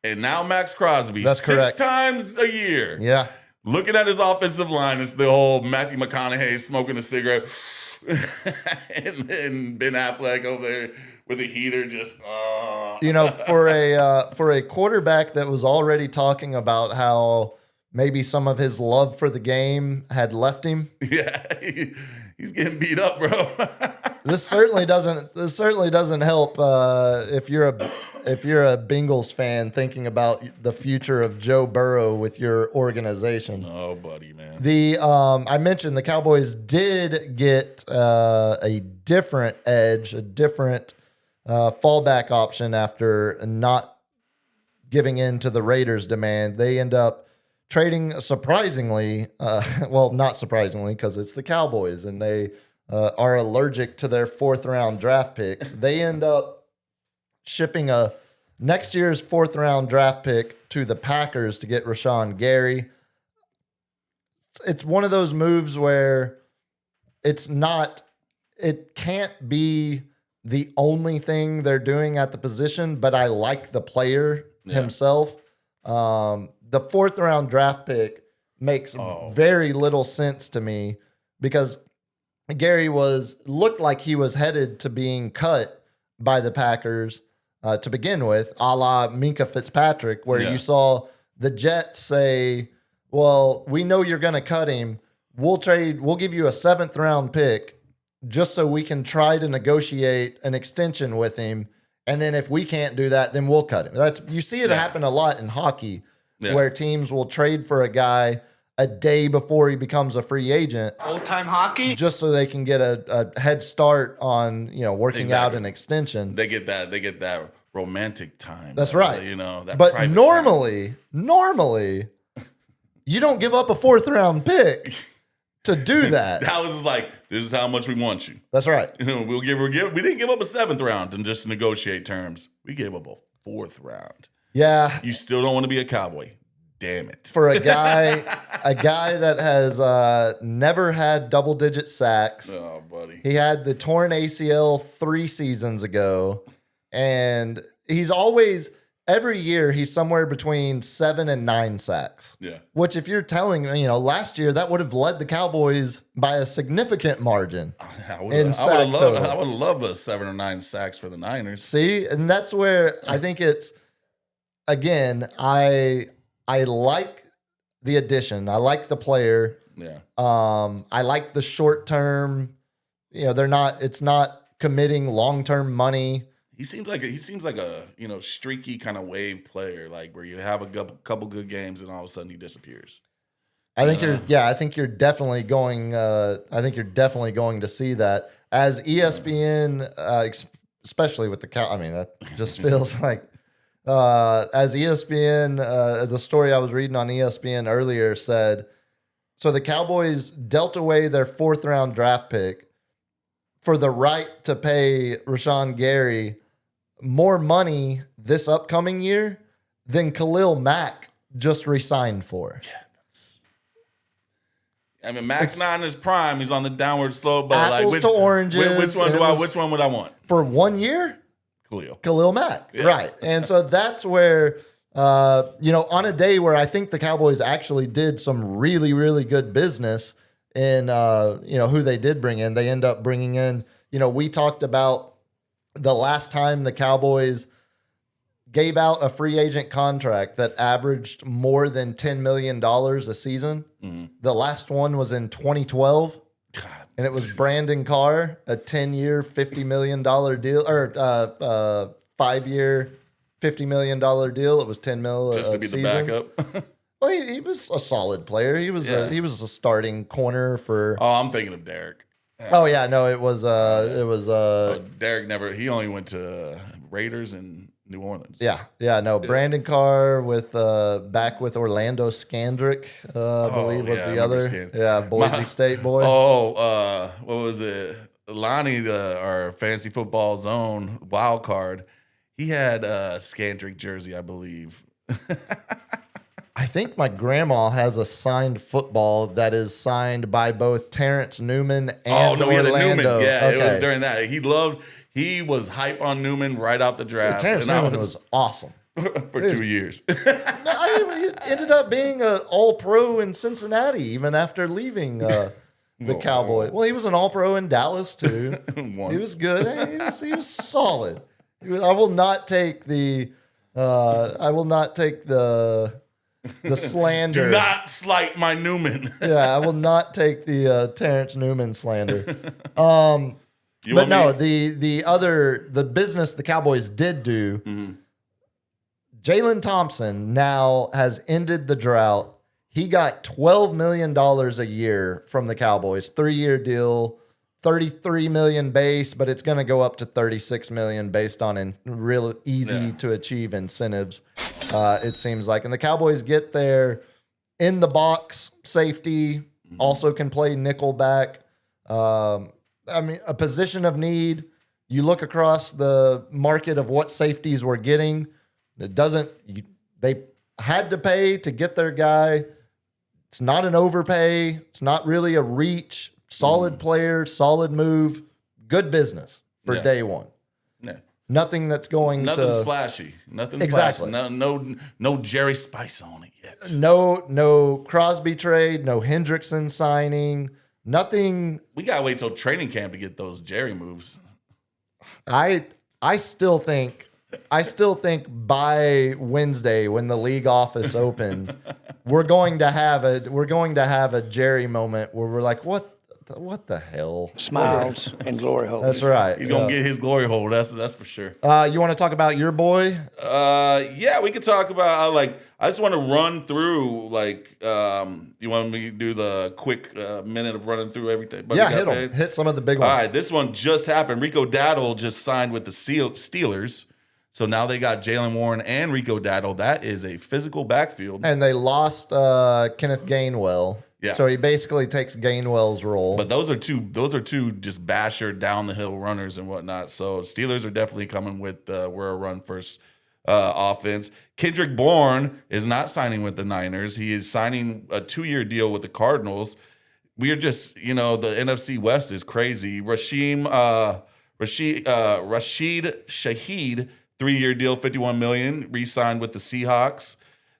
Speaker 3: And now Max Crosby.
Speaker 2: That's
Speaker 3: 6
Speaker 2: correct.
Speaker 3: times a year.
Speaker 2: Yeah.
Speaker 3: Looking at his offensive line, it's the whole Matthew McConaughey smoking a cigarette and Ben Affleck over there with a heater just
Speaker 2: for a quarterback that was already talking about how maybe some of his love for the game had left him.
Speaker 3: Yeah, he's getting beat up, bro.
Speaker 2: This certainly doesn't help if you're a Bengals fan thinking about the future of Joe Burrow with your organization.
Speaker 3: Oh, buddy, man.
Speaker 2: I mentioned the Cowboys did get a different edge, a different fallback option after not giving in to the Raiders' demand. They end up trading surprisingly, not surprisingly because it's the Cowboys and they are allergic to their 4th-round draft picks. They end up shipping a next year's 4th-round draft pick to the Packers to get Rashawn Gary. It's one of those moves where it can't be the only thing they're doing at the position, but I like the player himself. the 4th round draft pick makes very little sense to me because Gary looked like he was headed to being cut by the Packers to begin with, a la Minka Fitzpatrick, where you saw the Jets say, well, we know you're going to cut him. We'll give you a 7th round pick just so we can try to negotiate an extension with him. And then if we can't do that, then we'll cut him. You see it happen a lot in hockey where teams will trade for a guy a day before he becomes a free agent.
Speaker 6: Old-time hockey?
Speaker 2: Just so they can get a head start on, working out an extension.
Speaker 3: They get that romantic time.
Speaker 2: That's right.
Speaker 3: That
Speaker 2: but
Speaker 3: private
Speaker 2: normally, you don't give up a 4th round pick to do that.
Speaker 3: Dallas is like, this is how much we want you.
Speaker 2: That's right.
Speaker 3: We didn't give up a 7th round and just negotiate terms. We gave up a 4th round.
Speaker 2: Yeah.
Speaker 3: You still don't want to be a Cowboy. Damn it.
Speaker 2: For a guy that has never had double-digit sacks.
Speaker 3: Oh, buddy.
Speaker 2: He had the torn ACL 3 seasons ago, and he's always every year he's somewhere between 7 and 9 sacks.
Speaker 3: Yeah.
Speaker 2: Which, if you're telling last year that would have led the Cowboys by a significant margin.
Speaker 3: I would have loved a 7 or 9 sacks for the Niners.
Speaker 2: See, and that's where I think it's again. I like the addition. I like the player.
Speaker 3: Yeah.
Speaker 2: I like the short term. It's not committing long term money.
Speaker 3: He seems like a streaky kind of wave player, like where you have a couple good games and all of a sudden he disappears.
Speaker 2: I think you're definitely going. I think you're definitely going to see that as ESPN, especially with the Cow. I mean, that just feels like as ESPN, the story I was reading on ESPN earlier said. So the Cowboys dealt away their 4th round draft pick for the right to pay Rashawn Gary more money this upcoming year than Khalil Mack just re-signed for.
Speaker 3: I mean, Mack's not in his prime; he's on the downward slope. But
Speaker 2: apples to oranges.
Speaker 3: Which one would I want
Speaker 2: for 1 year? Khalil Mack, right? And so that's where on a day where I think the Cowboys actually did some really, really good business in who they did bring in. They end up bringing in. We talked about the last time the Cowboys gave out a free agent contract that averaged more than $10 million a season. Mm-hmm. The last one was in 2012. God. And it was Brandon Carr, a 10-year, $50 million deal, or 5-year, $50 million deal. It was $10 million
Speaker 3: just to be
Speaker 2: season.
Speaker 3: The backup.
Speaker 2: Well, he was a solid player. He was a starting corner for.
Speaker 3: Oh, I'm thinking of Derek.
Speaker 2: Oh yeah, no, it was
Speaker 3: Derek never. He only went to Raiders and New Orleans.
Speaker 2: Yeah, no. Brandon Carr with back with Orlando Scandrick, I believe was the other. Yeah, Boise State boy.
Speaker 3: What was it? Lonnie, our fantasy football zone wild card. He had a Scandrick jersey, I believe.
Speaker 2: I think my grandma has a signed football that is signed by both Terrence Newman and Orlando.
Speaker 3: Newman. Yeah, okay. It was during that. He was hype on Newman right out the draft.
Speaker 2: Terrence Newman was awesome.
Speaker 3: For 2 years.
Speaker 2: No, he ended up being an all-pro in Cincinnati even after leaving the Cowboys. Well, he was an all-pro in Dallas too. He was good. He was solid. I will not take the slander.
Speaker 3: Do not slight my Newman.
Speaker 2: Yeah, I will not take the Terrence Newman slander. The business the Cowboys did do, mm-hmm. Jalen Thompson now has ended the drought. He got $12 million a year from the Cowboys, 3-year deal, $33 million base, but it's going to go up to $36 million based on real easy to achieve incentives. It seems like, and the Cowboys get their in the box safety, also can play nickel back. A position of need. You look across the market of what safeties we're getting. They had to pay to get their guy. It's not an overpay. It's not really a reach. Solid player, solid move, good business for day one.
Speaker 3: Yeah.
Speaker 2: Nothing that's going
Speaker 3: Nothing
Speaker 2: to
Speaker 3: splashy. Nothing
Speaker 2: Exactly.
Speaker 3: splashy. No Jerry Spice on it yet.
Speaker 2: no Crosby trade, no Hendrickson signing, nothing.
Speaker 3: We gotta wait till training camp to get those Jerry moves.
Speaker 2: I still think by Wednesday when the league office opens, we're going to have a Jerry moment where we're like, what the hell?
Speaker 6: Smiles and glory holes.
Speaker 2: That's right.
Speaker 3: He's gonna get his glory hole. That's for sure.
Speaker 2: You want to talk about your boy?
Speaker 3: Yeah, we could talk about I just want to run through you want me to do the quick minute of running through everything? But
Speaker 2: Yeah, hit them. Hit some of the big ones.
Speaker 3: All right, this one just happened. Rico Dowdle just signed with the Steelers. So now they got Jaylen Warren and Rico Dowdle. That is a physical backfield.
Speaker 2: And they lost Kenneth Gainwell.
Speaker 3: Yeah.
Speaker 2: So he basically takes Gainwell's role.
Speaker 3: But those are two just basher down the hill runners and whatnot. So Steelers are definitely coming with we're a run first offense. Kendrick Bourne is not signing with the Niners. He is signing a 2-year deal with the Cardinals. We are just, the NFC West is crazy. Rashid Shaheed, 3-year deal, $51 million, re-signed with the Seahawks.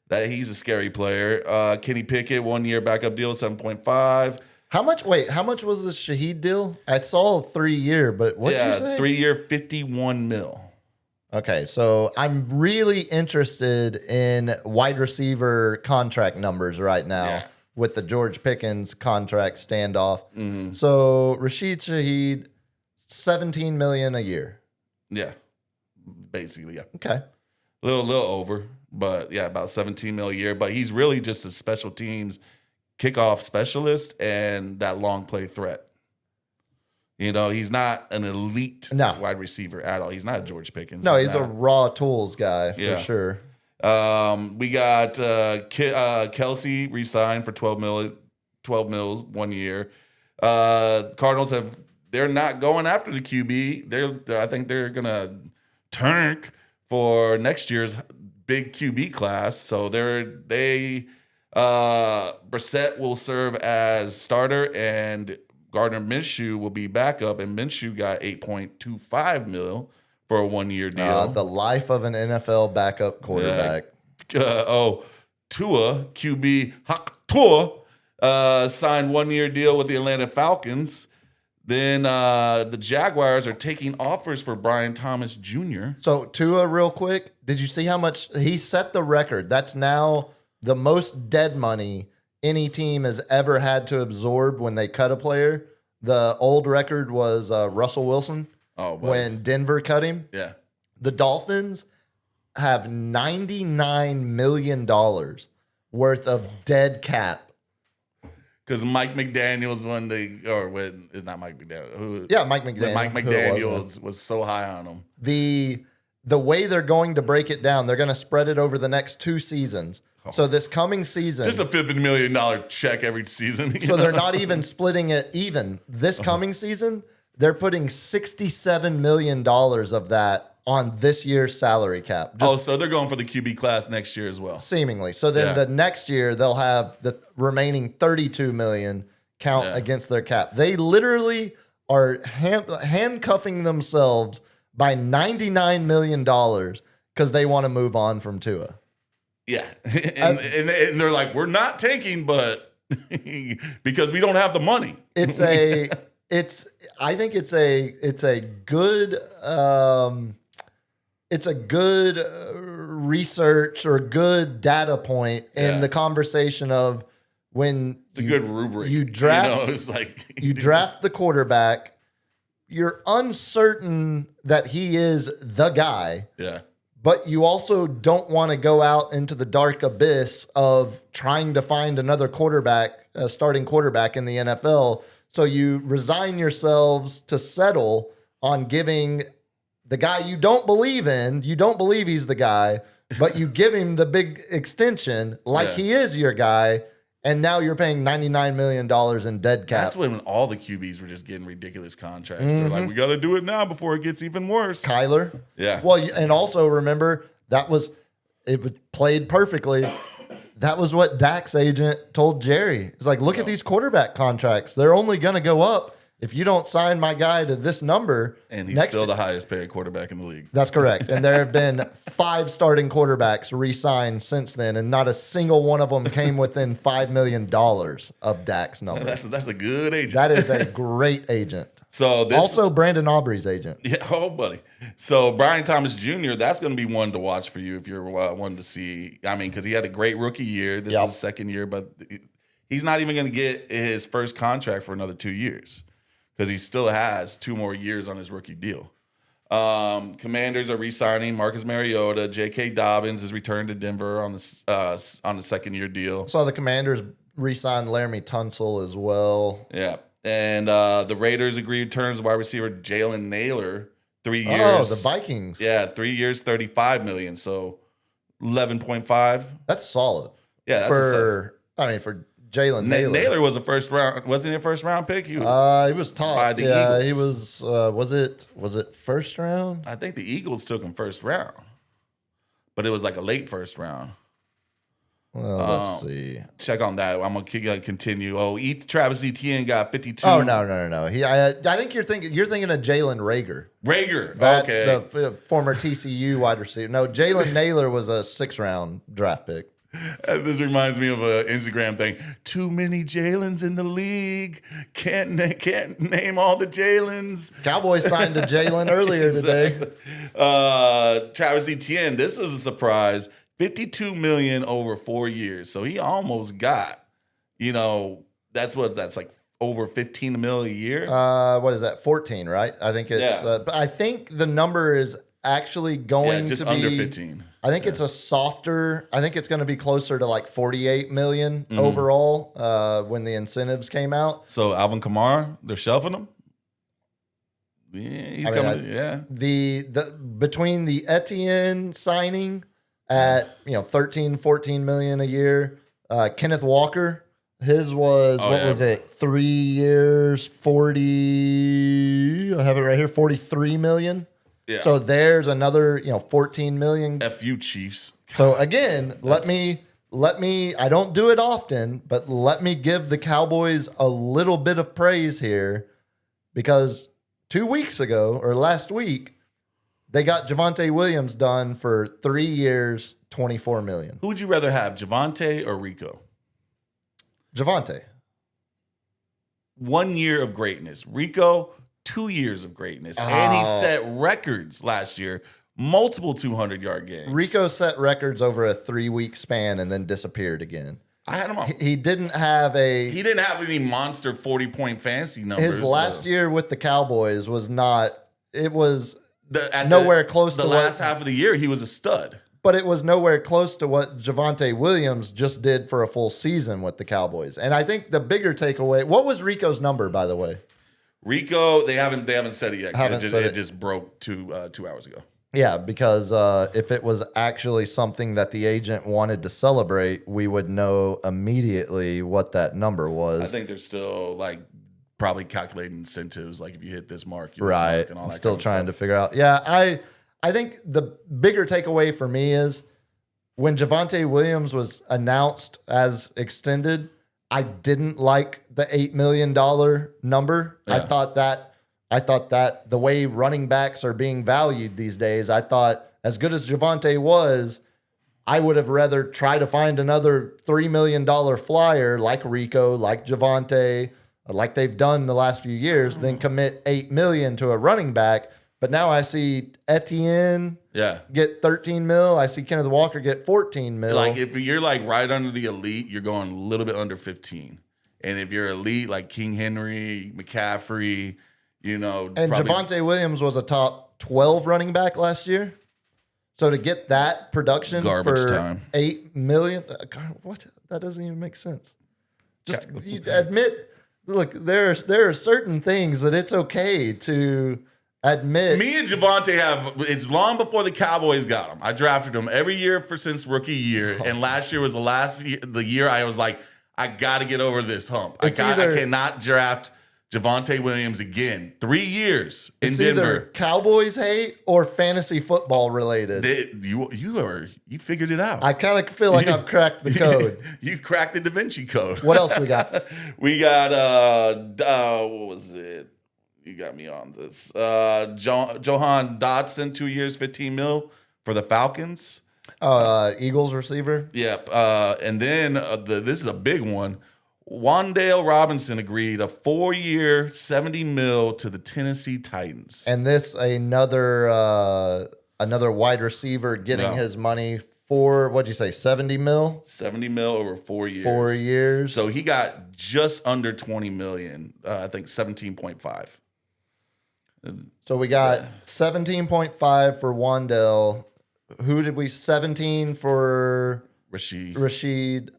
Speaker 3: That he's a scary player. Kenny Pickett, 1-year backup deal, 7.5.
Speaker 2: How much was the Shaheed deal? I saw a 3-year, but what did you say?
Speaker 3: 3-year, $51 million.
Speaker 2: Okay, so I'm really interested in wide receiver contract numbers right now
Speaker 3: Yeah.
Speaker 2: with the George Pickens contract standoff.
Speaker 3: Mm-hmm.
Speaker 2: So Rashid Shaheed, $17 million a year.
Speaker 3: Yeah, basically, yeah.
Speaker 2: Okay.
Speaker 3: A little over, but yeah, about $17 million a year. But he's really just a special teams kickoff specialist and that long play threat. He's not an elite wide receiver at all. He's not George Pickens.
Speaker 2: No, he's a raw tools guy for
Speaker 3: Yeah.
Speaker 2: sure.
Speaker 3: We got Kelsey re-signed for $12 mils 1 year. Cardinals they're not going after the QB. I think they're gonna tank for next year's big QB class. So Brissett will serve as starter and Gardner Minshew will be backup, and Minshew got $8.25 million for a 1-year deal.
Speaker 2: The life of an NFL backup quarterback.
Speaker 3: Tua, QB Tua, signed 1-year deal with the Atlanta Falcons. Then the Jaguars are taking offers for Brian Thomas Jr.
Speaker 2: So Tua, real quick, did you see how much he set the record? That's now the most dead money any team has ever had to absorb when they cut a player. The old record was Russell Wilson when Denver cut him.
Speaker 3: Yeah.
Speaker 2: The Dolphins have $99 million worth of dead cap.
Speaker 3: Because Mike McDaniels it's not Mike McDaniels.
Speaker 2: Mike McDaniels.
Speaker 3: Mike McDaniels was so high on him.
Speaker 2: The way they're going to break it down, they're going to spread it over the next 2 seasons. So this coming season,
Speaker 3: just a $50 million check every season.
Speaker 2: So they're not even splitting it even. This coming season, they're putting $67 million of that on this year's salary cap.
Speaker 3: So they're going for the QB class next year as well.
Speaker 2: Seemingly. So then the next year they'll have the remaining $32 million count against their cap. They literally are handcuffing themselves by $99 million because they want to move on from Tua.
Speaker 3: Yeah. And they're like, we're not tanking, but because we don't have the money.
Speaker 2: I think it's a good research or good data point in the conversation of when
Speaker 3: it's a good rubric.
Speaker 2: You draft,
Speaker 3: it's like
Speaker 2: you draft the quarterback, you're uncertain that he is the guy.
Speaker 3: Yeah.
Speaker 2: But you also don't want to go out into the dark abyss of trying to find another quarterback, a starting quarterback in the NFL. So you resign yourselves to settle on giving the guy you don't believe in, you don't believe he's the guy, but you give him the big extension like he is your guy, and now you're paying $99 million in dead cap.
Speaker 3: That's when all the QBs were just getting ridiculous contracts. They're like, we got to do it now before it gets even worse.
Speaker 2: Kyler.
Speaker 3: Yeah.
Speaker 2: Well, and also remember, it was played perfectly. That was what Dak's agent told Jerry. It's like, look at these quarterback contracts. They're only going to go up. if you don't sign my guy to this number,
Speaker 3: And he's still the highest paid quarterback in the league.
Speaker 2: That's correct. And there have been 5 starting quarterbacks re-signed since then, and not a single one of them came within $5 million of Dak's number.
Speaker 3: That's a good agent.
Speaker 2: That is a great agent.
Speaker 3: So this
Speaker 2: Also, Brandon Aubrey's agent.
Speaker 3: Yeah, oh, buddy. So Brian Thomas Jr., that's going to be one to watch for you if you're one to see. I mean, because he had a great rookie year. This is his second year, but he's not even going to get his first contract for another 2 years because he still has 2 more years on his rookie deal. Commanders are re-signing Marcus Mariota. J.K. Dobbins is returned to Denver on the second-year deal.
Speaker 2: So the Commanders re-signed Laramie Tunsil as well.
Speaker 3: Yeah. And the Raiders agreed terms with wide receiver Jalen Naylor, 3 years.
Speaker 2: Oh, the Vikings.
Speaker 3: Yeah, 3 years, $35 million. So 11.5.
Speaker 2: That's solid.
Speaker 3: Yeah, that's
Speaker 2: for Jalen Naylor.
Speaker 3: Naylor was a first round. Wasn't he a first round pick?
Speaker 2: He was top.
Speaker 3: By the
Speaker 2: Eagles. He was. Was it first round?
Speaker 3: I think the Eagles took him first round, but it was like a late first round.
Speaker 2: Well, let's see.
Speaker 3: Check on that. I'm gonna continue. Travis Etienne got 52.
Speaker 2: Oh no. I think you're thinking of Jalen Reagor.
Speaker 3: Rager.
Speaker 2: That's
Speaker 3: Okay.
Speaker 2: the former TCU wide receiver. No, Jalen Naylor was a 6th round draft pick.
Speaker 3: This reminds me of an Instagram thing. Too many Jalens in the league. Can't name all the Jalens.
Speaker 2: Cowboys signed to Jalen earlier today.
Speaker 3: Travis Etienne. This was a surprise. $52 million over 4 years. So he almost got, that's like over $15 million a year.
Speaker 2: What is that? 14, right? I think it's.
Speaker 3: Yeah.
Speaker 2: But I think the number is actually going
Speaker 3: just
Speaker 2: to be
Speaker 3: under 15.
Speaker 2: I think it's a softer. I think it's going to be closer to like 48 million overall when the incentives came out.
Speaker 3: So Alvin Kamara, they're shelving him. Yeah, he's coming. Yeah.
Speaker 2: The between the Etienne signing at 13, 14 million a year, Kenneth Walker, his was was it? 3 years, 40. I have it right here, 43 million.
Speaker 3: Yeah.
Speaker 2: So there's another 14 million.
Speaker 3: F you Chiefs.
Speaker 2: So again, let me. I don't do it often, but let me give the Cowboys a little bit of praise here because 2 weeks ago or last week, they got Javonte Williams done for 3 years, $24 million.
Speaker 3: Who would you rather have, Javonte or Rico?
Speaker 2: Javonte.
Speaker 3: 1 year of greatness. Rico, 2 years of greatness. And he set records last year. Multiple 200-yard games.
Speaker 2: Rico set records over a 3-week span and then disappeared again.
Speaker 3: I had him on.
Speaker 2: He didn't have
Speaker 3: any monster 40-point fantasy numbers.
Speaker 2: His last year with the Cowboys was not. It was
Speaker 3: close to the last half of the year. He was a stud,
Speaker 2: but it was nowhere close to what Javonte Williams just did for a full season with the Cowboys. And I think the bigger takeaway. What was Rico's number, by the way?
Speaker 3: Rico, they haven't said it yet.
Speaker 2: It
Speaker 3: just broke 2 hours ago.
Speaker 2: Yeah, because if it was actually something that the agent wanted to celebrate, we would know immediately what that number was.
Speaker 3: I think they're still probably calculating incentives. Like if you hit this mark, you're
Speaker 2: right.
Speaker 3: This mark and all that.
Speaker 2: Still trying to figure out. Yeah, I think the bigger takeaway for me is when Javonte Williams was announced as extended, I didn't like the $8 million number. Yeah. I thought that the way running backs are being valued these days, I thought as good as Javonte was, I would have rather try to find another $3 million flyer like Rico, like Javonte, like they've done the last few years, than commit $8 million to a running back. But now I see Etienne get 13 mil. I see Kenneth Walker get 14 mil.
Speaker 3: Like if you're right under the elite, you're going a little bit under 15. And if you're elite, like King Henry, McCaffrey, and
Speaker 2: Javonte Williams was a top 12 running back last year. So to get that production for $8 million, what? That doesn't even make sense. Just you admit, look, there are certain things that it's okay to admit.
Speaker 3: Me and Javonte it's long before the Cowboys got him. I drafted him every year since rookie year, and last year was the year I was like, I got to get over this hump. I cannot draft Javonte Williams again. 3 years in Denver.
Speaker 2: Either Cowboys hate or fantasy football related.
Speaker 3: You figured it out.
Speaker 2: I kind of feel like I've cracked the code.
Speaker 3: You cracked the Da Vinci Code.
Speaker 2: What else we got?
Speaker 3: We got what was it? You got me on this. Johan Dotson, 2 years, $15 million for the Falcons.
Speaker 2: Eagles receiver.
Speaker 3: Yep. And then this is a big one. Wan'Dale Robinson agreed a 4-year, $70 million to the Tennessee Titans.
Speaker 2: And this another wide receiver getting his money for, what'd you say, $70 million?
Speaker 3: $70 million over 4 years.
Speaker 2: 4 years.
Speaker 3: So he got just under $20 million. I think 17.5.
Speaker 2: So we got 17.5 for Wan'Dale. Who did we? 17 for Rashid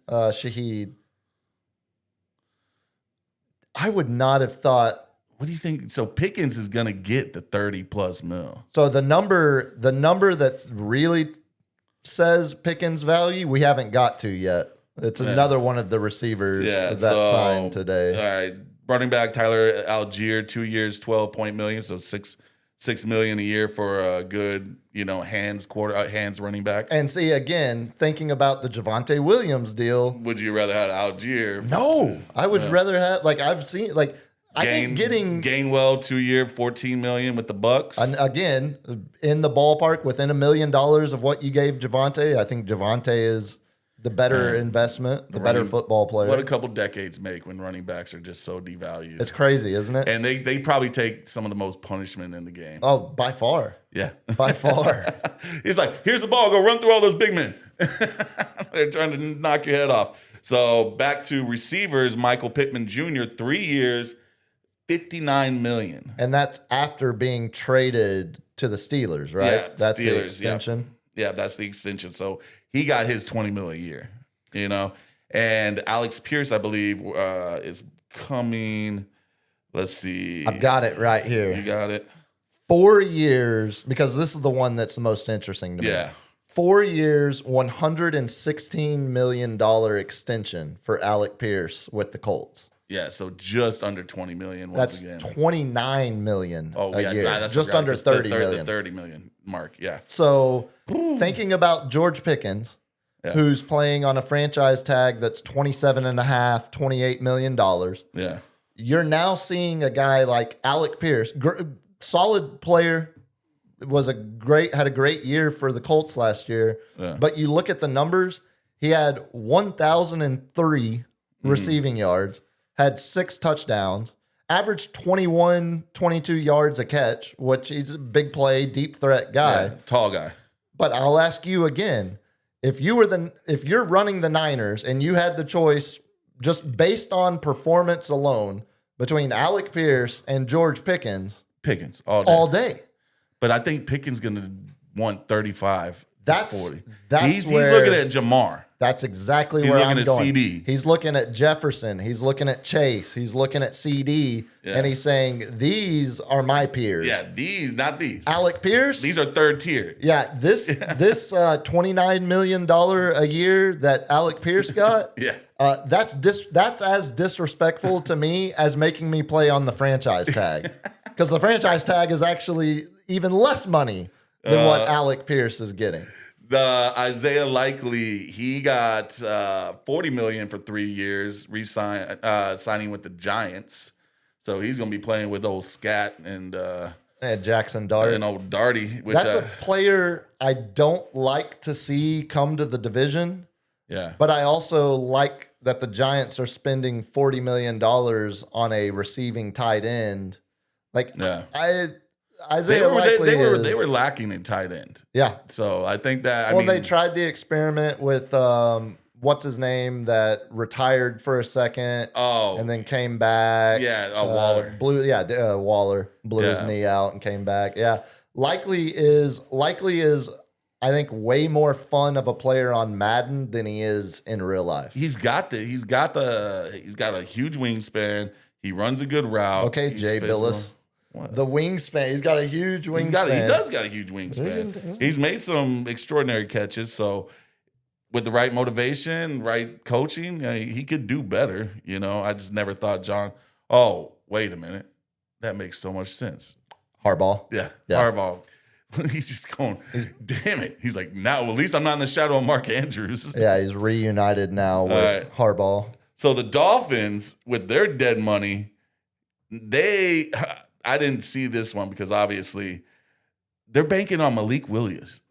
Speaker 2: Shaheed. I would not have thought.
Speaker 3: What do you think? So Pickens is gonna get the 30+ mil.
Speaker 2: So the number that really says Pickens value, we haven't got to yet. It's another one of the receivers that signed today.
Speaker 3: All right, running back Tyler Algier, 2 years, $12 million, so $6 million a year for a good, hands running back.
Speaker 2: And see, again, thinking about the Javonte Williams deal.
Speaker 3: Would you rather have Algier?
Speaker 2: No, I would rather have, I've seen, I think getting
Speaker 3: Gainwell, 2 year, $14 million with the Bucks.
Speaker 2: And again, in the ballpark, within $1 million of what you gave Javonte, I think Javonte is the better investment, the better football player.
Speaker 3: What a couple decades make when running backs are just so devalued.
Speaker 2: It's crazy, isn't it?
Speaker 3: And they probably take some of the most punishment in the game.
Speaker 2: Oh, by far.
Speaker 3: Yeah.
Speaker 2: By far.
Speaker 3: He's like, here's the ball, go run through all those big men. They're trying to knock your head off. So back to receivers, Michael Pittman Jr., 3 years, $59 million.
Speaker 2: And that's after being traded to the Steelers, right?
Speaker 3: Yeah,
Speaker 2: that's
Speaker 3: Steelers,
Speaker 2: the extension.
Speaker 3: Yeah, that's the extension. So he got his $20 million a year, And Alex Pierce, I believe, is coming. Let's see.
Speaker 2: I've got it right here.
Speaker 3: You got it.
Speaker 2: 4 years, because this is the one that's the most interesting to me.
Speaker 3: Yeah.
Speaker 2: 4 years, $116 million extension for Alec Pierce with the Colts.
Speaker 3: Yeah, so just under $20 million
Speaker 2: That's
Speaker 3: again.
Speaker 2: $29 million a year.
Speaker 3: That's
Speaker 2: just
Speaker 3: right.
Speaker 2: under
Speaker 3: It's
Speaker 2: $30
Speaker 3: the
Speaker 2: million.
Speaker 3: The $30 million mark, yeah.
Speaker 2: So thinking about George Pickens, who's playing on a franchise tag that's $27.5, $28 million.
Speaker 3: Yeah.
Speaker 2: You're now seeing a guy like Alec Pierce, solid player, had a great year for the Colts last year. Yeah. But you look at the numbers, he had 1,003 receiving yards, had 6 touchdowns, averaged 21, 22 yards a catch, which he's a big play, deep threat guy.
Speaker 3: Yeah, tall guy.
Speaker 2: But I'll ask you again, if you're running the Niners and you had the choice just based on performance alone between Alec Pierce and George Pickens all day.
Speaker 3: But I think Pickens going to want 35
Speaker 2: that's
Speaker 3: 40.
Speaker 2: That's
Speaker 3: he's looking at Jamar.
Speaker 2: That's exactly where I'm going.
Speaker 3: He's looking at CD.
Speaker 2: He's looking at Jefferson. He's looking at Chase. He's looking at CD. Yeah. And he's saying, these are my peers.
Speaker 3: Yeah, not these.
Speaker 2: Alec Pierce.
Speaker 3: These are third tier.
Speaker 2: Yeah, this $29 million a year that Alec Pierce got.
Speaker 3: Yeah.
Speaker 2: That's as disrespectful to me as making me play on the franchise tag. Because the franchise tag is actually even less money than what Alec Pierce is getting.
Speaker 3: The Isaiah Likely, he got $40 million for 3 years, signing with the Giants. So he's going to be playing with old Scat and
Speaker 2: Jackson Dart
Speaker 3: and old Darty.
Speaker 2: That's a player I don't like to see come to the division.
Speaker 3: Yeah,
Speaker 2: but I also like that the Giants are spending $40 million on a receiving tight end. Isaiah Likely
Speaker 3: they were lacking in tight end.
Speaker 2: Yeah.
Speaker 3: So I think that
Speaker 2: they tried the experiment with what's his name that retired for a second and then came back.
Speaker 3: Yeah, Waller.
Speaker 2: Waller blew his knee out and came back. Yeah. Likely is I think way more fun of a player on Madden than he is in real life.
Speaker 3: He's got a huge wingspan. He runs a good route.
Speaker 2: Okay, Jay Billis. What? The wingspan. He's got a huge wingspan.
Speaker 3: He does got a huge wingspan. He's made some extraordinary catches. So with the right motivation, right coaching, he could do better. I just never thought oh, wait a minute. That makes so much sense.
Speaker 2: Harbaugh.
Speaker 3: Yeah. Harbaugh. He's just going, damn it. He's like, now at least I'm not in the shadow of Mark Andrews.
Speaker 2: Yeah, he's reunited now with Harbaugh.
Speaker 3: So the Dolphins, with their dead money, I didn't see this one because obviously they're banking on Malik Willis.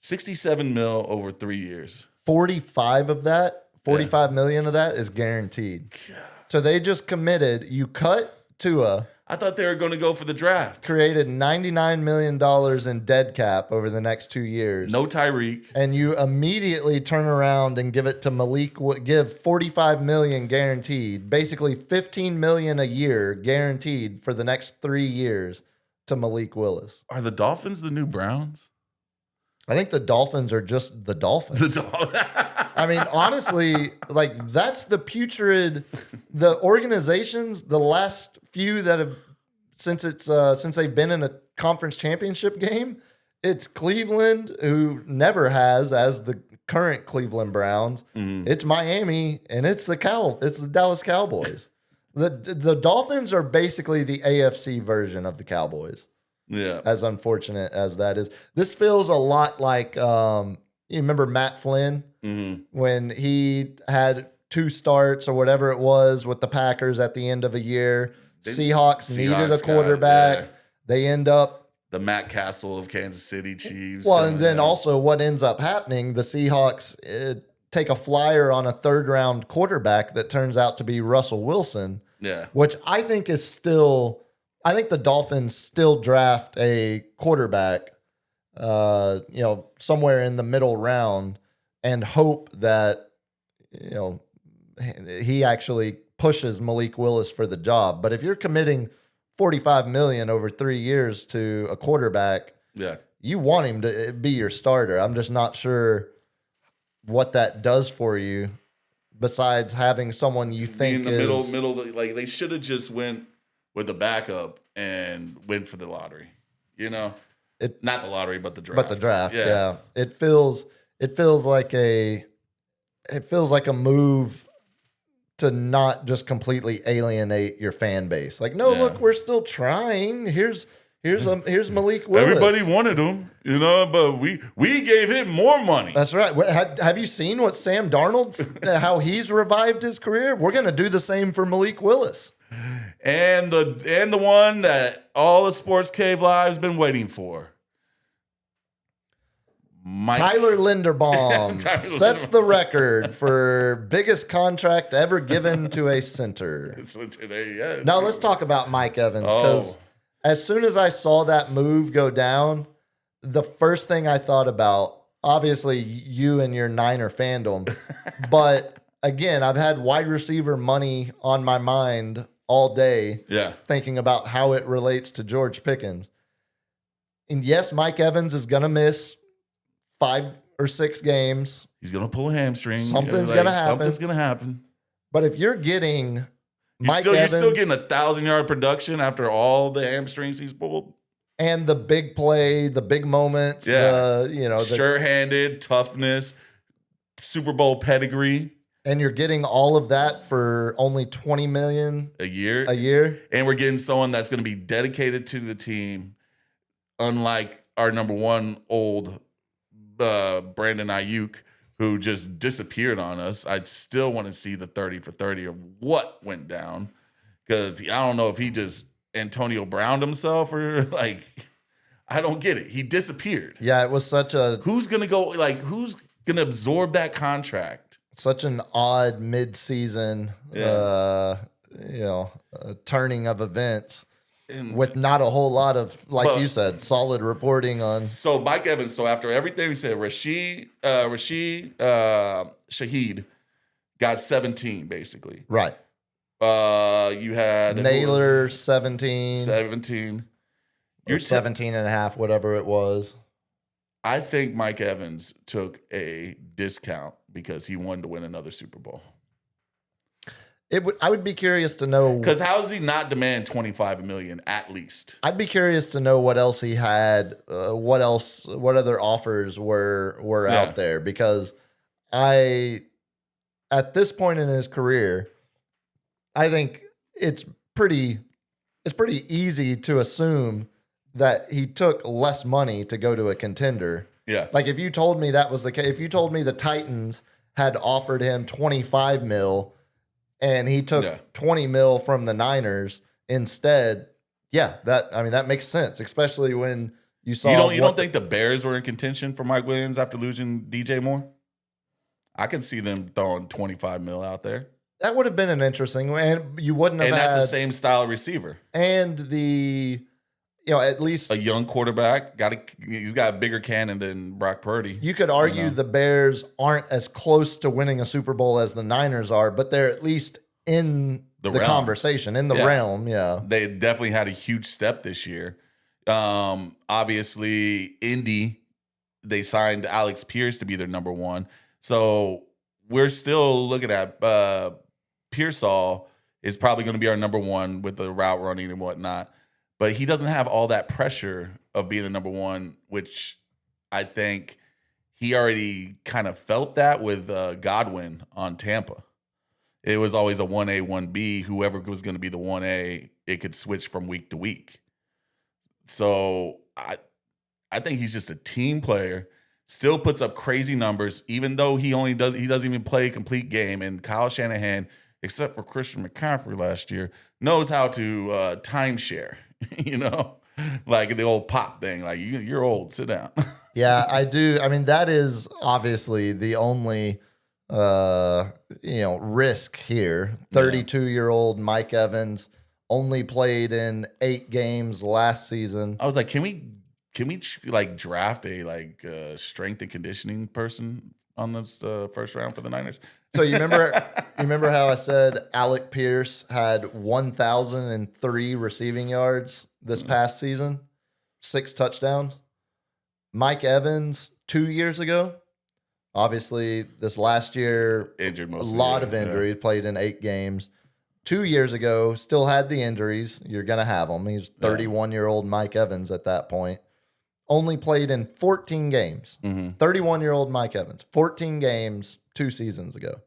Speaker 3: 67 mil over 3 years.
Speaker 2: 45 of that, 45 million of that is guaranteed. So they just committed. You cut Tua,
Speaker 3: I thought they were going to go for the draft.
Speaker 2: created $99 million in dead cap over the next 2 years.
Speaker 3: No Tyreek.
Speaker 2: And you immediately turn around and give it to Malik, give 45 million guaranteed, basically 15 million a year guaranteed for the next 3 years to Malik Willis.
Speaker 3: Are the Dolphins the new Browns?
Speaker 2: I think the Dolphins are just the Dolphins.
Speaker 3: The
Speaker 2: I mean, honestly, like that's the putrid. The organizations, the last few that have since they've been in a conference championship game, it's Cleveland, who never has as the current Cleveland Browns. It's Miami, and it's the Dallas Cowboys. The Dolphins are basically the AFC version of the Cowboys.
Speaker 3: Yeah.
Speaker 2: As unfortunate as that is, this feels a lot like you remember Matt Flynn when he had 2 starts or whatever it was with the Packers at the end of a year. Seahawks needed a quarterback. They end up
Speaker 3: the Matt Castle of Kansas City Chiefs.
Speaker 2: well, and then also what ends up happening, the Seahawks take a flyer on a 3rd-round quarterback that turns out to be Russell Wilson.
Speaker 3: Yeah.
Speaker 2: Which I think is still, I think the Dolphins still draft a quarterback, somewhere in the middle round and hope that, he actually pushes Malik Willis for the job. But if you're committing $45 million over 3 years to a quarterback, you want him to be your starter. I'm just not sure what that does for you besides having someone you think
Speaker 3: in the
Speaker 2: is
Speaker 3: middle, like they should have just went with the backup and went for the lottery. Not the lottery, but the draft.
Speaker 2: But the draft, yeah. It feels like a move to not just completely alienate your fan base. Like, no, look, we're still trying. Here's Malik Willis.
Speaker 3: Everybody wanted him, but we gave him more money.
Speaker 2: That's right. Have you seen what Sam Darnold's how he's revived his career? We're going to do the same for Malik Willis.
Speaker 3: And the one that all the Sports Cave Live's been waiting for.
Speaker 2: Tyler Linderbaum sets the record for biggest contract ever given to a center. Now let's talk about Mike Evans, because as soon as I saw that move go down, the first thing I thought about, obviously you and your Niner fandom, but again, I've had wide receiver money on my mind all day, thinking about how it relates to George Pickens. And yes, Mike Evans is going to miss 5 or 6 games.
Speaker 3: He's going to pull a hamstring.
Speaker 2: Something's going to happen.
Speaker 3: Something's going to happen.
Speaker 2: But if you're getting Mike
Speaker 3: you're
Speaker 2: Evans,
Speaker 3: still getting 1,000-yard production after all the hamstrings he's pulled.
Speaker 2: And the big play, the big moments,
Speaker 3: sure-handed, toughness, Super Bowl pedigree.
Speaker 2: And you're getting all of that for only $20 million
Speaker 3: a year. And we're getting someone that's going to be dedicated to the team, unlike our number one old Brandon Ayuk, who just disappeared on us. I'd still want to see the 30 for 30 of what went down, because I don't know if he just Antonio Browned himself or I don't get it. He disappeared.
Speaker 2: Yeah, it was such a
Speaker 3: who's gonna absorb that contract?
Speaker 2: Such an odd mid-season turning of events. With not a whole lot of, you said, solid reporting on.
Speaker 3: So Mike Evans. So after everything we said, Rashid Shaheed got 17 basically.
Speaker 2: Right.
Speaker 3: You had
Speaker 2: Naylor 17.
Speaker 3: You're
Speaker 2: 17 and a half, whatever it was.
Speaker 3: I think Mike Evans took a discount because he wanted to win another Super Bowl.
Speaker 2: I would be curious to know,
Speaker 3: because how does he not demand $25 million at least?
Speaker 2: I'd be curious to know what else he had, what other offers were out there, because at this point in his career, I think it's pretty easy to assume that he took less money to go to a contender.
Speaker 3: Yeah,
Speaker 2: like if you told me that was the case, if you told me the Titans had offered him $25 million. And he took $20 million from the Niners, instead, that makes sense, especially when you saw.
Speaker 3: You don't think the Bears were in contention for Mike Williams after losing DJ Moore? I can see them throwing $25 million out there.
Speaker 2: That would have been an interesting one. And you wouldn't have
Speaker 3: And
Speaker 2: had,
Speaker 3: that's the same style of receiver.
Speaker 2: And at least
Speaker 3: A young quarterback. He's got a bigger cannon than Brock Purdy.
Speaker 2: you could argue the Bears aren't as close to winning a Super Bowl as the Niners are, but they're at least in the
Speaker 3: realm.
Speaker 2: conversation, in the realm. Yeah.
Speaker 3: They definitely had a huge step this year. Obviously, Indy, they signed Alex Pierce to be their number one. So we're still looking at Pearsall is probably going to be our number one with the route running and whatnot. But he doesn't have all that pressure of being the number one, which I think he already kind of felt that with Godwin on Tampa. It was always a 1A, 1B. Whoever was going to be the 1A, it could switch from week to week. So I think he's just a team player. Still puts up crazy numbers, even though he doesn't even play a complete game. And Kyle Shanahan, except for Christian McCaffrey last year, knows how to timeshare. Like the old pop thing. Like you're old, sit down.
Speaker 2: Yeah, I do. I mean, that is obviously the only risk here. 32-year-old Mike Evans only played in 8 games last season.
Speaker 3: I was like, can we like draft a strength and conditioning person on this first round for the Niners?
Speaker 2: So you remember how I said Alec Pierce had 1,003 receiving yards this past season, 6 touchdowns. Mike Evans 2 years ago, obviously this last year,
Speaker 3: injured most
Speaker 2: a lot of injuries, played in 8 games. 2 years ago, still had the injuries. You're going to have them. He's 31-year-old Mike Evans at that point. Only played in 14 games. 31-year-old Mike Evans, 14 games 2 seasons ago.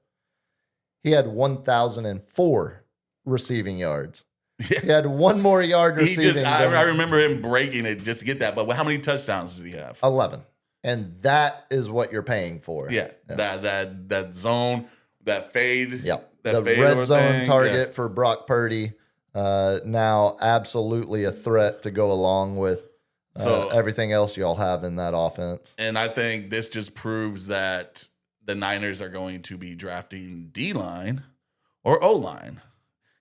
Speaker 2: He had 1,004 receiving yards. He had one more yard receiving.
Speaker 3: I remember him breaking it just to get that. But how many touchdowns did he have?
Speaker 2: 11. And that is what you're paying for.
Speaker 3: Yeah. That zone, that fade.
Speaker 2: Yep.
Speaker 3: That
Speaker 2: the red zone target for Brock Purdy. Now absolutely a threat to go along with everything else y'all have in that offense.
Speaker 3: And I think this just proves that the Niners are going to be drafting D-line or O-line,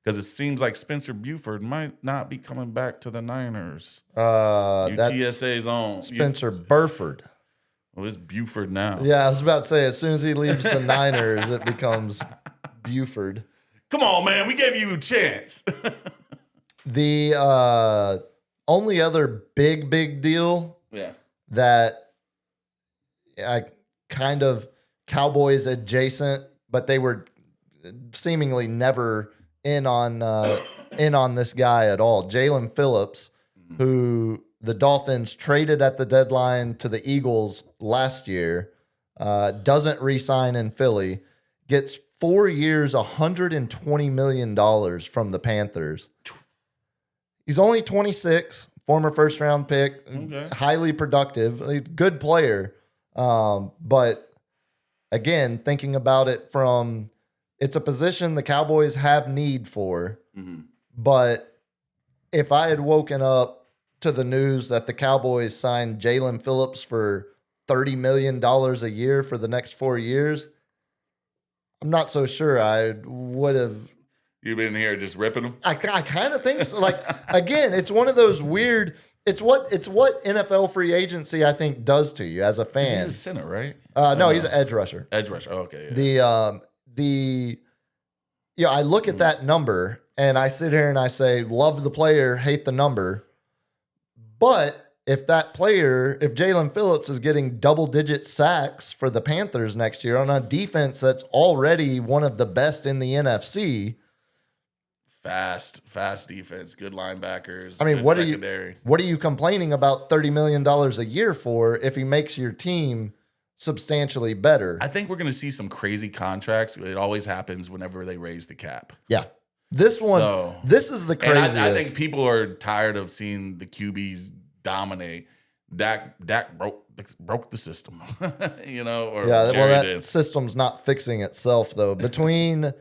Speaker 3: because it seems like Spencer Buford might not be coming back to the Niners. UTSA's own.
Speaker 2: Spencer Burford.
Speaker 3: Well, it's Buford now.
Speaker 2: Yeah, I was about to say, as soon as he leaves the Niners, it becomes Buford.
Speaker 3: Come on, man. We gave you a chance.
Speaker 2: The only other big deal that I kind of Cowboys adjacent, but they were seemingly never in on this guy at all. Jalen Phillips, who the Dolphins traded at the deadline to the Eagles last year, doesn't re-sign in Philly, gets 4 years, $120 million from the Panthers. He's only 26, former first-round pick, highly productive, good player. But again, thinking about it from, it's a position the Cowboys have need for. But if I had woken up to the news that the Cowboys signed Jalen Phillips for $30 million a year for the next 4 years, I'm not so sure I would have.
Speaker 3: You've been here just ripping them?
Speaker 2: I kind of think so. Like, again, it's one of those weird, it's what NFL free agency, I think, does to you as a fan.
Speaker 3: He's a center, right?
Speaker 2: No, he's an edge rusher.
Speaker 3: Edge rusher. Oh, okay. Yeah.
Speaker 2: I look at that number and I sit here and I say, love the player, hate the number. But if Jalen Phillips is getting double-digit sacks for the Panthers next year on a defense that's already one of the best in the NFC.
Speaker 3: Fast defense, good linebackers.
Speaker 2: I mean,
Speaker 3: secondary.
Speaker 2: what are you complaining about $30 million a year for if he makes your team substantially better?
Speaker 3: I think we're going to see some crazy contracts. It always happens whenever they raise the cap.
Speaker 2: Yeah. This is the craziest.
Speaker 3: And I think people are tired of seeing the QBs dominate. Dak broke the system, or
Speaker 2: that system's not fixing itself though. Between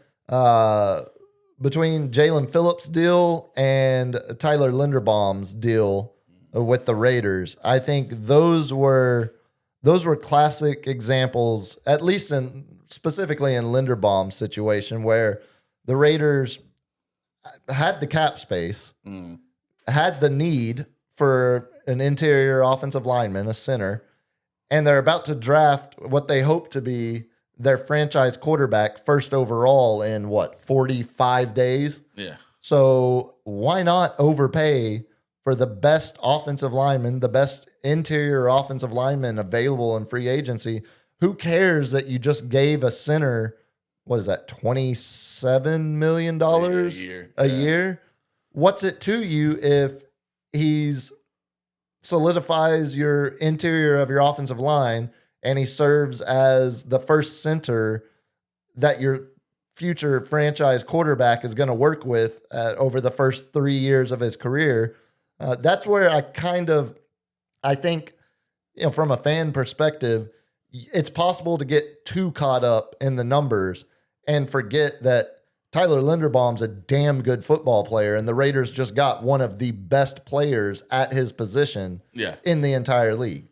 Speaker 2: between Jalen Phillips' deal and Tyler Linderbaum's deal with the Raiders, I think those were classic examples, at least specifically in Linderbaum's situation, where the Raiders had the cap space, had the need for an interior offensive lineman, a center, and they're about to draft what they hope to be their franchise quarterback first overall in 45 days?
Speaker 3: Yeah.
Speaker 2: So why not overpay for the best offensive lineman, the best interior offensive lineman available in free agency? Who cares that you just gave a center, what is that, $27 million a year? What's it to you if he's solidifies your interior of your offensive line and he serves as the first center that your future franchise quarterback is going to work with over the first 3 years of his career? That's where I think, from a fan perspective, it's possible to get too caught up in the numbers and forget that Tyler Linderbaum's a damn good football player, and the Raiders just got one of the best players at his position in the entire league.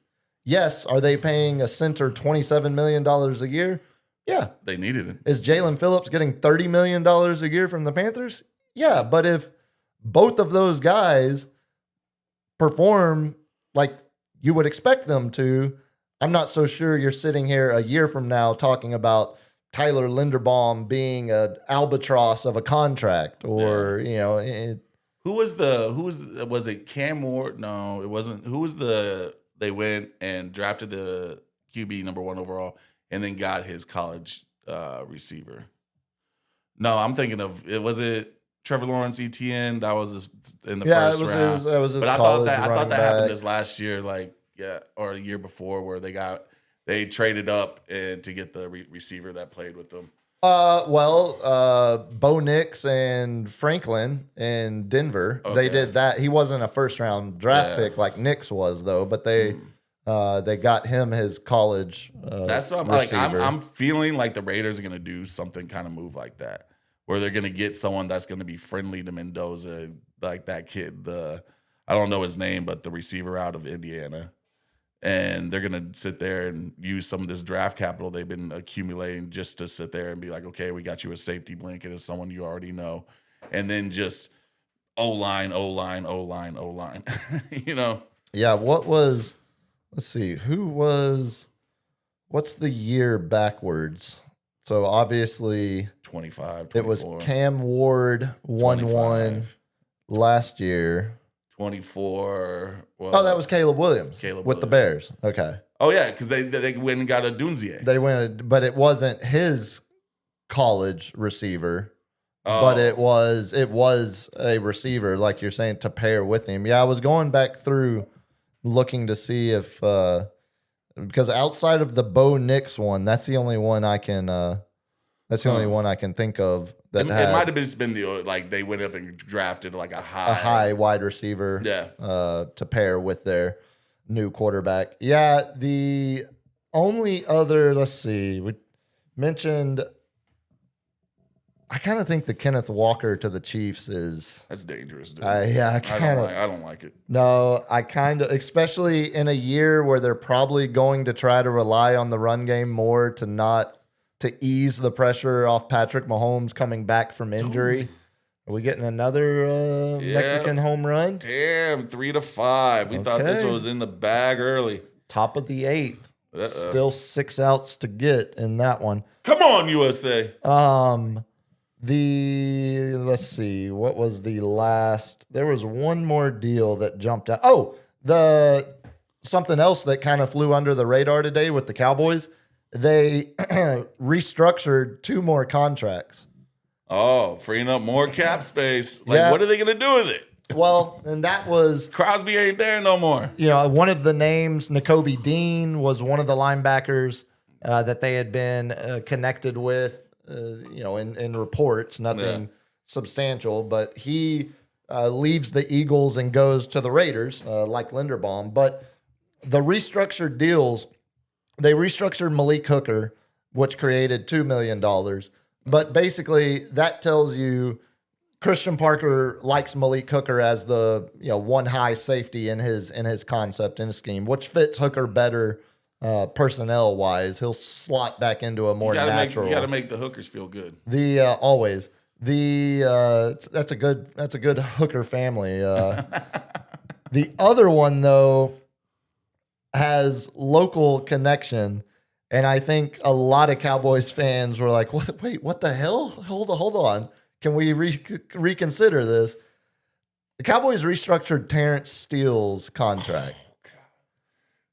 Speaker 2: Yes, are they paying a center $27 million a year? Yeah.
Speaker 3: They needed it.
Speaker 2: Is Jalen Phillips getting $30 million a year from the Panthers? Yeah, but if both of those guys perform like you would expect them to, I'm not so sure you're sitting here a year from now talking about Tyler Linderbaum being an albatross of a contract or,
Speaker 3: was it Cam Ward? No, it wasn't. They went and drafted the QB number 1 overall and then got his college receiver. No, I'm thinking of, was it Trevor Lawrence Etienne? That was in the first round.
Speaker 2: That was his
Speaker 3: but I
Speaker 2: thought
Speaker 3: that
Speaker 2: happened
Speaker 3: this last year, or a year before, where they traded up to get the receiver that played with them.
Speaker 2: Bo Nix and Franklin in Denver, they did that. He wasn't a first round draft pick like Nix was though, but they got him his college.
Speaker 3: That's what I'm
Speaker 2: receiver.
Speaker 3: I'm feeling like the Raiders are going to do something kind of move like that, where they're going to get someone that's going to be friendly to Mendoza, like that kid. I don't know his name, but the receiver out of Indiana. And they're going to sit there and use some of this draft capital they've been accumulating just to sit there and be like, okay, we got you a safety blanket as someone you already know. And then just O-line.
Speaker 2: Yeah, let's see, what's the year backwards? So obviously
Speaker 3: 25, 24.
Speaker 2: It was Cam Ward 1-1 last year.
Speaker 3: 24.
Speaker 2: Well, that was Caleb Williams with the Bears. Okay.
Speaker 3: Oh, yeah, because they went and got a Dunzier.
Speaker 2: They went, but it wasn't his college receiver, but it was a receiver, like you're saying, to pair with him. Yeah, I was going back through looking to see if because outside of the Bo Nix one, that's the only one I can think of. It
Speaker 3: might have just been they went up and drafted like a high
Speaker 2: wide receiver to pair with their new quarterback. Yeah, the only other, let's see, we mentioned, I kind of think the Kenneth Walker to the Chiefs
Speaker 3: that's dangerous, dude.
Speaker 2: I
Speaker 3: don't like it.
Speaker 2: No, I kind of, especially in a year where they're probably going to try to rely on the run game more to ease the pressure off Patrick Mahomes coming back from injury. Are we getting another Mexican home run?
Speaker 3: Damn, 3-5. We thought this was in the bag early.
Speaker 2: Top of the 8th. Still 6 outs to get in that one.
Speaker 3: Come on, USA.
Speaker 2: Let's see, what was the last? There was one more deal that jumped out. Oh, something else that kind of flew under the radar today with the Cowboys. They restructured 2 more contracts.
Speaker 3: Oh, freeing up more cap space. What are they going to do with it?
Speaker 2: Well, and that was...
Speaker 3: Crosby ain't there no more.
Speaker 2: One of the names, Nakobe Dean, was one of the linebackers that they had been connected with, in reports, nothing substantial. But he leaves the Eagles and goes to the Raiders, like Linderbaum. But the restructured deals... They restructured Malik Hooker, which created $2 million. But basically, that tells you Christian Parker likes Malik Hooker as the one high safety in his concept, in his scheme, which fits Hooker better personnel wise. He'll slot back into a more natural.
Speaker 3: You got to make the hookers feel good.
Speaker 2: The always the that's a good Hooker family. The other one though has local connection. And I think a lot of Cowboys fans were like, "What? Wait, what the hell? Hold on. Can we reconsider this?" The Cowboys restructured Terrence Steele's contract.
Speaker 3: Oh,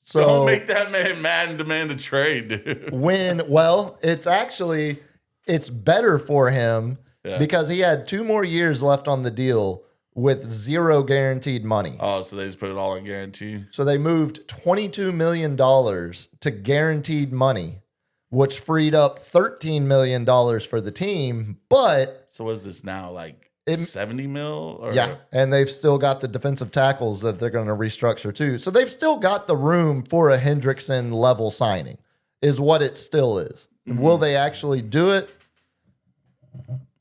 Speaker 2: so
Speaker 3: don't make that man mad and demand a trade, dude.
Speaker 2: It's better for him because he had 2 more years left on the deal with 0 guaranteed money.
Speaker 3: Oh, so they just put it all in guarantee?
Speaker 2: So they moved $22 million to guaranteed money, which freed up $13 million for the team. But
Speaker 3: so what is this now, like 70 mil? Or?
Speaker 2: Yeah, and they've still got the defensive tackles that they're going to restructure too. So they've still got the room for a Hendrickson level signing, is what it still is. Mm-hmm. Will they actually do it?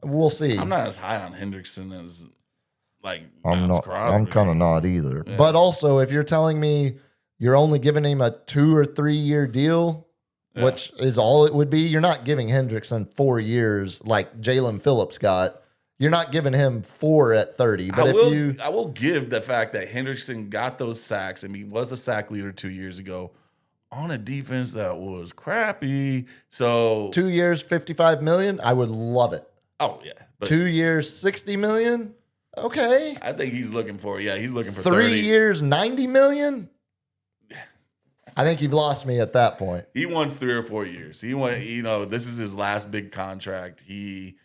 Speaker 2: We'll see.
Speaker 3: I'm not as high on Hendrickson as
Speaker 2: I'm
Speaker 3: Miles Crosby.
Speaker 2: I'm kind of not either. Yeah. But also, if you're telling me you're only giving him a 2 or 3 year deal, which is all it would be, you're not giving Hendrickson 4 years like Jalen Phillips got. You're not giving him 4 at 30. But
Speaker 3: I will give the fact that Hendrickson got those sacks, and he was a sack leader 2 years ago on a defense that was crappy. So
Speaker 2: 2 years, $55 million, I would love it.
Speaker 3: Oh yeah,
Speaker 2: but 2 years, $60 million. Okay.
Speaker 3: I think he's looking for
Speaker 2: 3
Speaker 3: 30
Speaker 2: years, $90 million. I think you've lost me at that point.
Speaker 3: He wants 3 or 4 years. He want, this is his last big contract. He's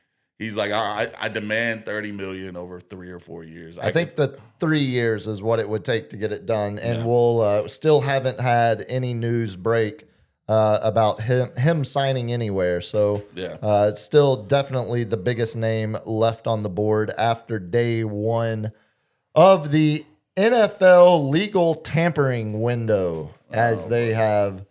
Speaker 3: like, I demand $30 million over 3 or 4 years.
Speaker 2: I think the 3 years is what it would take to get it done, and we'll still haven't had any news break about him signing anywhere. So it's still definitely the biggest name left on the board after day 1 of the NFL legal tampering window, as they have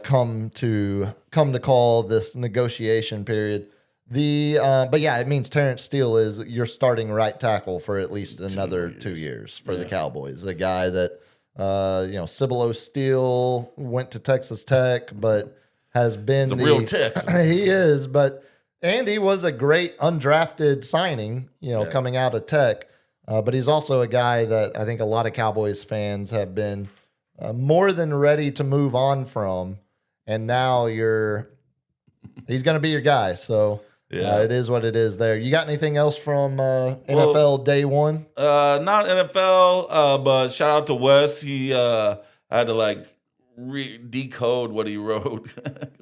Speaker 2: come to call this negotiation period. But yeah, it means Terrence Steele is your starting right tackle for at least another 2 years for the Cowboys. A guy that Cibolo Steele went to Texas Tech, but has been
Speaker 3: the real Texan.
Speaker 2: He is, and he was a great undrafted signing, coming out of Tech. But he's also a guy that I think a lot of Cowboys fans have been more than ready to move on from, and now he's going to be your guy. So. Yeah, it is what it is there. You got anything else from NFL day 1?
Speaker 3: Not NFL, but shout out to Wes. He had to decode what he wrote,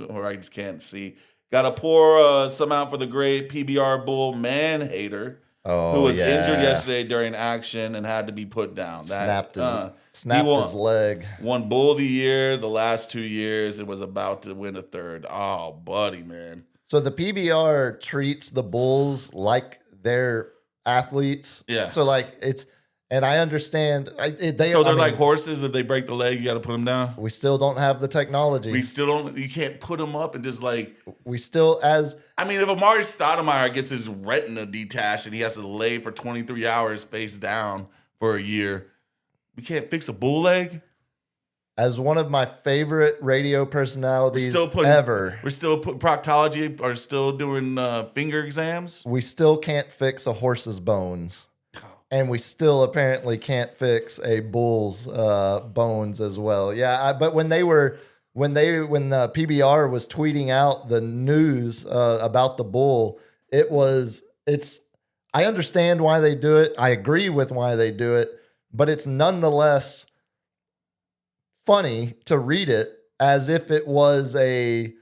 Speaker 3: or I just can't see. Got to pour some out for the great PBR Bull Man-Hater, who was injured yesterday during action and had to be put down.
Speaker 2: Snapped his leg.
Speaker 3: Won Bull of the Year the last 2 years and was about to win a third. Oh, buddy, man.
Speaker 2: So the PBR treats the Bulls like they're athletes.
Speaker 3: Yeah.
Speaker 2: So and I understand.
Speaker 3: They're like horses. If they break the leg, you got to put them down.
Speaker 2: We still don't have the technology.
Speaker 3: We still don't. You can't put them up and just
Speaker 2: We still if
Speaker 3: Amari Stoudemire gets his retina detached and he has to lay for 23 hours face down for a year, we can't fix a bull leg.
Speaker 2: As one of my favorite radio personalities ever.
Speaker 3: We're still proctology are still doing finger exams.
Speaker 2: We still can't fix a horse's bones. And we still apparently can't fix a bull's bones as well. Yeah, but when the PBR was tweeting out the news about the bull, I understand why they do it. I agree with why they do it, but it's nonetheless funny to read it as if it was a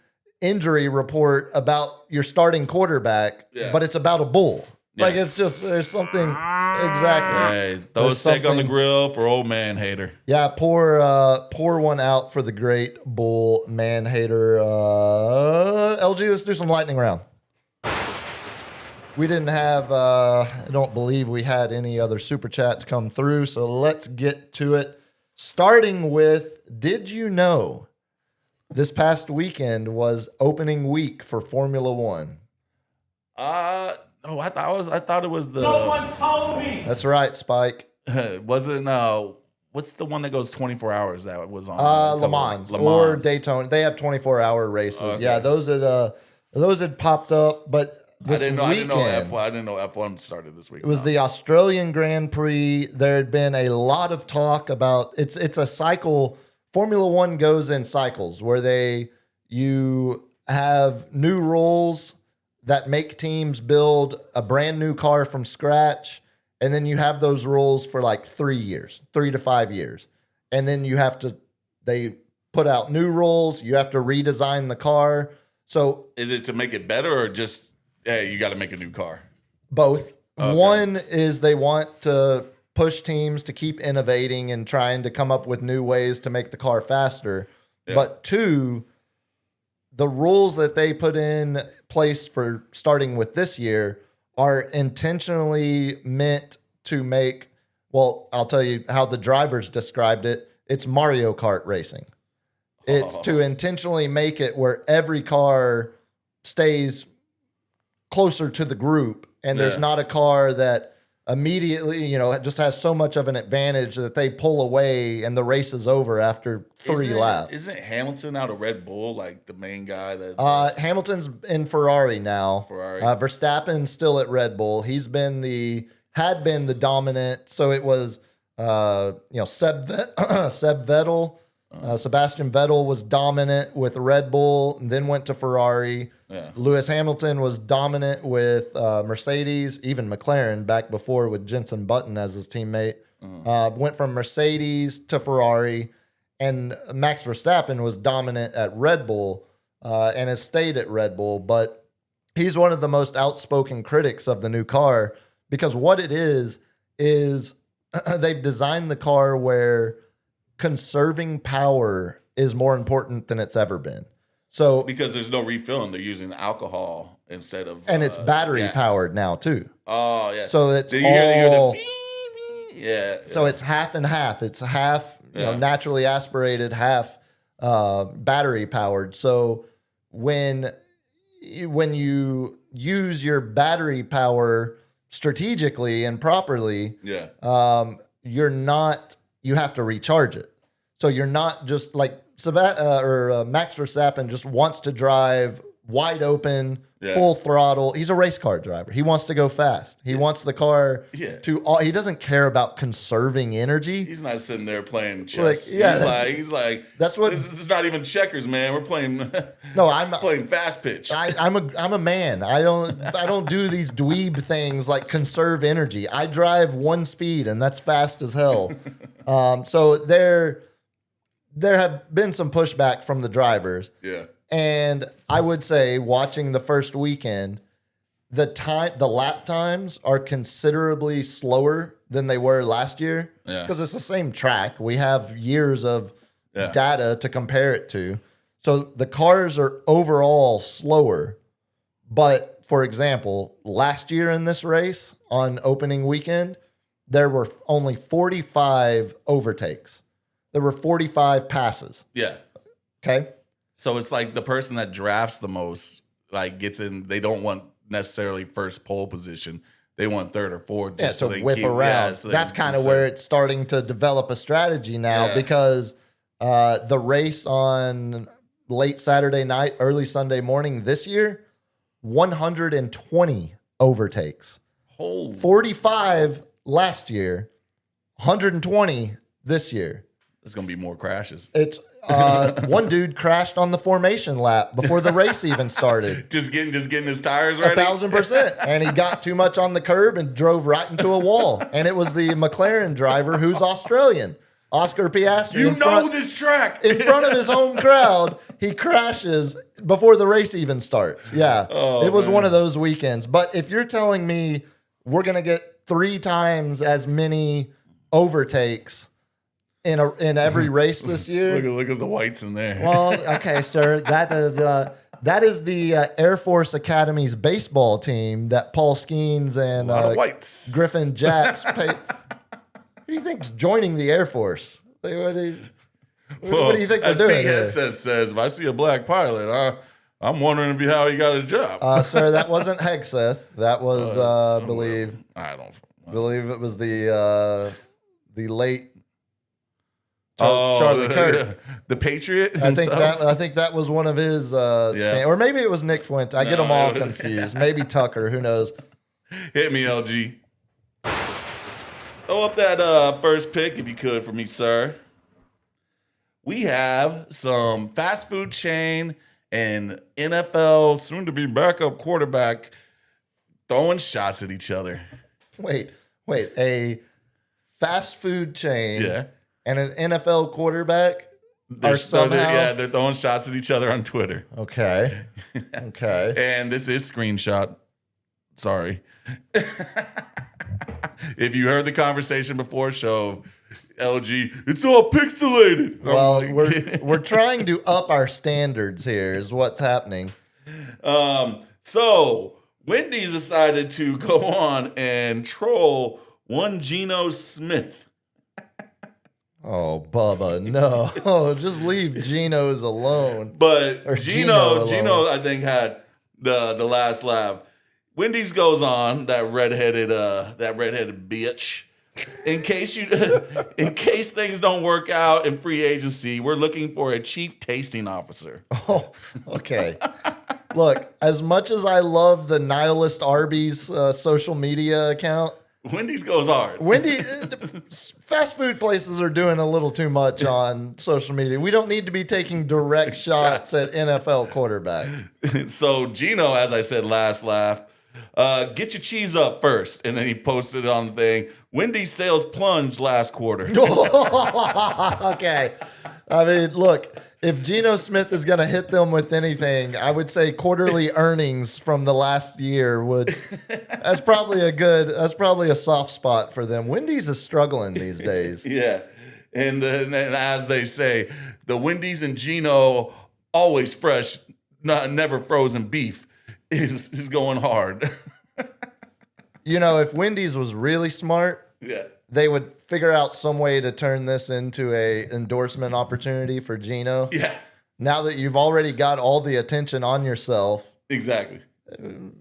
Speaker 2: injury report about your starting quarterback, but it's about a bull. Yeah. It's just, there's something, exactly.
Speaker 3: Hey, throw a steak on the grill for old Man-Hater.
Speaker 2: Yeah, pour one out for the great bull Man-Hater. LG, let's do some lightning round. We didn't have, I don't believe we had any other super chats come through, so let's get to it. Starting with, did you know this past weekend was opening week for Formula One?
Speaker 3: Oh, I thought it was the.
Speaker 2: That's right, Spike.
Speaker 3: Wasn't what's the one that goes 24 hours that was on
Speaker 2: Le Mans or Daytona. They have 24-hour races.
Speaker 3: Okay.
Speaker 2: Yeah, those had popped up, but this
Speaker 3: I didn't know
Speaker 2: weekend,
Speaker 3: F1. I didn't know F1 started this week.
Speaker 2: it was the Australian Grand Prix. There had been a lot of talk about it's a cycle. Formula One goes in cycles where you have new rules that make teams build a brand new car from scratch. And then you have those rules for like 3 years, 3 to 5 years. And then they put out new rules. You have to redesign the car. So
Speaker 3: is it to make it better or just, hey, you got to make a new car?
Speaker 2: both.
Speaker 3: Okay.
Speaker 2: One is they want to push teams to keep innovating and trying to come up with new ways to make the car faster.
Speaker 3: Yeah.
Speaker 2: But two, the rules that they put in place for starting with this year are intentionally meant to make, well, I'll tell you how the drivers described it. It's Mario Kart racing. It's to intentionally make it where every car stays closer to the group, and there's
Speaker 3: Yeah.
Speaker 2: not a car that immediately, just has so much of an advantage that they pull away and the race is over after 3 laps.
Speaker 3: Isn't Hamilton out of Red Bull, like the main guy that
Speaker 2: Hamilton's in Ferrari now.
Speaker 3: Ferrari.
Speaker 2: Verstappen's still at Red Bull. Had been the dominant. So it was, Seb Vettel. Sebastian Vettel was dominant with Red Bull and then went to Ferrari.
Speaker 3: Yeah.
Speaker 2: Lewis Hamilton was dominant with Mercedes, even McLaren back before with Jenson Button as his teammate. Went from Mercedes to Ferrari, and Max Verstappen was dominant at Red Bull and has stayed at Red Bull. But he's one of the most outspoken critics of the new car because what it is they've designed the car where conserving power is more important than it's ever been. So
Speaker 3: because there's no refilling, they're using alcohol instead of
Speaker 2: and it's battery
Speaker 3: gas.
Speaker 2: powered now too.
Speaker 3: Oh yeah.
Speaker 2: So it's
Speaker 3: So you hear
Speaker 2: all
Speaker 3: the yeah.
Speaker 2: so it's half and half. It's half
Speaker 3: Yeah.
Speaker 2: naturally aspirated, half battery powered. So when you use your battery power strategically and properly,
Speaker 3: yeah.
Speaker 2: you have to recharge it. So you're not just like Max Verstappen just wants to drive wide open, full throttle. He's a race car driver. He wants to go fast. He wants the car he doesn't care about conserving energy.
Speaker 3: He's not sitting there playing chess. He's like
Speaker 2: that's what
Speaker 3: this is not even checkers, man. We're playing
Speaker 2: No, I'm
Speaker 3: playing fast pitch.
Speaker 2: I'm a man. I don't do these dweeb things like conserve energy. I drive one speed and that's fast as hell. So there have been some pushback from the drivers.
Speaker 3: Yeah.
Speaker 2: And I would say watching the first weekend, the lap times are considerably slower than they were last year.
Speaker 3: Yeah.
Speaker 2: Because it's the same track. We have years of
Speaker 3: Yeah.
Speaker 2: data to compare it to. So the cars are overall slower. But for example, last year in this race on opening weekend, there were only 45 overtakes. There were 45 passes.
Speaker 3: Yeah.
Speaker 2: Okay.
Speaker 3: So it's like the person that drafts the most, like gets in. They don't want necessarily first pole position. They want third or fourth. Just
Speaker 2: So
Speaker 3: they
Speaker 2: whip
Speaker 3: keep,
Speaker 2: around.
Speaker 3: Yeah, so they
Speaker 2: That's
Speaker 3: can
Speaker 2: kind of
Speaker 3: conserve.
Speaker 2: where it's starting to develop a strategy now
Speaker 3: Yeah.
Speaker 2: because the race on late Saturday night, early Sunday morning this year, 120 overtakes.
Speaker 3: Holy
Speaker 2: 45 last year, 120 this year.
Speaker 3: There's gonna be more crashes.
Speaker 2: It's one dude crashed on the formation lap before the race even started.
Speaker 3: Just getting his tires ready.
Speaker 2: 1,000%. And he got too much on the curb and drove right into a wall. And it was the McLaren driver who's Australian, Oscar Piastri.
Speaker 3: You know this track.
Speaker 2: In front of his home crowd, he crashes before the race even starts. Yeah.
Speaker 3: Oh,
Speaker 2: it was
Speaker 3: man.
Speaker 2: one of those weekends. But if you're telling me we're going to get 3 times as many overtakes in every race this year.
Speaker 3: Look at the whites in there.
Speaker 2: Well, okay, sir. That is the Air Force Academy's baseball team that Paul Skeens and
Speaker 3: a lot of whites.
Speaker 2: Griffin Jacks pay. Who do you think's joining the Air Force? What do you think we're
Speaker 3: as
Speaker 2: doing
Speaker 3: Pete
Speaker 2: here?
Speaker 3: Headset says, if I see a black pilot, I'm wondering how he got his job.
Speaker 2: Sir, that wasn't Hegseth. That was, believe it was the late Charlie Kirk.
Speaker 3: The Patriot.
Speaker 2: I think that was one of his, or maybe it was Nick Fuente. I get them all confused. Maybe Tucker. Who knows?
Speaker 3: Hit me, LG. Throw up that first pick if you could for me, sir. We have some fast food chain and NFL soon-to-be backup quarterback throwing shots at each other.
Speaker 2: Wait. A fast food chain
Speaker 3: Yeah.
Speaker 2: and an NFL quarterback are somehow...
Speaker 3: They're throwing shots at each other on Twitter.
Speaker 2: Okay.
Speaker 3: And this is screenshot. Sorry. If you heard the conversation before show, LG, it's all pixelated.
Speaker 2: Well, we're trying to up our standards here is what's happening.
Speaker 3: So Wendy's decided to go on and troll one Geno Smith.
Speaker 2: Oh, Bubba, no. Just leave Geno's alone.
Speaker 3: But
Speaker 2: Or
Speaker 3: Geno,
Speaker 2: alone.
Speaker 3: I think, had the last laugh. Wendy's goes on, that redheaded bitch. In case things don't work out in free agency, we're looking for a chief tasting officer.
Speaker 2: Oh, okay. Look, as much as I love the Nihilist Arby's social media account,
Speaker 3: Wendy's goes hard.
Speaker 2: Fast food places are doing a little too much on social media. We don't need to be taking direct shots at NFL quarterback.
Speaker 3: So Geno, as I said, last laugh. Get your cheese up first. And then he posted it on the thing. Wendy's sales plunged last quarter.
Speaker 2: Okay. I mean, look, if Geno Smith is going to hit them with anything, I would say quarterly earnings from the last year that's probably a soft spot for them. Wendy's is struggling these days.
Speaker 3: Yeah. And then as they say, the Wendy's and Geno always fresh, never frozen beef is going hard.
Speaker 2: You know, if Wendy's was really smart,
Speaker 3: Yeah.
Speaker 2: they would figure out some way to turn this into a endorsement opportunity for Geno.
Speaker 3: Yeah.
Speaker 2: Now that you've already got all the attention on yourself,
Speaker 3: Exactly.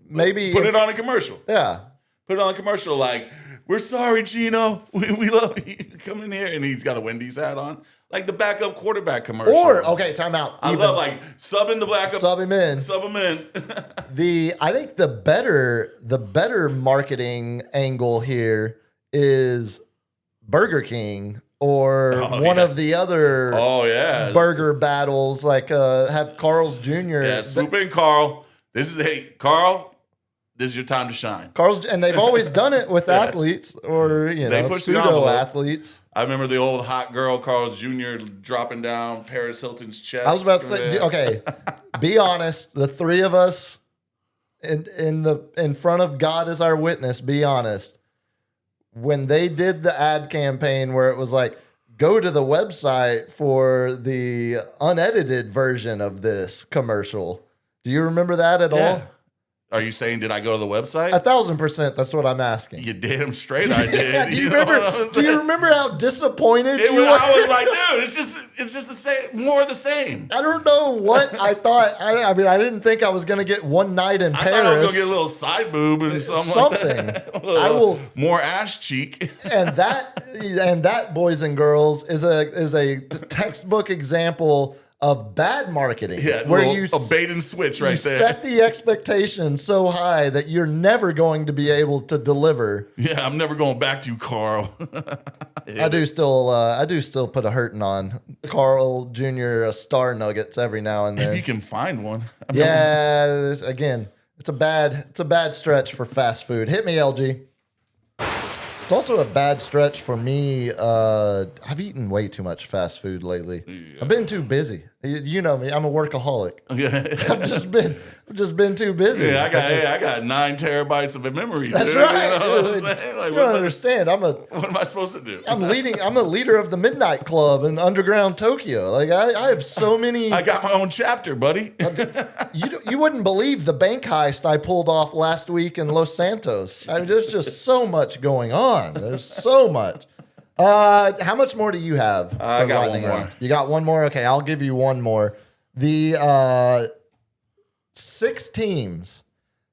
Speaker 2: maybe
Speaker 3: Put it on a commercial.
Speaker 2: Yeah.
Speaker 3: Put it on a commercial like, we're sorry, Geno. We love you. Come in here. And he's got a Wendy's hat on. Like the backup quarterback commercial.
Speaker 2: Or, okay, time out.
Speaker 3: I love like subbing the backup.
Speaker 2: Sub him in.
Speaker 3: Sub him in.
Speaker 2: I think the better marketing angle here is Burger King or one of the other burger battles, like have Carl's Jr.
Speaker 3: Yeah, swoop in, Carl. Carl, this is your time to shine.
Speaker 2: And they've always done it with athletes or pseudo athletes.
Speaker 3: I remember the old hot girl Carl's Jr. dropping down Paris Hilton's chest.
Speaker 2: I was about to say, okay, be honest. The three of us in front of God as our witness, be honest. When they did the ad campaign where it was like, go to the website for the unedited version of this commercial. Do you remember that at all?
Speaker 3: Are you saying, did I go to the website?
Speaker 2: 1,000%. That's what I'm asking.
Speaker 3: You damn straight I did.
Speaker 2: Yeah, do you remember how disappointed you were?
Speaker 3: I was like, dude, it's just the same, more of the same.
Speaker 2: I don't know what I thought. I mean, I didn't think I was going to get one night in Paris.
Speaker 3: I thought I was going to get a little side boob and something. Like that.
Speaker 2: I will
Speaker 3: more ass cheek.
Speaker 2: And that, boys and girls, is a textbook example of bad marketing.
Speaker 3: Yeah,
Speaker 2: where
Speaker 3: a bait and switch right there.
Speaker 2: Set the expectation so high that you're never going to be able to deliver.
Speaker 3: Yeah, I'm never going back to you, Carl.
Speaker 2: I do still put a hurting on Carl Jr. Star Nuggets every now and then.
Speaker 3: If you can find one.
Speaker 2: It's a bad stretch for fast food. Hit me, LG. It's also a bad stretch for me. I've eaten way too much fast food lately. Yeah. I've been too busy. You know me. I'm a workaholic. Yeah. I've just been too busy.
Speaker 3: Yeah, I got 9 terabytes of memory.
Speaker 2: That's
Speaker 3: dude.
Speaker 2: right.
Speaker 3: You know what I'm saying? Like,
Speaker 2: you don't understand.
Speaker 3: What am I supposed to do?
Speaker 2: I'm a leader of the Midnight Club in underground Tokyo. Like I have so many.
Speaker 3: I got my own chapter, buddy.
Speaker 2: You wouldn't believe the bank heist I pulled off last week in Los Santos. I mean, there's just so much going on. There's so much. How much more do you have?
Speaker 3: I got one more.
Speaker 2: You got one more? Okay, I'll give you one more. The 6 teams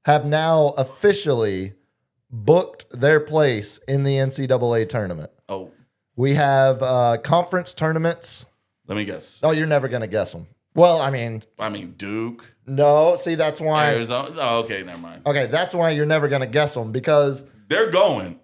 Speaker 2: have now officially booked their place in the NCAA tournament.
Speaker 3: Oh,
Speaker 2: We have conference tournaments.
Speaker 3: let me guess.
Speaker 2: Oh, you're never going to guess them. Well, I mean,
Speaker 3: Duke,
Speaker 2: no. See, that's why.
Speaker 3: Arizona. Oh, okay, never mind.
Speaker 2: Okay, that's why you're never going to guess them because
Speaker 3: They're going.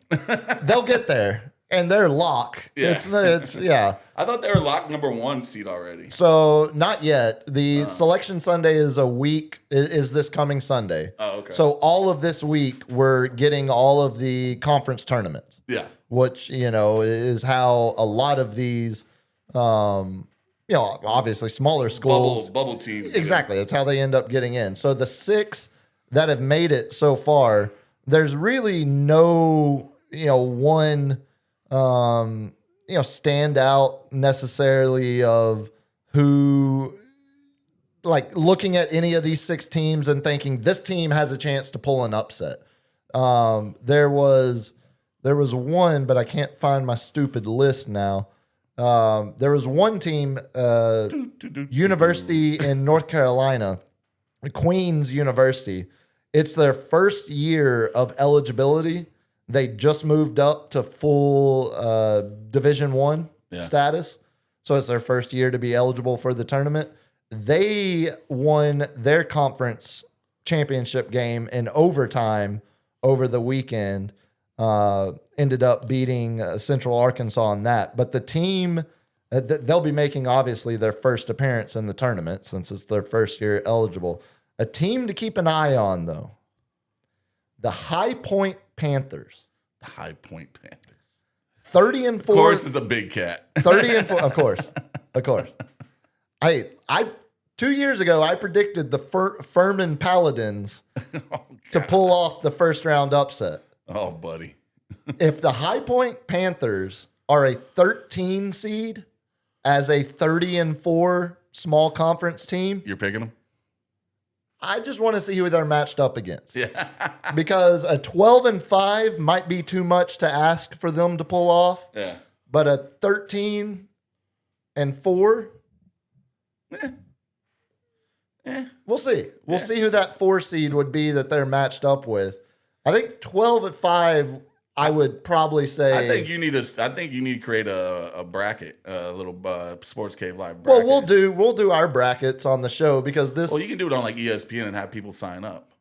Speaker 2: they'll get there and they're lock.
Speaker 3: Yeah.
Speaker 2: It's yeah.
Speaker 3: I thought they were locked number 1 seed already.
Speaker 2: So not yet. The Selection Sunday is a week. Is this coming Sunday?
Speaker 3: Oh, okay.
Speaker 2: So all of this week we're getting all of the conference tournaments,
Speaker 3: Yeah.
Speaker 2: which is how a lot of these, obviously smaller schools.
Speaker 3: Bubble teams. get
Speaker 2: Exactly. That's how they end up getting in. So the 6 that have made it so far, there's really no, one, stand out necessarily of who, like looking at any of these 6 teams and thinking this team has a chance to pull an upset. There was one, but I can't find my stupid list now. There was one team, university in North Carolina, Queens University. It's their first year of eligibility. They just moved up to full Division I status. So it's their first year to be eligible for the tournament. They won their conference championship game in overtime over the weekend. Ended up beating Central Arkansas in that. But the team, they'll be making obviously their first appearance in the tournament since it's their first year eligible. A team to keep an eye on, though, the High Point Panthers.
Speaker 3: The High Point Panthers.
Speaker 2: 30-4.
Speaker 3: Of course, it's a big cat.
Speaker 2: 30-4. Of course. I 2 years ago I predicted the Furman Paladins to pull off the first round upset.
Speaker 3: Oh, buddy.
Speaker 2: If the High Point Panthers are a 13 seed as a 30-4 small conference team,
Speaker 3: You're picking them?
Speaker 2: I just want to see who they're matched up against.
Speaker 3: Yeah.
Speaker 2: Because a 12-5 might be too much to ask for them to pull off,
Speaker 3: Yeah.
Speaker 2: but a 13-4, we'll see. We'll see who that 4 seed would be that they're matched up with. I think 12-5, I would probably say.
Speaker 3: I think you need to create a bracket, a little Sports Cave Live bracket.
Speaker 2: Well, we'll do our brackets on the show because this.
Speaker 3: Well, you can do it on like ESPN and have people sign up.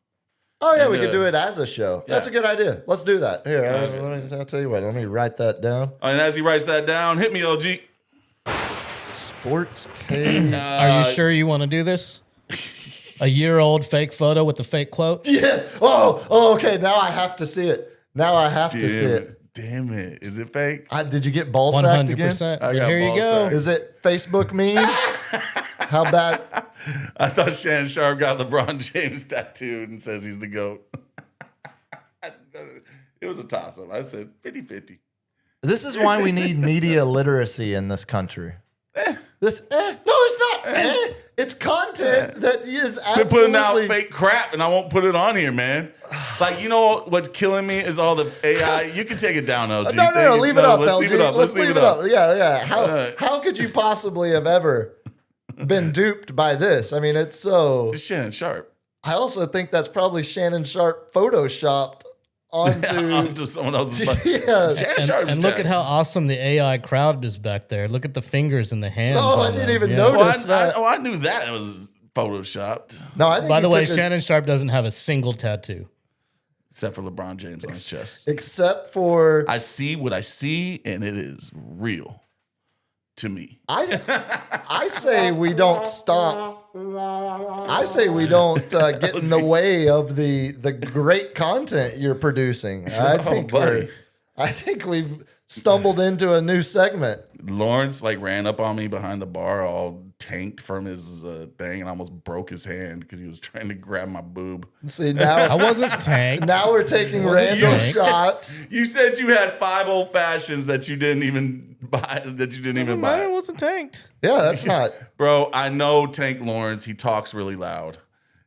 Speaker 2: Oh yeah,
Speaker 3: and,
Speaker 2: we could do it as a show.
Speaker 3: Yeah.
Speaker 2: That's a good idea. Let's do that. Here,
Speaker 3: Okay.
Speaker 2: I'll tell you what. Let me write that down.
Speaker 3: And as he writes that down, hit me, OG.
Speaker 2: Sports Cave.
Speaker 4: Are you sure you want to do this? A year-old fake photo with the fake quote?
Speaker 2: Yes. Oh, okay. Now I have to see it. Now I have to see it.
Speaker 3: Damn it. Is it fake?
Speaker 2: Did you get ball sacked again?
Speaker 4: 100%.
Speaker 3: I got
Speaker 4: Here you
Speaker 3: ball
Speaker 4: go.
Speaker 3: sacked.
Speaker 2: Is it Facebook meme? How bad?
Speaker 3: I thought Shannon Sharp got LeBron James tattooed and says he's the GOAT. It was a toss-up. I said 50-50.
Speaker 2: This is why we need media literacy in this country. No, it's not. It's content that is
Speaker 3: They're
Speaker 2: absolutely.
Speaker 3: putting out fake crap, and I won't put it on here, man. Like, you know what's killing me is all the AI. You can take it down, LG.
Speaker 2: No, leave it up,
Speaker 3: let's
Speaker 2: LG.
Speaker 3: leave it up.
Speaker 2: Let's leave it up. Yeah.
Speaker 3: Uh,
Speaker 2: How could you possibly have ever been duped by this? I mean, it's so.
Speaker 3: It's Shannon Sharp.
Speaker 2: I also think that's probably Shannon Sharp photoshopped onto.
Speaker 3: Onto someone else's body.
Speaker 2: Yeah.
Speaker 3: Shannon Sharp's
Speaker 4: And look
Speaker 3: jacked.
Speaker 4: at how awesome the AI crowd is back there. Look at the fingers and the hands.
Speaker 2: Oh, I
Speaker 4: on
Speaker 2: didn't
Speaker 4: them.
Speaker 2: even
Speaker 4: Yeah.
Speaker 2: notice.
Speaker 3: Well,
Speaker 2: Notice that.
Speaker 3: I knew that it was photoshopped,
Speaker 2: No, I think
Speaker 4: By the
Speaker 2: he
Speaker 4: way,
Speaker 2: took his-
Speaker 4: Shannon Sharp doesn't have a single tattoo.
Speaker 3: except for LeBron James on his chest.
Speaker 2: except for
Speaker 3: I see what I see, and it is real to me.
Speaker 2: I say we don't stop. I say we don't get in the way of the great content you're producing. I
Speaker 3: buddy.
Speaker 2: think we've stumbled into a new segment.
Speaker 3: Lawrence ran up on me behind the bar, all tanked from his thing, and almost broke his hand because he was trying to grab my boob.
Speaker 2: See
Speaker 4: I
Speaker 2: now,
Speaker 4: wasn't tanked.
Speaker 2: now we're taking
Speaker 4: Wasn't
Speaker 2: random
Speaker 4: you?
Speaker 2: shots.
Speaker 3: You said you had 5 old fashions that you didn't even buy.
Speaker 4: Mine
Speaker 3: Buy,
Speaker 4: wasn't tanked.
Speaker 2: Yeah, that's not.
Speaker 3: bro. I know Tank Lawrence. He talks really loud.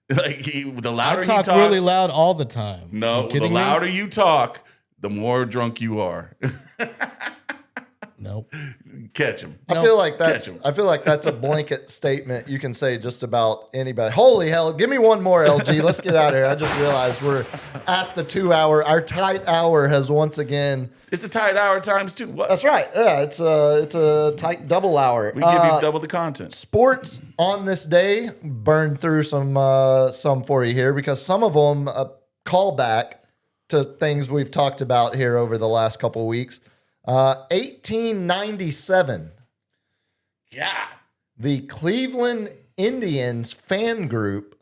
Speaker 3: The louder
Speaker 4: I
Speaker 3: he
Speaker 4: talk
Speaker 3: talks,
Speaker 4: really loud all the time.
Speaker 3: No,
Speaker 4: You
Speaker 3: the
Speaker 4: kidding me?
Speaker 3: louder you talk, the more drunk you are.
Speaker 4: Nope.
Speaker 3: catch him.
Speaker 2: I feel like
Speaker 3: Catch 'em.
Speaker 2: that's a blanket statement you can say just about anybody. Holy hell, give me one more, LG. Let's get out of here. I just realized we're at the 2 hour. Our tight hour has once again.
Speaker 3: It's a tight hour times 2. What?
Speaker 2: That's right. Yeah, it's a tight double hour.
Speaker 3: We give you double the content.
Speaker 2: Sports on this day, burn through some for you here because some of them call back to things we've talked about here over the last couple of weeks. 1897.
Speaker 3: Yeah.
Speaker 2: The Cleveland Indians fan group,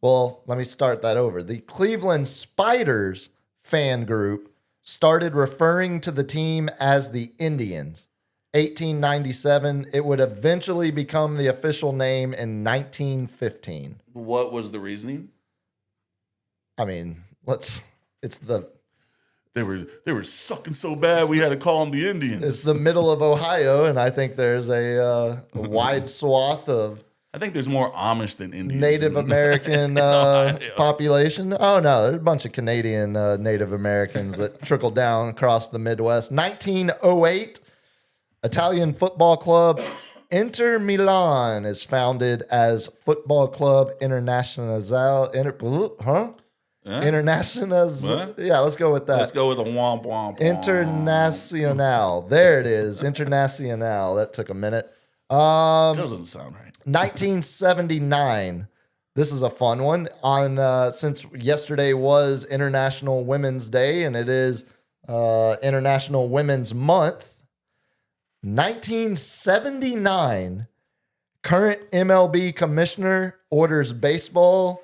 Speaker 2: well, let me start that over. The Cleveland Spiders fan group started referring to the team as the Indians. 1897. It would eventually become the official name in 1915.
Speaker 3: What was the reasoning?
Speaker 2: I mean,
Speaker 3: They were sucking so bad we had to call them the Indians.
Speaker 2: it's the middle of Ohio, and I think there's a wide swath of
Speaker 3: I think there's more Amish than Indians.
Speaker 2: Native American population. Oh, no, there's a bunch of Canadian Native Americans that trickled down across the Midwest. 1908, Italian football club Inter Milan is founded as Football Club Internazionale. Internazionale.
Speaker 3: What?
Speaker 2: Yeah, let's go with that.
Speaker 3: Let's go with a womp womp.
Speaker 2: Internazionale. There it is. Internazionale. That took a minute.
Speaker 3: Still doesn't sound right.
Speaker 2: 1979. This is a fun one. Since yesterday was International Women's Day and it is International Women's Month. 1979. Current MLB commissioner orders baseball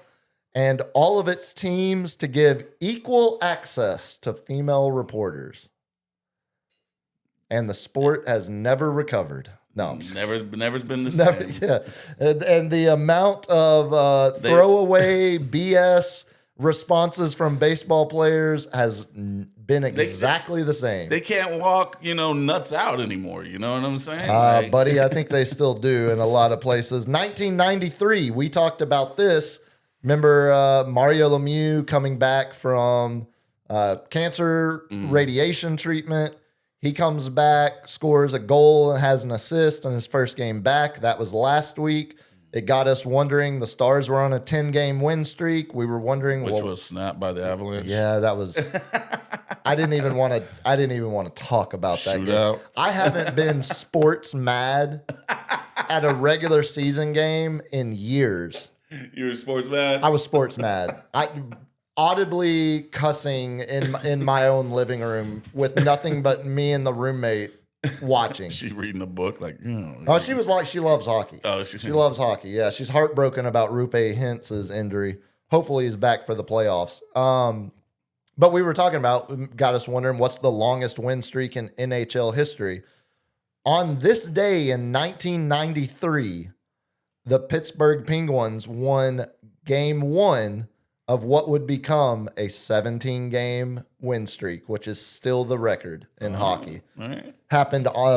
Speaker 2: and all of its teams to give equal access to female reporters. And the sport has never recovered. No,
Speaker 3: Never's been the same.
Speaker 2: yeah. And the amount of throwaway BS responses from baseball players has been exactly the same.
Speaker 3: They can't walk, nuts out anymore. You know what I'm saying?
Speaker 2: Buddy, I think they still do in a lot of places. 1993, we talked about this. Remember Mario Lemieux coming back from cancer radiation treatment? He comes back, scores a goal, and has an assist on his first game back. That was last week. It got us wondering. The Stars were on a 10-game win streak. We were wondering,
Speaker 3: which was snapped by the Avalanche.
Speaker 2: Yeah, that was. I didn't even want to talk about that game. I haven't been sports mad at a regular season game in years.
Speaker 3: You were sports mad?
Speaker 2: I was sports mad. I audibly cussing in my own living room with nothing but me and the roommate watching.
Speaker 3: She reading a book like,
Speaker 2: she was like, she loves hockey. Oh, she loves hockey. Yeah, she's heartbroken about Rupe Hintz's injury. Hopefully he's back for the playoffs. But we were talking about, got us wondering, what's the longest win streak in NHL history? On this day in 1993, the Pittsburgh Penguins won Game 1 of what would become a 17-game win streak, which is still the record in hockey.
Speaker 3: Right.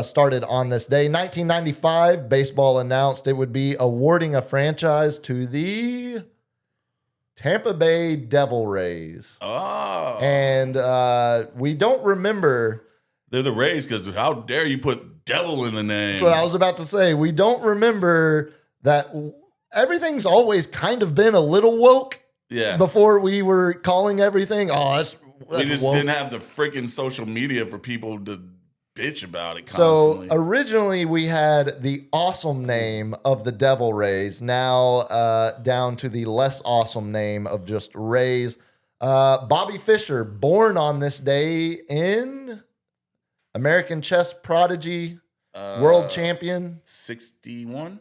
Speaker 2: Started on this day. 1995, baseball announced it would be awarding a franchise to the Tampa Bay Devil Rays.
Speaker 3: Oh.
Speaker 2: And we don't remember.
Speaker 3: They're the Rays because how dare you put devil in the name?
Speaker 2: That's what I was about to say. We don't remember that everything's always kind of been a little woke.
Speaker 3: Yeah.
Speaker 2: Before we were calling everything, that's
Speaker 3: we just
Speaker 2: woke.
Speaker 3: didn't have the freaking social media for people to bitch about it constantly.
Speaker 2: So originally we had the awesome name of the Devil Rays, now down to the less awesome name of just Rays. Bobby Fischer, born on this day in American chess prodigy, world champion.
Speaker 3: 61?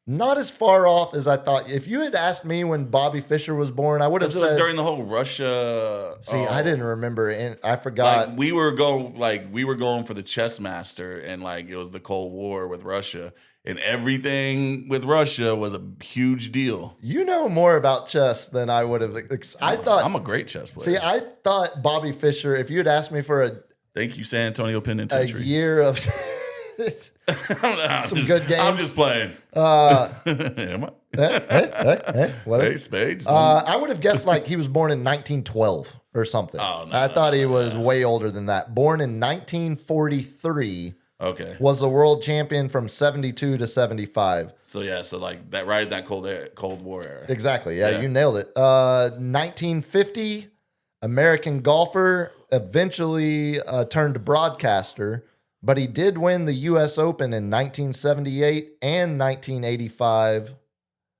Speaker 2: Not as far off as I thought. If you had asked me when Bobby Fischer was born, I would have
Speaker 3: said. It was during the whole Russia.
Speaker 2: See, I didn't remember, and I forgot.
Speaker 3: Like we were going for the chess master, and it was the Cold War with Russia, and everything with Russia was a huge deal.
Speaker 2: You know more about chess than I would have. I thought
Speaker 3: I'm a great chess player.
Speaker 2: See, I thought Bobby Fischer. If you had asked me for
Speaker 3: thank you, San Antonio Penitentiary,
Speaker 2: a year of. Some good games.
Speaker 3: I'm just playing. Am I? Hey, spades.
Speaker 2: I would have guessed he was born in 1912 or something.
Speaker 3: Oh, no,
Speaker 2: I thought he was way older than that. Born in 1943.
Speaker 3: Okay.
Speaker 2: was the world champion from 72 to 75.
Speaker 3: So yeah, so like that right in that Cold War era.
Speaker 2: Exactly. Yeah,
Speaker 3: Yeah.
Speaker 2: you nailed it. 1950, American golfer, eventually turned broadcaster, but he did win the U.S. Open in 1978 and 1985.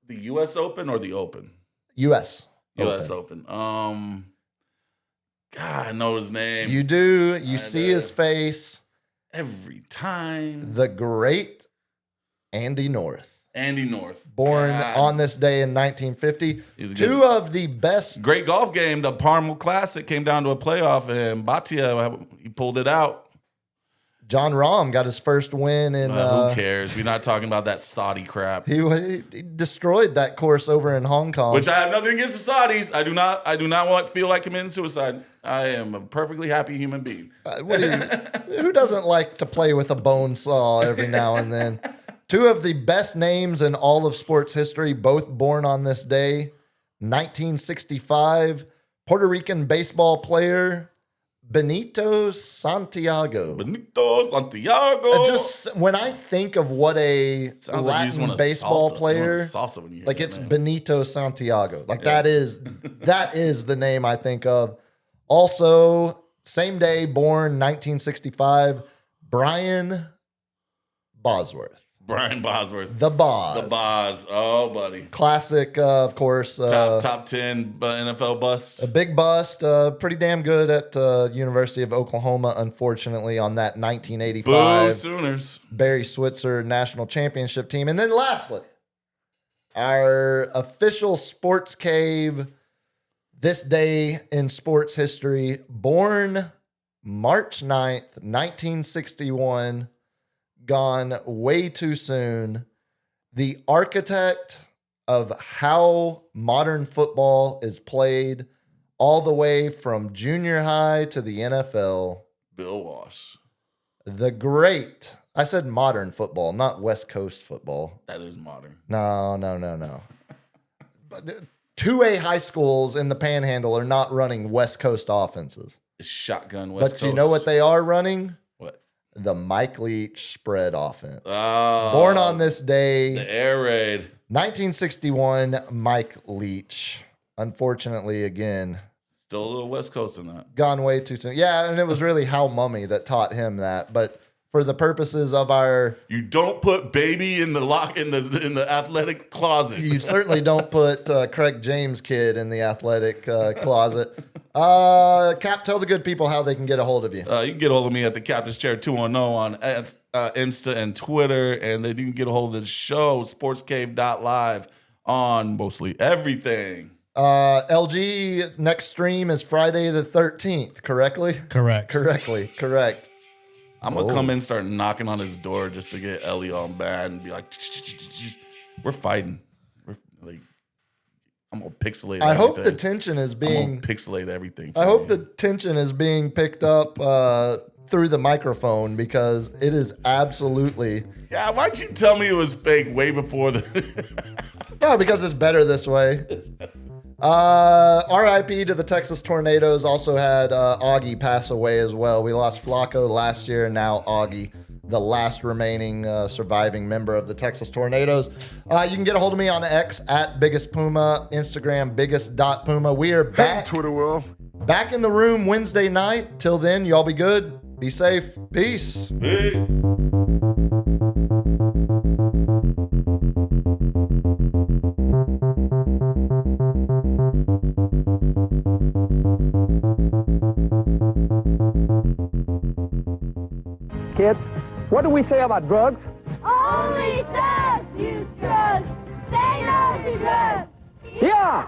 Speaker 3: The U.S. Open or the Open?
Speaker 2: U.S.
Speaker 3: U.S. Open. God, I know his name.
Speaker 2: You do. You
Speaker 3: I
Speaker 2: see
Speaker 3: do.
Speaker 2: his face.
Speaker 3: Every time.
Speaker 2: The great Andy North.
Speaker 3: Andy North.
Speaker 2: Born
Speaker 3: God.
Speaker 2: on this day in 1950.
Speaker 3: He's a
Speaker 2: Two
Speaker 3: good-
Speaker 2: of the best.
Speaker 3: Great golf game. The Parmo Classic came down to a playoff, and Bhatia, he pulled it out.
Speaker 2: John Rahm got his first win in.
Speaker 3: Who cares? We're not talking about that Saudi crap.
Speaker 2: He destroyed that course over in Hong Kong.
Speaker 3: Which I have nothing against the Saudis. I do not feel like committing suicide. I am a perfectly happy human being.
Speaker 2: Who doesn't like to play with a bone saw every now and then? Two of the best names in all of sports history, both born on this day. 1965, Puerto Rican baseball player Benito Santiago.
Speaker 3: Benito Santiago.
Speaker 2: Just when I think of what a
Speaker 3: Sounds like you just
Speaker 2: Latin
Speaker 3: want a
Speaker 2: baseball
Speaker 3: salsa.
Speaker 2: player,
Speaker 3: You want a salsa when you hear
Speaker 2: like
Speaker 3: that
Speaker 2: it's
Speaker 3: name.
Speaker 2: Benito Santiago. Like that is the name I think of. Also, same day, born 1965, Brian Bosworth.
Speaker 3: Brian Bosworth.
Speaker 2: The Boz.
Speaker 3: The Boz. Oh, buddy.
Speaker 2: Classic, of course.
Speaker 3: Top 10 NFL busts.
Speaker 2: A big bust. Pretty damn good at University of Oklahoma, unfortunately, on that
Speaker 3: Boo
Speaker 2: 1985
Speaker 3: Sooners.
Speaker 2: Barry Switzer national championship team. And then lastly, our official sports cave this day in sports history, born March 9th, 1961, gone way too soon. The architect of how modern football is played all the way from junior high to the NFL,
Speaker 3: Bill Walsh.
Speaker 2: the great, I said modern football, not West Coast football.
Speaker 3: That is modern.
Speaker 2: No. But 2A high schools in the Panhandle are not running West Coast offenses.
Speaker 3: It's shotgun West
Speaker 2: But
Speaker 3: Coast.
Speaker 2: you know what they are running?
Speaker 3: What?
Speaker 2: The Mike Leach spread offense.
Speaker 3: Oh,
Speaker 2: Born on this day,
Speaker 3: the air raid.
Speaker 2: 1961, Mike Leach. Unfortunately, again,
Speaker 3: Still a little West Coast in that.
Speaker 2: gone way too soon. Yeah, and it was really Hal Mummy that taught him that. But for the purposes of our,
Speaker 3: You don't put baby in the lock in the athletic closet.
Speaker 2: you certainly don't put Craig James kid in the athletic closet. Cap, tell the good people how they can get a hold of you.
Speaker 3: You can get a hold of me at the Captain's Chair 210 on Insta and Twitter, and then you can get a hold of the show sportscave.live on mostly everything.
Speaker 2: LG next stream is Friday the 13th, correctly?
Speaker 4: Correct.
Speaker 2: Correct.
Speaker 3: I'm gonna come in and start knocking on his door just to get Ellie on bad and be like, we're fighting. We're like, I'm gonna pixelate.
Speaker 2: I hope the
Speaker 3: everything.
Speaker 2: tension is
Speaker 3: I'm gonna
Speaker 2: being.
Speaker 3: pixelate everything.
Speaker 2: I
Speaker 3: for
Speaker 2: hope
Speaker 3: you.
Speaker 2: the tension is being picked up through the microphone because it is absolutely.
Speaker 3: Yeah, why'd you tell me it was fake way before the?
Speaker 2: No, because it's better this way. RIP to the Texas Tornadoes. Also had Augie pass away as well. We lost Flacco last year, and now Augie, the last remaining surviving member of the Texas Tornadoes. You can get a hold of me on X at Biggest Puma, Instagram biggest.puma. We are back.
Speaker 1: Twitter world.
Speaker 2: Back in the room Wednesday night. Till then, y'all be good. Be safe. Peace.
Speaker 3: Peace.
Speaker 6: Kids, what do we say about drugs?
Speaker 7: Only thugs use drugs. Say no to drugs.
Speaker 6: Yeah!